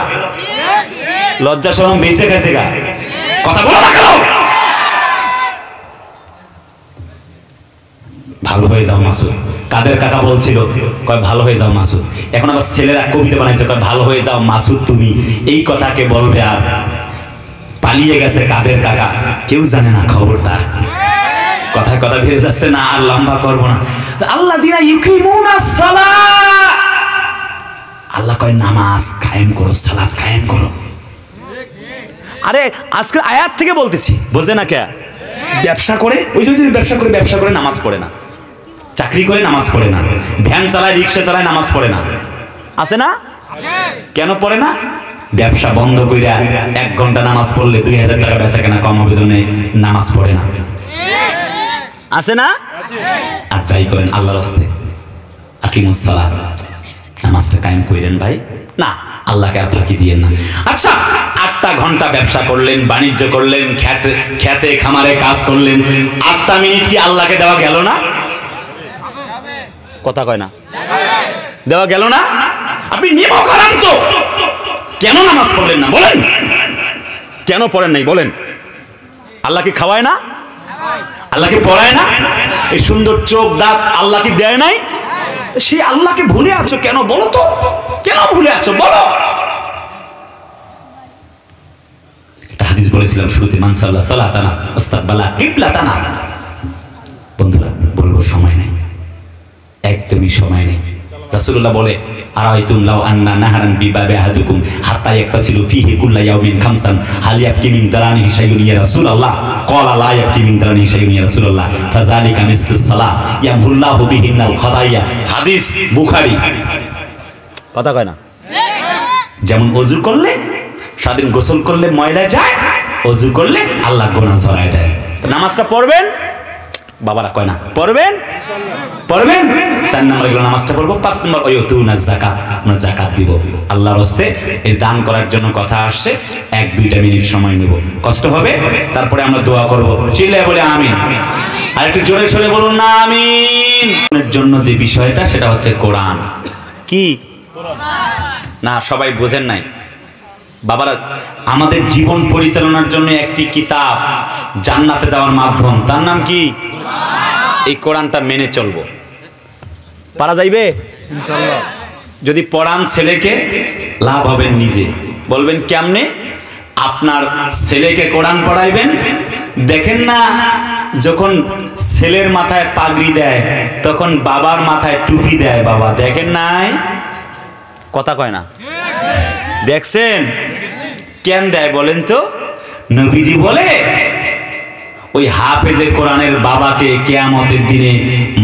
লজ্জা শরম বেঁচে গেছে গা। কথা বলো না কেন? ভালো হয়ে যাও মাসুদ। কাদের কাকা বলছিল, কয় ভালো হয়ে যাও মাসুদ। এখন আবার ছেলেরা কবিতা বানাইছে, কয় ভালো হয়ে যাও মাসুদ তুমি। এই কথাকে বলবে আর পালিয়ে গেছে কাদের কাকা, কেউ জানে না খবর তার। কথায় কথা ফিরে যাচ্ছে না, আর লম্বা করব না। আল্লাযীনা ইউকিমুনাস সালাহ, আল্লাহ কয় নামাজ কায়েম করো, সালাত কায়েম করো। আরে আজকে আয়াত থেকে বলতেছি, বোঝে না কে? ব্যবসা করে, ওই যে ব্যবসা করে নামাজ পড়ে না, চাকরি করে নামাজ পড়ে না, ভ্যান চালায়, রিক্সা চালায়, নামাজ পড়ে না, আছে না? কেন পড়ে না? ব্যবসা বন্ধ কইরা 1 ঘন্টা নামাজ পড়লে 2000 টাকা বেচা কেনা কম হবে জন্য নামাজ পড়ে না, আছে না? আর যাই করেন আল্লাহর রাস্তে আকিমুস সালাত, নামাজটা কায়েম কইরেন ভাই, না আল্লাহকে আর ফাঁকি দিয়েন না। আচ্ছা 8টা ঘন্টা ব্যবসা করলেন, বাণিজ্য করলেন, খেতে খামারে কাজ করলেন, 8টা মিনিট কি আল্লাহকে দেওয়া গেল না? কথা কয় না, দেওয়া গেল না? আপনি নিমখারান্ত কেন নামাজ পড়লেন না বলেন? কেন পড়েন নাই বলেন? আল্লাহকে খাওয়ায় না? আল্লাহকে পড়ায় না? এই সুন্দর চোখ দাঁত আল্লাহকে দেয় নাই? সেই আল্লাহকে ভুলে আছো কেন বলো তো? কেন ভুলে আছো বলো? একটা হাদিস বলেছিলাম শুরুতে, মান সাল্লা সালাতানা ওয়াস্তাকবালা কিবলাতানা। বন্ধুরা বলবো সময় নেই, একদমই সময় নেই। রাসূলুল্লাহ বলে আরাইতুম লাউ আন্না নাহারান বিবাবি আহাদুকুম হাত্তা ইয়াক্তাসিলু ফিহি কুল্লা ইয়াউমিন খামসান হাল ইয়াবকি মিন দারানিহি শাইউন ইয়া রাসূলুল্লাহ? ক্বালা লা ইয়াবকি মিন দারানিহি শাইউন ইয়া রাসূলুল্লাহ, ফাযালিকা মিসলুস সালাহ ইয়ামহুল্লাহু বিহিন্নাল খাতায়া। হাদিস বুখারী। কথা কয় না? যেমন ওযু করলে, সারাদিন গোসল করলে ময়লা যায়, ওযু করলে আল্লাহ গুনাহ ঝরায় দেয়। তো নামাজটা পড়বেন, বাবারা কয় না পড়বেন? পড়বেন। 4 নম্বর গেল নামাজটা পড়বো। 5 নম্বর ওয়াতুনা যাকাত, আমরা যাকাত দিব আল্লাহর রাস্তে। এই দান করার জন্য কথা আসছে, 1-2টা মিনিট সময় নেব, কষ্ট হবে, তারপরে আমরা দোয়া করব। চিল্লায় বলে আমিন। আর একটু জোরে সরে বলুন না আমিন। এর জন্য যে বিষয়টা সেটা হচ্ছে কোরআন। কি না সবাই বুঝেন নাই বাবারা? আমাদের জীবন পরিচালনার জন্য একটি কিতাব জান্নাতে যাওয়ার মাধ্যম, তার নাম কি? এই কোরআনটা মেনে চলবো, পারা যাইবে ইনশাআল্লাহ। যদি পড়ান ছেলেকে, লাভ হবেন নিজে। বলবেন কেমনে? আপনার ছেলেকে কোরআন পড়াইবেন, দেখেন না যখন ছেলের মাথায় পাগড়ি দেয় তখন বাবার মাথায় টুপি দেয়, বাবা দেখেন নাই? কথা কয় না? দেখছেন? কেন দেয় বলেন তো? নবীজি বলে ওই হাফেজে কোরআনের বাবাকে কিয়ামতের দিনে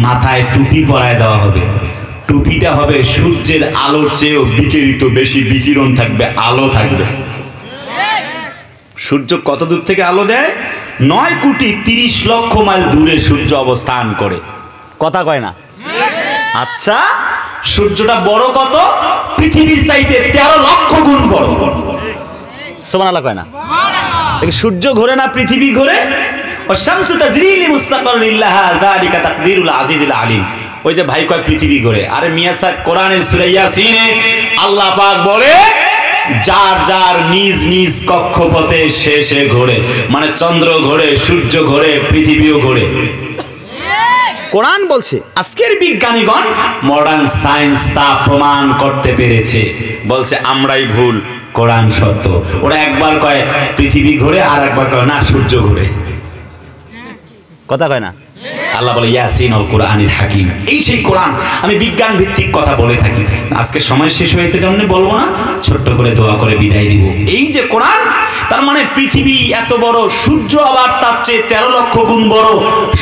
মাথায় টুপি পরায় দেওয়া হবে। টুপিটা হবে সূর্যের আলোর চেয়েও বিকিরিত, বেশি বিকিরণ থাকবে, আলো থাকবে। সূর্য কত দূর থেকে আলো দেয়? 9,30,00,000 মাইল দূরে সূর্য অবস্থান করে। কথা কয় না? আচ্ছা সূর্যটা বড় কত? পৃথিবীর চাইতে 13 লক্ষ গুণ বড়। সুবহানাল্লাহ কয় না? সূর্য ঘোরে না, পৃথিবী ঘোরে। ওয়াশ-শামসু তাজরি লিমুস্তাকাররিন লাহা যালিকা তাকদীরুল আজিজিল আলিম। ওই যে ভাই কয় পৃথিবী ঘোরে, আরে মিয়া সাহেব কোরআনের সূরা ইয়াসিনে আল্লাহ পাক বলে যার যার নিজ নিজ কক্ষপথে সে ঘোরে, মানে চন্দ্র ঘোরে, সূর্য ঘোরে, পৃথিবীও ঘোরে। কোরআন বলছে। আজকের বিজ্ঞানীগণ মডার্ন সায়েন্স তা প্রমাণ করতে পেরেছে, বলছে আমরাই ভুল, কোরআন সত্য। ওরা একবার কয় পৃথিবী ঘুরে, আর একবার কয় না সূর্য ঘুরে, কথা কয় না। আল্লাহ বলে ইয়াসিন আল কোরআনিল হাকিম, এই সেই কোরআন। আমি বিজ্ঞান ভিত্তিক কথা বলে থাকি। আজকে সময় শেষ হয়েছে জন্য বলবো না, ছোট্ট করে দোয়া করে বিদায় দিব। এই যে কোরআন, তার মানে পৃথিবী এত বড়, সূর্য আবার তার চেয়ে 13 লক্ষ গুণ বড়,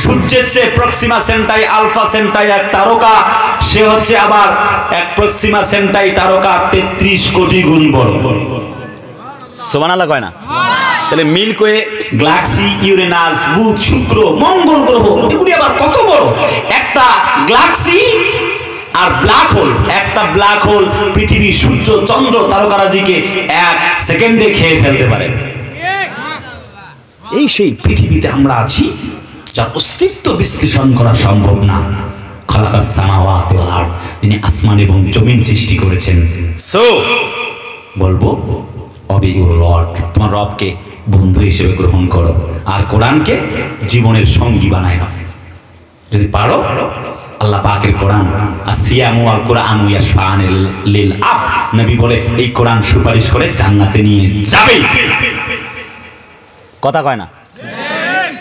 সূর্যের চেয়ে প্রক্সিমা সেন্টাই আলফা সেন্টাই এক তারকা, সে হচ্ছে আবার এক প্রক্সিমা সেন্টাই তারকা 33 কোটি গুণ বড়। সুবহানাল্লাহ কয় না? তাহলে মিল্কওয়ে, গ্যালাক্সি, ইউরেনাস, বুধ, শুক্র, মঙ্গল গ্রহ, এগুলি আবার কত বড়। একটা গ্যালাক্সি আর ব্ল্যাক হোল, একটা ব্ল্যাক হোল পৃথিবী, সূর্য, চন্দ্র, তারকারাজিকে 1 সেকেন্ডে খেয়ে ফেলতে পারে। এই সেই পৃথিবীতে আমরা আছি, যার অস্তিত্ব বিশ্লেষণ করা সম্ভব না। খালাকাস সামাওয়াতি ওয়াল আরদ, তিনি আসমান এবং জমিন সৃষ্টি করেছেন। সো বলবো অবে ইউর লর্ড, তোমার রবকে বন্ধু হিসেবে গ্রহণ করো, আর কোরআনকে জীবনের সঙ্গী বানায় নাও। যদি পারো, আল্লাহ পাকের কোরআন, আসিয়ামু আল কোরআনু ইয়াশফাআন লিল আব, নবী বলে এই কোরআন সুপারিশ করে জান্নাতে নিয়ে যাবে, কথা কয় না?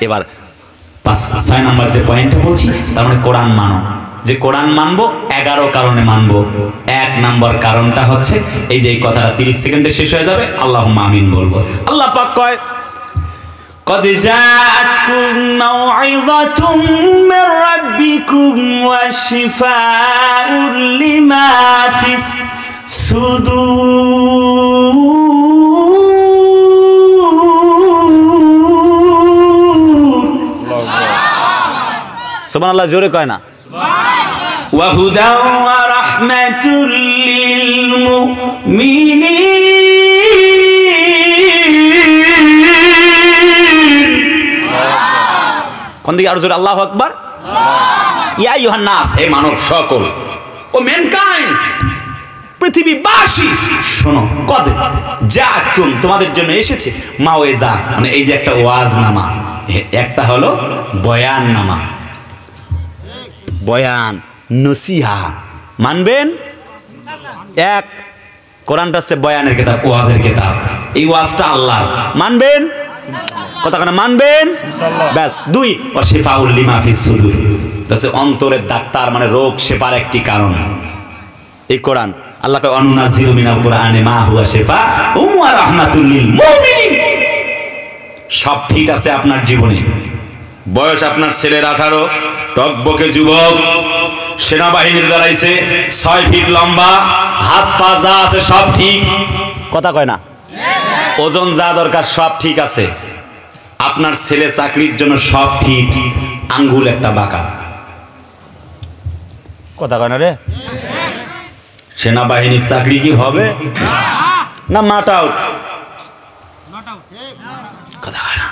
এবার 5-6 নম্বর যে পয়েন্টটা বলছি, তার মানে কোরআন মানো। যে কোরআন মানবো 11 কারণে মানবো। 1 নম্বর কারণটা হচ্ছে এই যে এই কথাটা 30 সেকেন্ডে শেষ হয়ে যাবে, আল্লাহুম্মা আমিন বলবো। আল্লাহ পাক কয় قد جاءتكم موعظة من ربكم وشفاء لما في الصدور সুবহানাল্লাহ, জোরে কয় না? وهدى ورحمة للمؤمنين। কোন দিকে আরো জোরে আল্লাহু আকবার। ইয়া আইয়ুহান নাস, হে মানব সকল, ও ম্যানকাইন্ড, পৃথিবীবাসী শোনো। কদ জাআতকুম, তোমাদের জন্য এসেছে, মাওয়েজা মানে এই যে একটা ওয়াজনামা, একটা হলো বয়ান নামা, বয়ান নসিহা। মানবেন? এক, কোরআনটা হচ্ছে বয়ানের কিতাব, ওয়াজের কিতাব। এই ওয়াজটা আল্লাহর, মানবেন? কথা কেন মানবেন? ব্যাস। 2, ওয়াশিফাউল লিমা ফিস সুদুর, অন্তরের ডাক্তার, মানে রোগ শেফার একটি কারণ এই কোরআন। আল্লাহ কয় অনুনাজিলু মিনাল কোরআনি মা হুয়া শিফাউম ওয়া রাহমাতুল লিল মুমিনিন। সব ঠিক আছে আপনার জীবনে, বয়স আপনার ছেলের 18, টকবকে যুবক, সেনাবাহিনীর দাঁড়াইছে, 6 ফিট লম্বা, হাত পা যা আছে সব ঠিক, কথা কয় না? ওজন যা দরকার সব ঠিক আছে। আপনার ছেলে চাকরির জন্য সব ফিট, আঙ্গুল একটা বাঁকা, কথা কয় না রে? সেনাবাহিনীর চাকরি কি হবে না? মাট আউট, কথা কয় না?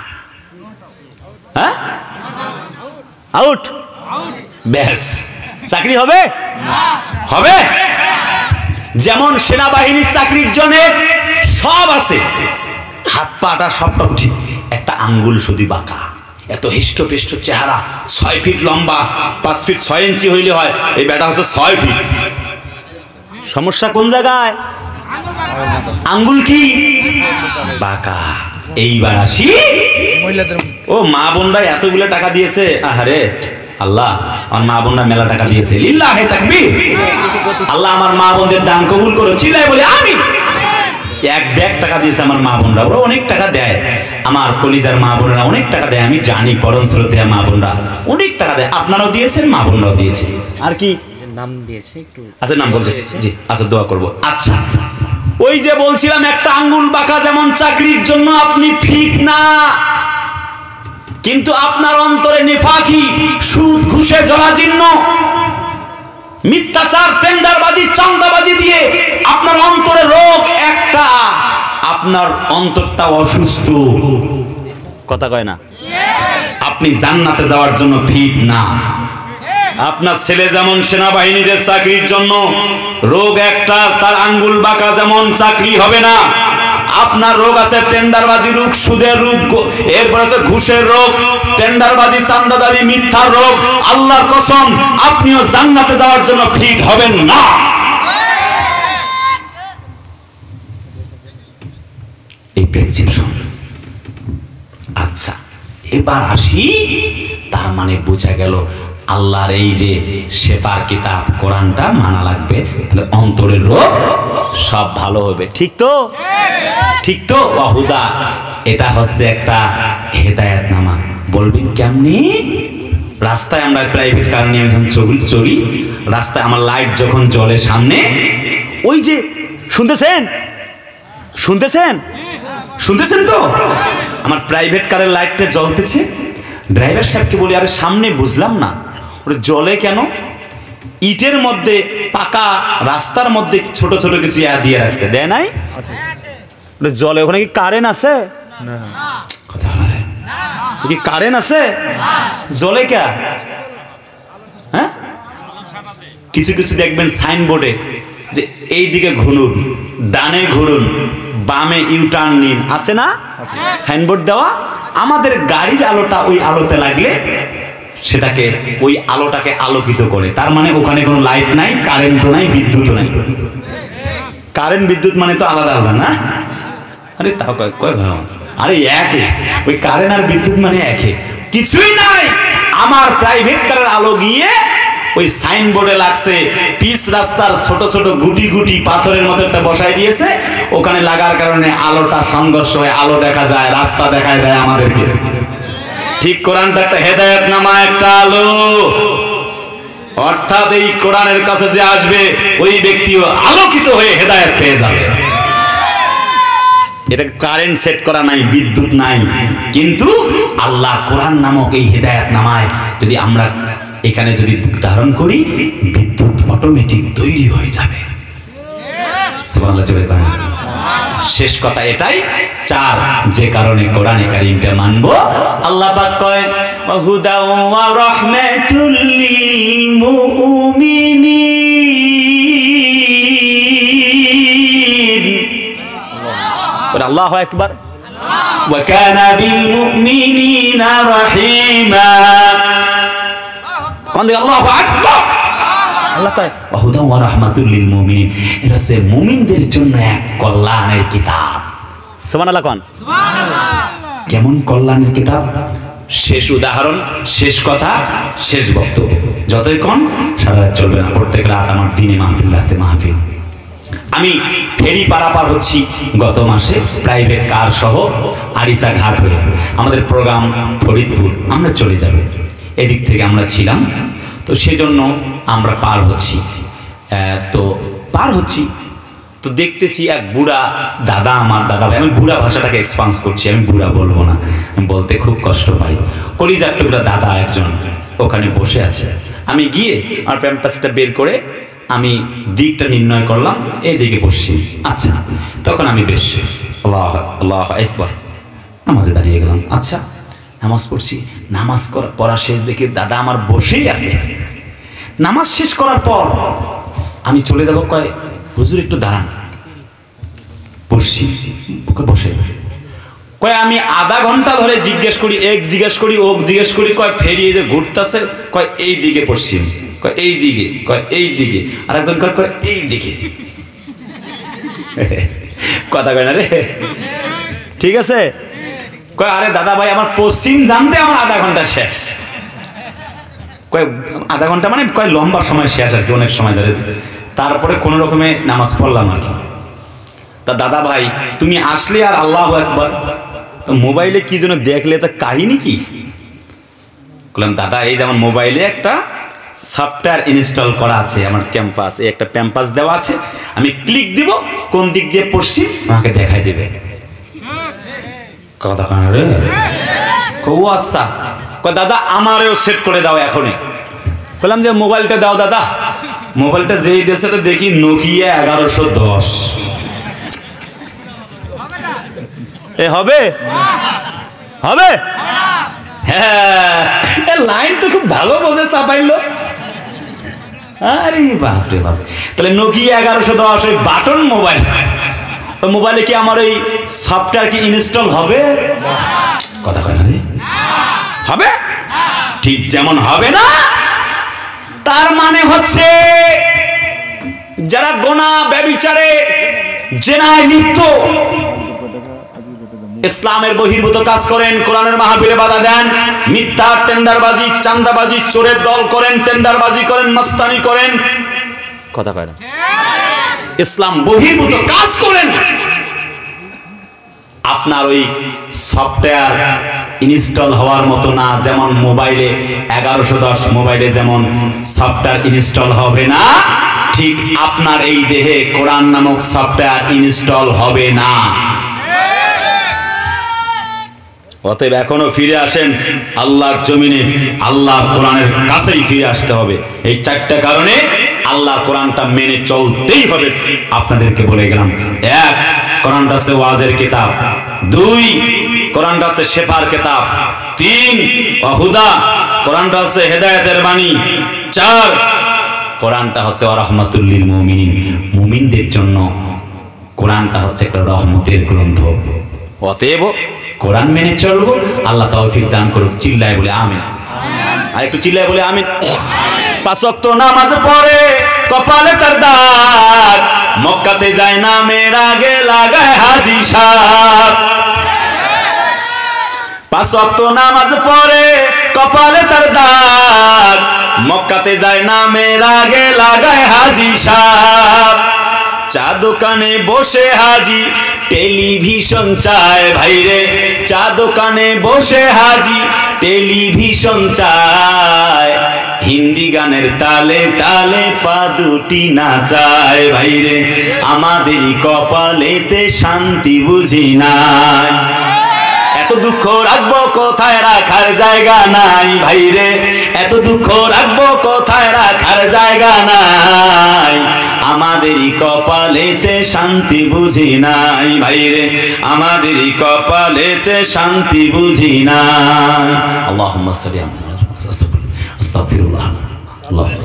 হ্যাঁ, আউট, ব্যাস। চাকরি হবে? হবে। যেমন সেনাবাহিনীর চাকরির জন্য সব আছে, হাত পাটা সব ঠিক, একটা আঙ্গুল শুধু বাঁকা, এত হিষ্টপৃষ্ট চেহারা, 6 ফিট লম্বা, 5 ফিট 6 ইঞ্চি হইলে হয়, এই ব্যাটা হচ্ছে 6 ফিট। সমস্যা কোন জায়গায়? আঙ্গুল কি বাঁকা। এইবার আসি, ও মা বোনরা এতগুলো টাকা দিয়েছে, আহারে আল্লাহ আমার মা বোনরা মেলা টাকা দিয়েছে, লিল্লাহি তাকবীর। আল্লাহ আমার মা বোনদের দান কবুল করো, চিল্লাই বলি আমিন। 1 ব্যাগ টাকা দিয়েছে আমার মা বোনরা, ওরা অনেক টাকা দেয়, আমার কলিজার মা বোনরা অনেক টাকা দেয়, আমি জানি পরম শ্রদ্ধেয় মা বোনরা অনেক টাকা দেয়, আপনারাও দিয়েছেন, মা বোনরাও দিয়েছে। আর কি নাম দিয়েছে একটু, আচ্ছা নাম বলতেছি, জি আচ্ছা দোয়া করব। আচ্ছা, ওই যে বলছিলাম একটা আঙ্গুল বাঁকা, যেমন চাকরির জন্য আপনি ঠিক না, কিন্তু আপনার অন্তরে নিফাকি, সুদ ঘুষে জরাজীর্ণ, মিথ্যাচার, টেন্ডারবাজি, চাঁদাবাজি দিয়ে আপনার অন্তরে রোগ একটা, আপনার অন্তরটা অসুস্থ, কথা কয় না? আপনি জান্নাতে যাওয়ার জন্য ফিট না। আপনার ছেলে যেমন সেনাবাহিনীদের চাকরির জন্য রোগ একটা, তার আঙ্গুল বাঁকা, যেমন চাকরি হবে না। আপনার রোগ আছে টেন্ডারবাজি রোগ, সুদের রোগ, এরপর আছে ঘুষের রোগ, টেন্ডারবাজি, চাঁদাদারি, মিথ্যার রোগ, আল্লাহর কসম আপনিও জান্নাতে যাওয়ার জন্য ফিট হবেন না। এই প্রেসক্রিপশন। আচ্ছা এবার আসি, তার মানে বোঝা গেল আল্লাহর এই যে শেফার কিতাব কোরআনটা মানা লাগবে, তাহলে অন্তরের রোগ সব ভালো হবে। ঠিক তো? ঠিক তো? ওয়াহুদা, এটা হচ্ছে একটা হেদায়েতনামা। বলবেন কেমনি? রাস্তায় আমরা প্রাইভেট কার নিয়ে যখন চলি, রাস্তায় আমার লাইট যখন জ্বলে সামনে, ওই যে শুনতেছেন শুনতেছেন শুনতেছেন তো, আমার প্রাইভেট কারের লাইটটা জ্বলতেছে, ড্রাইভার সাহেবকে বলি আরে সামনে বুঝলাম না ওটা জ্বলে কেন? ইটের মধ্যে পাকা রাস্তার মধ্যে ছোট ছোট কিছু দিয়ে রাখছে, দেয় নাই? ওটা জ্বলে, ওখানে কি কারেন্ট আছে? কথা বলা কি কারেন্ট আছে? জ্বলে কে? হ্যাঁ, কিছু কিছু দেখবেন সাইনবোর্ডে যে এই দিকে ঘুরুন, ডানে ঘুরুন, বামে ইউটার্ন নিন, আছে না সাইনবোর্ড দেওয়া? আমাদের গাড়ির আলোটা ওই আলোতে লাগলে সেটাকে, ওই আলোটাকে আলোকিত করে। তার মানে ওখানে কোনো লাইট নাই, কারেন্টও নাই, বিদ্যুৎও নাই। কারেন্ট বিদ্যুৎ মানে তো আলাদা আলাদা না? আরে তাও কয় ভাই, আরে একে, ওই কারেন্ট আর বিদ্যুৎ মানে একে, কিছুই নাই। আমার প্রাইভেট কারের আলো গিয়ে ওই সাইনবোর্ডে লাগছে, পিচ রাস্তার ছোট ছোট গুটি গুটি পাথরের মতো একটা বসাই দিয়েছে, ওখানে লাগার কারণে আলোটা সংঘর্ষ হয়ে আলো দেখা যায়, রাস্তা দেখায় দেয় আমাদেরকে। ঠিক, কোরআনটা একটা হেদায়েতনামা, একটা আলো। অর্থাৎ এই কোরআনের কাছে যে আসবে ওই ব্যক্তিও আলোকিত হয়ে হেদায়েত পেয়ে যাবে। এটা কারেন্ট সেট করা নাই, বিদ্যুৎ নাই, কিন্তু আল্লাহ কোরআন নামক এই হেদায়েতনামায় যদি আমরা এখানে যদি ধারণ করি, বিদ্যুৎ অটোমেটিক তৈরি হয়ে যাবে। সুবহানাল্লাহ জোরে করেন। শেষ কথা এটাই, 4 যে কারণে কোরআনে কারীমটা মানবো। আল্লাহ পাক কয় হুদা ওয়া রাহমাতুল লিল মুমিনিন। আল্লাহু আকবার। ওয়া কানা বিল মুমিনিনা রাহিমা। আল্লাহু আকবার। আল্লাহ কয় হুদা ওয়া রাহমাতুল লিল মুমিনিন, এটা হচ্ছে মুমিনদের জন্য এক কল্যাণের কিতাব। সুবহানাল্লাহ কোন? সুবহানাল্লাহ। কেমন কল্যাণের কিতাব? শেষ উদাহরণ, শেষ কথা, শেষ বক্তব্য। যতই কোন সারা রাত চলবে না, প্রত্যেক রাত আমার দিনে মাহফিল, রাতে মাহফিল। আমি ফেরি পারাপার হচ্ছি গত মাসে প্রাইভেট কার সহ আরিচা ঘাট হয়ে, আমাদের প্রোগ্রাম ফরিদপুর, আমরা চলে যাব, এদিক থেকে আমরা ছিলাম, তো সেজন্য আমরা পার হচ্ছি। তো দেখতেছি এক বুড়া দাদা, আমার দাদা ভাই, আমি বুড়া ভাষাটাকে এক্সপান্স করছি, আমি বুড়া বলবো না, আমি বলতে খুব কষ্ট পাই। কলিজার টুকরা দাদা একজন ওখানে বসে আছে। আমি গিয়ে আমার প্যাম্পাসটা বের করে আমি দিকটা নির্ণয় করলাম, এদিকে বসছি। আচ্ছা, তখন আমি বেশ আল্লাহ আল্লাহ একবার নামাজে দাঁড়িয়ে গেলাম। আচ্ছা, নামাজ পড়ছি, নামাজ পড়া শেষ দেখে দাদা আমার বসেই আছে। নামাজ শেষ করার পর আমি চলে যাব, কয় হুজুর একটু দাঁড়ান। বসছি, বসে কয় আমি আধা ঘন্টা ধরে জিজ্ঞেস করি, এক জিজ্ঞেস করি, ওক জিজ্ঞেস করি, কয় ফেরি যে ঘুরতেছে, কয় এই দিকে পশ্চিম, কয় এই দিকে, কয় এই দিকে, আর একজন কয় এই দিকে। কথা কয় না রে, ঠিক আছে? কয় আরে দাদা ভাই, আমার পশ্চিম জানতে আমার আধা ঘন্টা শেষ। কয় আধা ঘন্টা মানে কয় লম্বা সময় শেষ আর কি, অনেক সময় ধরে। তারপরে কোনো রকমে নামাজ পড়লাম আর কি। তা দাদা ভাই তুমি আসলে আর আল্লাহু আকবার, তো মোবাইলে কি যেন দেখলে, তা কাহিনী কি? বললাম দাদা এই যেমন মোবাইলে একটা সফটওয়্যার ইনস্টল করা আছে, আমার ক্যাম্পাস, এই একটা প্যাম্পাস দেওয়া আছে, আমি ক্লিক দিব, কোন দিক দিয়ে পড়ছি আমাকে দেখাই দেবে। কথা কানা রে, ও আচ্ছা, দাদা আমারেও সেট করে দাও এখনই। বললাম যে মোবাইলটা দাও দাদা। মোবাইলটা যেই দেশে তো দেখি নোকিয়া 1110। এ হবে হবে, হ্যাঁ, লাইন তো খুব ভালো বোঝে, চাপাইলো। আরে বাপ রে বাপ, তাহলে নোকিয়া 1110 ওই বাটন মোবাইল, মোবাইলে কি আমার এই সফটওয়্যার কি ইনস্টল হবে? কথা কয় না রে, হবে? ঠিক যেমন হবে না, তার মানে হচ্ছে যারা গোনা ব্যভিচারে জেনায় লিপ্ত, ইসলামের বহির্ভূত কাজ করেন, কোরআনের মাহফিলে বাধা দেন, মিথ্যা টেন্ডারবাজি, চাঁদাবাজি, চোরের দল করেন, টেন্ডারবাজি করেন, মস্তানি করেন, কথা কয় না, ইসলাম বহির্ভূত কাজ করেন, আপনার ওই সফটওয়্যার ইনস্টল হওয়ার মতো না। যেমন মোবাইলে 1110 মোবাইলে যেমন সফটওয়্যার ইনস্টল হবে না, ঠিক আপনার এই দেহে কোরআন নামক সফটওয়্যার ইনস্টল হবে না। অতএব এখনো ফিরে আসেন আল্লাহর জমিনে, আল্লাহর কোরআনের কাছেই ফিরে আসতে হবে। এই চারটা কারণে আল্লাহর কোরআনটা মেনে চলতেই হবে। আপনাদেরকে বলে গেলাম, 1 কোরআনটা হচ্ছে ওয়াজের কিতাব, 2 কোরআনটা হচ্ছে শেফার কিতাব, 3 ওয়াহুদা কোরআনটা হচ্ছে হেদায়েতের বাণী, 4 কোরআনটা হচ্ছে রাহমাতুল লিল মুমিনিন, মুমিনদের জন্য কোরআনটা হচ্ছে একটা রহমতের গ্রন্থ। অতএব কোরআন মেনে চলবো, আল্লাহ তৌফিক দান করুক। চিল্লায় বলে আমিন, আর একটু চিল্লায় বলে আমিন। 5 ওয়াক্ত নামাজ পড়ে কপালে তার দাগ, মক্কাতে যায় না মের আগে লাগায় হাজি সাহেব। 5 ওয়াক্ত নামাজ পড়ে কপালে তার দাগ, মক্কাতে যায় না মের আগে লাগায় হাজি সাহেব। চা দোকানে বসে হাজি টেলিভিশন চায়, ভাইরে চা দোকানে বসে হাজি টেলিভিশন চায়, হিন্দি গানের তালে তালে পা দুটি নাচায়, ভাইরে আমাদেরই কপালেতে শান্তি বুঝি নাই। এত দুঃখ রাখবো কোথায়, রাখার জায়গা নাই, ভাইরে এত দুঃখ রাখবো কোথায়, রাখার জায়গা নাই, আমাদেরই কপালেতে শান্তি বুঝি নাই, ভাইরে আমাদেরই কপালেতে শান্তি বুঝি নাই। আল্লাহুম্মা সাল্লি আলা আস্তাগফিরুল্লাহ, আল্লাহুম্মা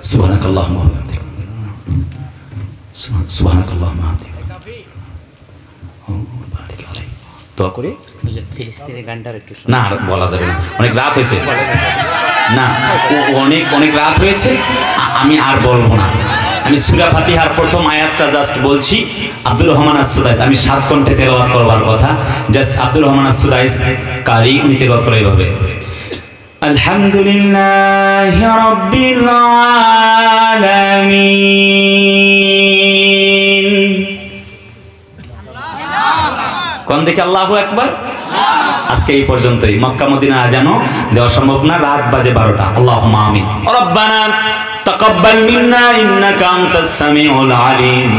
সুবহানাকাল্লাহুম্মা ওয়া বিহামদিকা, সুবহানাকাল্লাহুম্মা ওয়া বিহামদিকা, দোয়া করি। ফিলিস্তিনের গানটার একটু না বলা যাবে না, অনেক রাত হয়েছে, না অনেক রাত হয়েছে, আমি আর বলবো না। আমি সূরা ফাতিহার প্রথম আয়াতটা জাস্ট বলছি। আব্দুর রহমান আস-সুদাইস, আমি 7 কণ্ঠে তেলাওয়াত করবার কথা, জাস্ট আব্দুর রহমান আস-সুদাইস কারি উনি তেলাওয়াত করে এইভাবে, আলহামদুলিল্লাহি রাব্বিল আলামিন। কোন দেখে আল্লাহু আকবার। আজকে এই পর্যন্তই। মক্কা মদিনা আজানও দেওয়া সম্ভব না, রাত বাজে 12টা। আল্লাহুম্মা আমিন। রব্বানা তাকাব্বাল মিন্না ইন্নাকা আনতাস সামিউল আলিম।